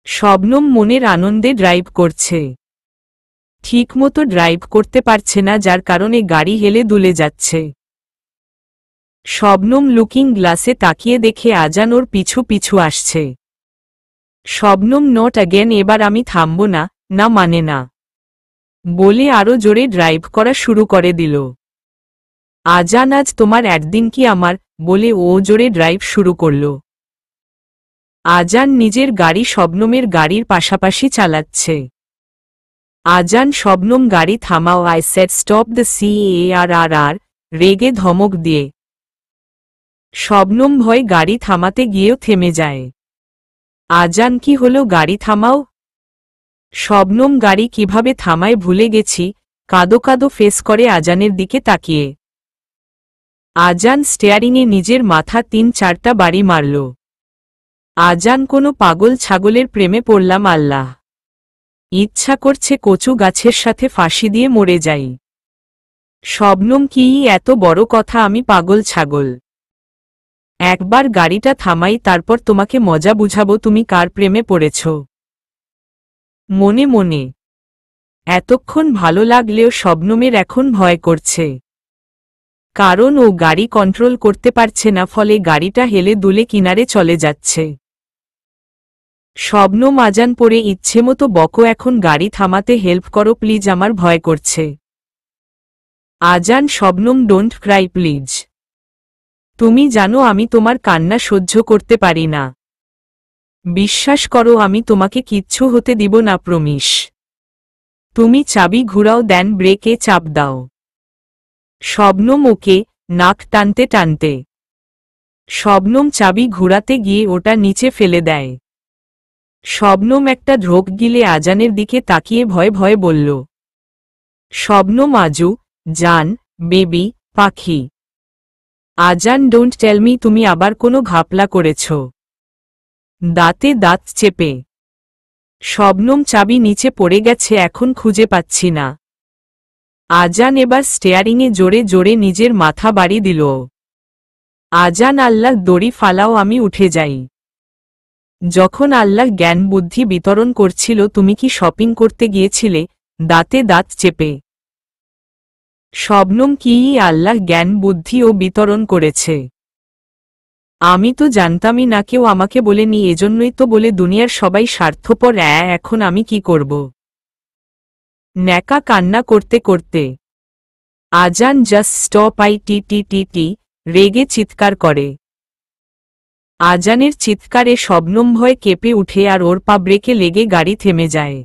শবনম মনের আনন্দে ড্রাইভ করছে। ঠিকমতো ড্রাইভ করতে পারছে না, যার কারণে গাড়ি হেলে দুলে যাচ্ছে। শবনম লুকিং গ্লাসে তাকিয়ে দেখে আজান ওর পিছু পিছু আসছে। শবনম নট অ্যাগেন, এবার আমি থামব না, না মানে না বলে আরো জোরে ড্রাইভ করা শুরু করে দিল। আজান, আজ তোমার একদিন কি আমার, বলে ও জোরে ড্রাইভ শুরু করল। আজান নিজের গাড়ি শবনমের গাড়ির পাশাপাশি চালাচ্ছে। আজান, শবনম গাড়ি থামাও, I said stop the CARR, রেগে ধমক দিয়ে। শবনম ভয় গাড়ি থামাতে গিয়েও থেমে যায়। আজান, কি হলো, গাড়ি থামাও। শবনম গাড়ি কিভাবে থামায় ভুলে গেছি, কাঁদো কাঁদো ফেস করে আজানের দিকে তাকিয়ে। আজান স্টেয়ারিংয়ে নিজের মাথা ৩-৪টা বাড়ি মারল। আজান, কোনো পাগল ছাগলের প্রেমে পড়লাম আল্লাহ। ইচ্ছা করছে কচু গাছের সাথে ফাঁসি দিয়ে মরে যাই। শবনম, কি এত বড় কথা, আমি পাগল ছাগল? একবার গাড়িটা থামাই, তারপর তোমাকে মজা বুঝাবো তুমি কার প্রেমে পড়েছ। মনে মনে। এতক্ষণ ভালো লাগলেও শবনমের এখন ভয় করছে, কারণ ও গাড়ি কন্ট্রোল করতে পারছে না, ফলে গাড়িটা হেলে দুলে কিনারে চলে যাচ্ছে। শবনম, আজান পড়ে ইচ্ছেমতো বকো, এখন গাড়ি থামাতে হেল্প করো প্লিজ, আমার ভয় করছে। আজান, শবনম ডোন্ট ক্রাই প্লিজ। তুমি জানো আমি তোমার কান্না সহ্য করতে পারি না। বিশ্বাস করো আমি তোমাকে কিচ্ছু হতে দিব না, প্রমিস। তুমি চাবি ঘুরাও, দেন ব্রেকে চাপ দাও। শবনম ওকে, নাক টানতে টানতে। শবনম চাবি ঘুরাতে গিয়ে ওটা নিচে ফেলে দেয়। শবনম একটা ঢোক গিলে আজানের দিকে তাকিয়ে ভয়ে ভয়ে বলল, শবনম, আজু, জান, বেবি, পাখি। আজান, ডোন্ট টেল মি তুমি আবার কোনো ঘাপলা করেছ। দাঁতে দাঁত চেপে। শবনম, চাবি নিচে পড়ে গেছে, এখন খুঁজে পাচ্ছি না। আজান এবার স্টেয়ারিংয়ে জোরে জোরে নিজের মাথা বাড়ি দিল। আজান, আল্লাহ দড়ি ফালাও, আমি উঠে যাই। যখন আল্লাহ জ্ঞান বুদ্ধি বিতরণ করছিল তুমি কি শপিং করতে গিয়েছিলে? দাঁতে দাঁত চেপে। শবনম, কি আল্লাহ জ্ঞান বুদ্ধি ও বিতরণ করেছে? আমি তো জানতামই না, কেউ আমাকে বলেনি, এজন্যই তো বলে দুনিয়ার সবাই স্বার্থপর। এখন আমি কি করব? ন্যাকা কান্না করতে করতে। আজান, জাস্ট স্টপ, টি রেগে চিৎকার করে। আজানের চিৎকারে শবনম ভয়ে কেঁপে উঠে আর ওর পা ব্রেকে লেগে গাড়ি থেমে যায়।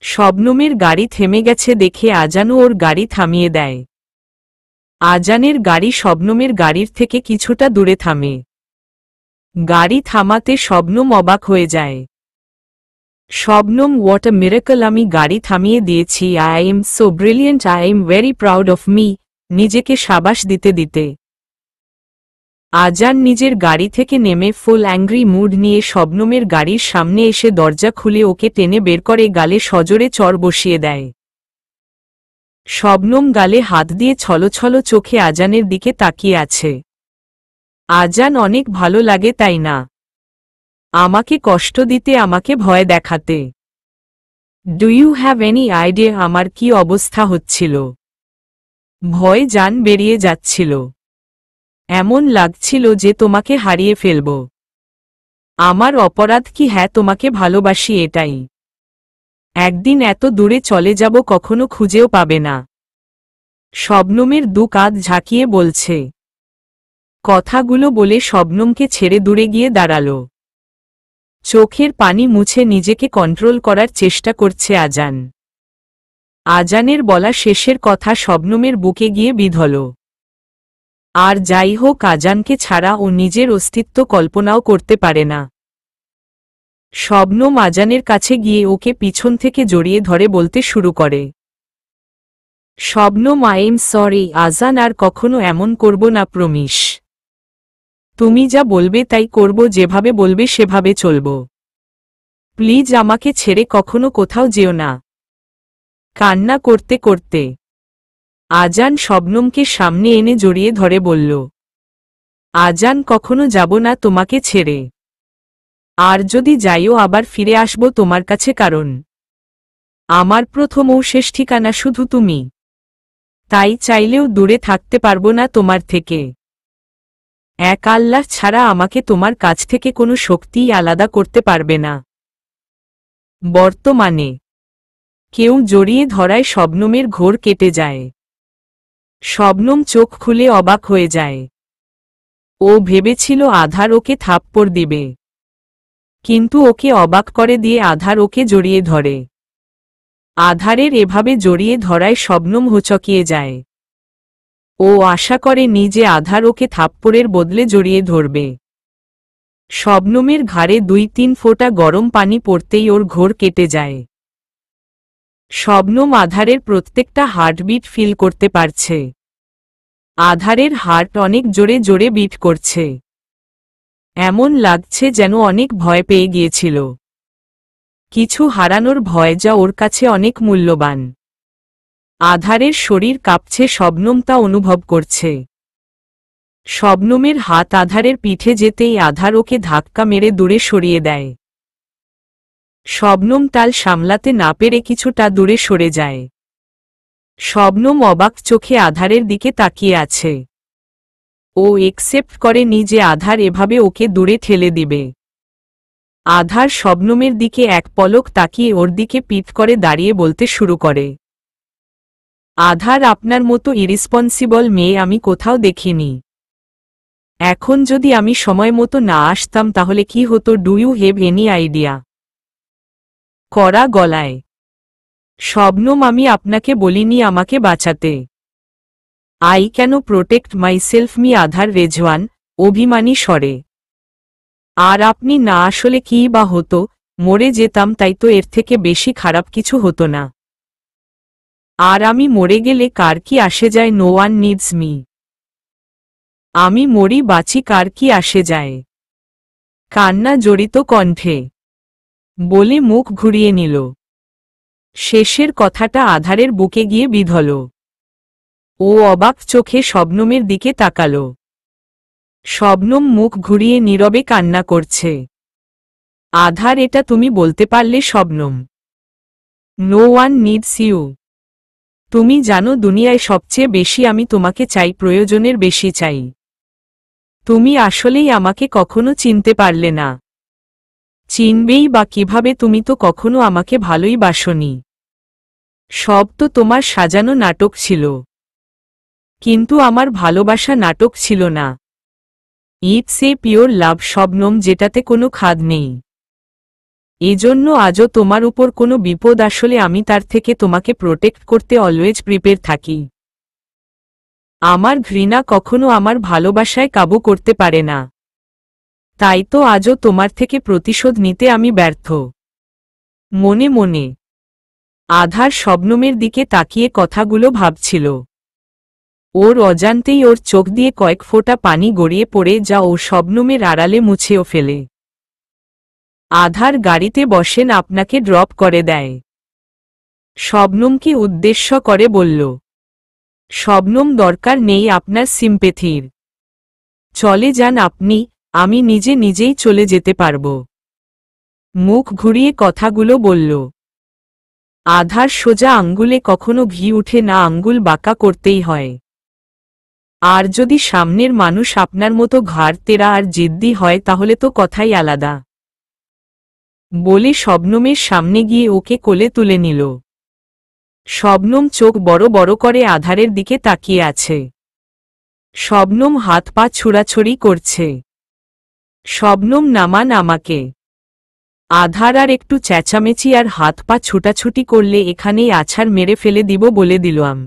শবনমের গাড়ি থেমে গেছে দেখে আজানও ওর গাড়ি থামিয়ে দেয়। আজানের গাড়ি শবনমের গাড়ির থেকে কিছুটা দূরে থামে। গাড়ি থামাতে শবনম অবাক হয়ে যায়। শবনম, হোয়াট আ মিরাকল, আমি গাড়ি থামিয়ে দিয়েছি। I am so brilliant, I am very proud of me, নিজেকে সাবাস দিতে দিতে। আজান নিজের গাড়ি থেকে নেমে ফুল অ্যাংরি মুড নিয়ে শবনমের গাড়ির সামনে এসে দরজা খুলে ওকে টেনে বের করে গালে সজোরে চড় বসিয়ে দেয়। শবনম গালে হাত দিয়ে ছলছল চোখে আজানের দিকে তাকিয়ে আছে। আজান, অনেক ভালো লাগে তাই না? আমাকে কষ্ট দিতে, আমাকে ভয় দেখাতে। Do you have any idea আমার কি অবস্থা হচ্ছিল? ভয় জান বেরিয়ে যাচ্ছিল। এমন লাগছিল যে তোমাকে হারিয়ে ফেলব। আমার অপরাধ কি? হ্যাঁ, তোমাকে ভালোবাসি, এটাই। একদিন এত দূরে চলে যাব কখনো খুঁজেও পাবে না। শবনমের দু কাঁধ ঝাঁকিয়ে বলছে। কথাগুলো বলে শবনমকে ছেড়ে দূরে গিয়ে দাঁড়াল। চোখের পানি মুছে নিজেকে কন্ট্রোল করার চেষ্টা করছে আজান। আজানের বলা শেষের কথা শবনমের বুকে গিয়ে বিঁধল। আর যাই হোক, আজানকে ছাড়া ও নিজের অস্তিত্ব কল্পনাও করতে পারে না। শবনম আজানের কাছে গিয়ে ওকে পিছন থেকে জড়িয়ে ধরে বলতে শুরু করে, শবনম, আই এম সরি আজান, আর কখনো এমন করব না, প্রমিস। তুমি যা বলবে তাই করব, যেভাবে বলবে সেভাবে চলব। প্লিজ আমাকে ছেড়ে কখনো কোথাও যেও না। কান্না করতে করতে আজান শবনমকে সামনে এনে জড়িয়ে ধরে বলল, আজান, কখনো যাব না তোমাকে ছেড়ে। আর যদি যাইও আবার ফিরে আসব তোমার কাছে, কারণ আমার প্রথম ও শেষ ঠিকানা শুধু তুমি। তাই চাইলেও দূরে থাকতে পারবো না তোমার থেকে। এক আল্লাহ ছাড়া আমাকে তোমার কাছ থেকে কোনো শক্তিই আলাদা করতে পারবে না। বর্তমানে কেউ জড়িয়ে ধরায় শবনমের ঘোর কেটে যায়। শবনম চোখ খুলে অবাক হয়ে যায়। ও ভেবেছিল আধার ওকে থাপ্পড় দিবে, কিন্তু ওকে অবাক করে দিয়ে আধার ওকে জড়িয়ে ধরে। আধারের এভাবে জড়িয়ে ধরায় শবনম হোঁচকিয়ে যায়। ও আশা করেনি যে আধার ওকে থাপ্পড়ের বদলে জড়িয়ে ধরবে। শবনমের ঘাড়ে 2-3 ফোঁটা গরম পানি পড়তেই ওর ঘোর কেটে যায়। শবনম আধারের প্রত্যেকটা হার্টবিট ফিল করতে পারছে। আধারের হার্ট অনেক জোরে জোরে বিট করছে। এমন লাগছে যেন অনেক ভয় পেয়ে গিয়েছিল, কিছু হারানোর ভয়, যা ওর কাছে অনেক মূল্যবান। আধারের শরীর কাঁপছে, শবনম তা অনুভব করছে। শবনমের হাত আধারের পিঠে যেতেই আধার ওকে ধাক্কা মেরে দূরে সরিয়ে দেয়। শবনম টাল সামলাতে না পেরে কিছুটা দূরে সরে যায়। শবনম অবাক চোখে আধারের দিকে তাকিয়ে আছে। ও একসেপ্ট করেনি যে আধার এভাবে ওকে দূরে ঠেলে দিবে। আধার শবনমের দিকে এক পলক তাকিয়ে ওর দিকে পিঠ করে দাঁড়িয়ে বলতে শুরু করে, আধার, আপনার মতো ইরেসপন্সিবল মেয়ে আমি কোথাও দেখিনি। এখন যদি আমি সময় মতো না আসতাম তাহলে কি হতো? Do you have any idea? কড়া গলায়, শবনম, আমি আপনাকে বলিনি আমাকে বাঁচাতে। I can protect myself me. আধার রেজওয়ান অভিমানী স্বরে, আর আপনি না আসলে কী বা হতো? মরে যেতাম, তাই তো, এর থেকে বেশি খারাপ কিছু হতো না। আর আমি মরে গেলে কার কি আসে যায়? No one needs me. আমি মরি বাঁচি, কার কি আসে যায়? কান্না জড়িত কণ্ঠে বলে মুখ ঘুরিয়ে নিল। শেষের কথাটা আধারের বুকে গিয়ে বিঁধল। ও অবাক চোখে শবনমের দিকে তাকাল। শবনম মুখ ঘুরিয়ে নীরবে কান্না করছে। আধার, এটা তুমি বলতে পারলে Shabnam? No one needs you. তুমি জানো দুনিয়ায় সবচেয়ে বেশি আমি তোমাকে চাই, প্রয়োজনের বেশি চাই। তুমি আসলেই আমাকে কখনো চিনতে পারলে না। চিনবেই বা কিভাবে? তুমি তো কখনো আমাকে ভালোই বাসনি। সব তো তোমার সাজানো নাটক ছিল। কিন্তু আমার ভালোবাসা নাটক ছিল না। ইটস এ পিওর লাভ শবনম, যেটাতে কোনো খাদ নেই। এজন্য আজও তোমার উপর কোনো বিপদ আসলে আমি তার থেকে তোমাকে প্রোটেক্ট করতে অলওয়েজ প্রিপেয়ার থাকি। আমার ঘৃণা কখনো আমার ভালোবাসায় কাবু করতে পারে না। তাই তো আজও তোমার থেকে প্রতিশোধ নিতে আমি ব্যর্থ। মনে মনে আধার শবনমের দিকে তাকিয়ে কথাগুলো ভাবছিল। ওর অজান্তেই ওর চোখ দিয়ে কয়েক ফোঁটা পানি গড়িয়ে পড়ে, যা ও শবনমের আড়ালে মুছেও ফেলে। আধার গাড়িতে বসেন, আপনাকে ড্রপ করে দেয়। শবনমকে উদ্দেশ্য করে বলল, শবনম, দরকার নেই আপনার সিম্পেথির। চলে যান আপনি, আমি নিজেই চলে যেতে পারব। মুখ ঘুরিয়ে কথাগুলো বলল। আধার সোজা আঙ্গুলে কখনো ঘি উঠে না, আঙ্গুল বাঁকা করতেই হয়। আর যদি সামনের মানুষ আপনার মতো ঘাড় তেরা আর জিদ্দি হয় তাহলে তো কথাই আলাদা। বলে শবনমের সামনে গিয়ে ওকে কোলে তুলে নিল। শবনম চোখ বড় বড় করে আধারের দিকে তাকিয়ে আছে। শবনম হাত পা ছুড়াছুড়ি করছে। শবনম, নামান আমাকে। আধার আর একটু চেঁচামেচি আর হাত পা ছুটাছুটি করলে এখানেই আছাড় মেরে ফেলে দিব বলে দিলাম।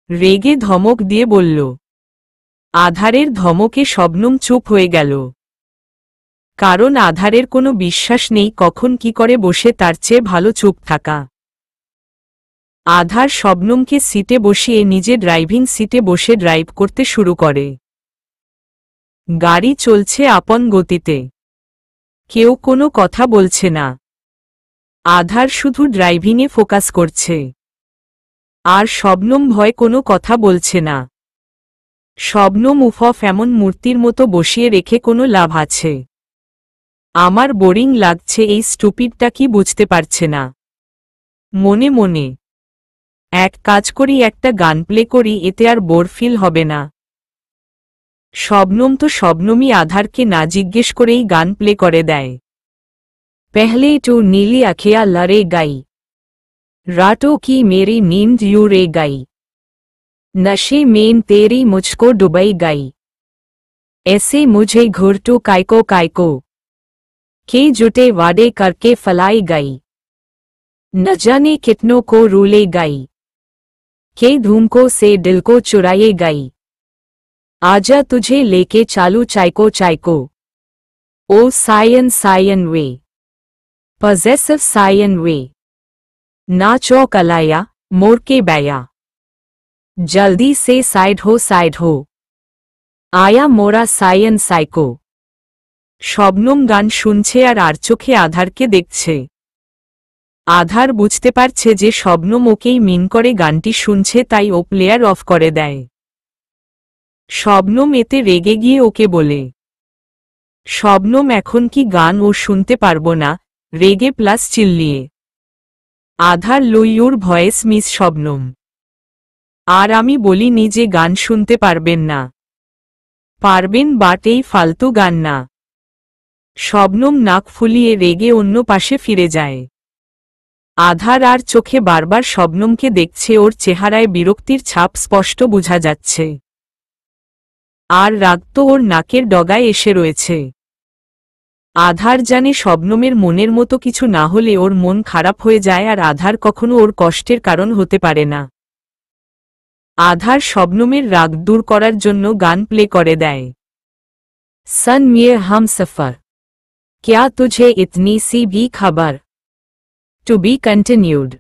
রেগে ধমক দিয়ে বলল। আধারের ধমকে শবনম চুপ হয়ে গেল। কারণ আধারের কোনো বিশ্বাস নেই কখন কি করে বসে, তার চেয়ে ভালো চুপ থাকা। আধার শবনমকে সিটে বসিয়ে নিজে ড্রাইভিং সিটে বসে ড্রাইভ করতে শুরু করে। গাড়ি চলছে আপন গতিতে। কেউ কোনো কথা বলছে না। আধার শুধু ড্রাইভিংয়ে ফোকাস করছে। আর শবনম ভয় কোনো কথা বলছে না। শবনম উফ এমন মূর্তির মতো বসিয়ে রেখে কোনো লাভ আছে? আমার বোরিং লাগছে, এই স্টুপিডটা কি বুঝতে পারছে না। মনে মনে এক কাজ করি, একটা গান প্লে করি, এতে আর বোর ফিল হবে না। শবনম তো শবনমই আধারকে না জিজ্ঞেস করেই গান প্লে করে দেয়। पहले तो नीली अखियां लड़े गई, रातों की मेरी नींद यूं रे गई, नशे में तेरी मुझको डुबई गई, ऐसे मुझे घुरटू कायको के जुटे वादे करके फलाई गई, न जाने कितनों को रूले गई, के धूमकों से दिल को चुराए गई, आजा तुझे लेके चालू चायको ओ सायन वे possessive सायन वे, ना चौक अलाया मोर के बैया, जल्दी से साइड हो आया मोरा सायन साइको। শবনম গান শুনছে আর চোখে আধারকে দেখছে। আধার বুঝতে পারছে যে শবনম ওকেই মিন করে গানটি শুনছে, তাই ও প্লেয়ার অফ করে দেয়। শবনম এতে রেগে গিয়ে ওকে বলে, শবনম এখন কি গান ও শুনতে পারবো না, রেগে প্লাস চিল্লিয়ে। আধার লইউর ভয়েস মিস শবনম, আর আমি বলিনি যে গান শুনতে পারবেন না। পারবেন, বাট এই ফালতু গান না। শবনম নাক ফুলিয়ে রেগে অন্য পাশে ফিরে যায়। আধার আর চোখে বারবার শবনমকে দেখছে, ওর চেহারায় বিরক্তির ছাপ স্পষ্ট বোঝা যাচ্ছে। আর রাগ তো ওর নাকের ডগায় এসে রয়েছে। আধার জানে শবনমের মনের মতো কিছু না হলে ওর মন খারাপ হয়ে যায়, আর আধার কখনো ওর কষ্টের কারণ হতে পারে না। আধার শবনমের রাগ দূর করার জন্য গান প্লে করে দেয়। सन में हम सफर, क्या तुझे इतनी सी भी खबर? To be continued.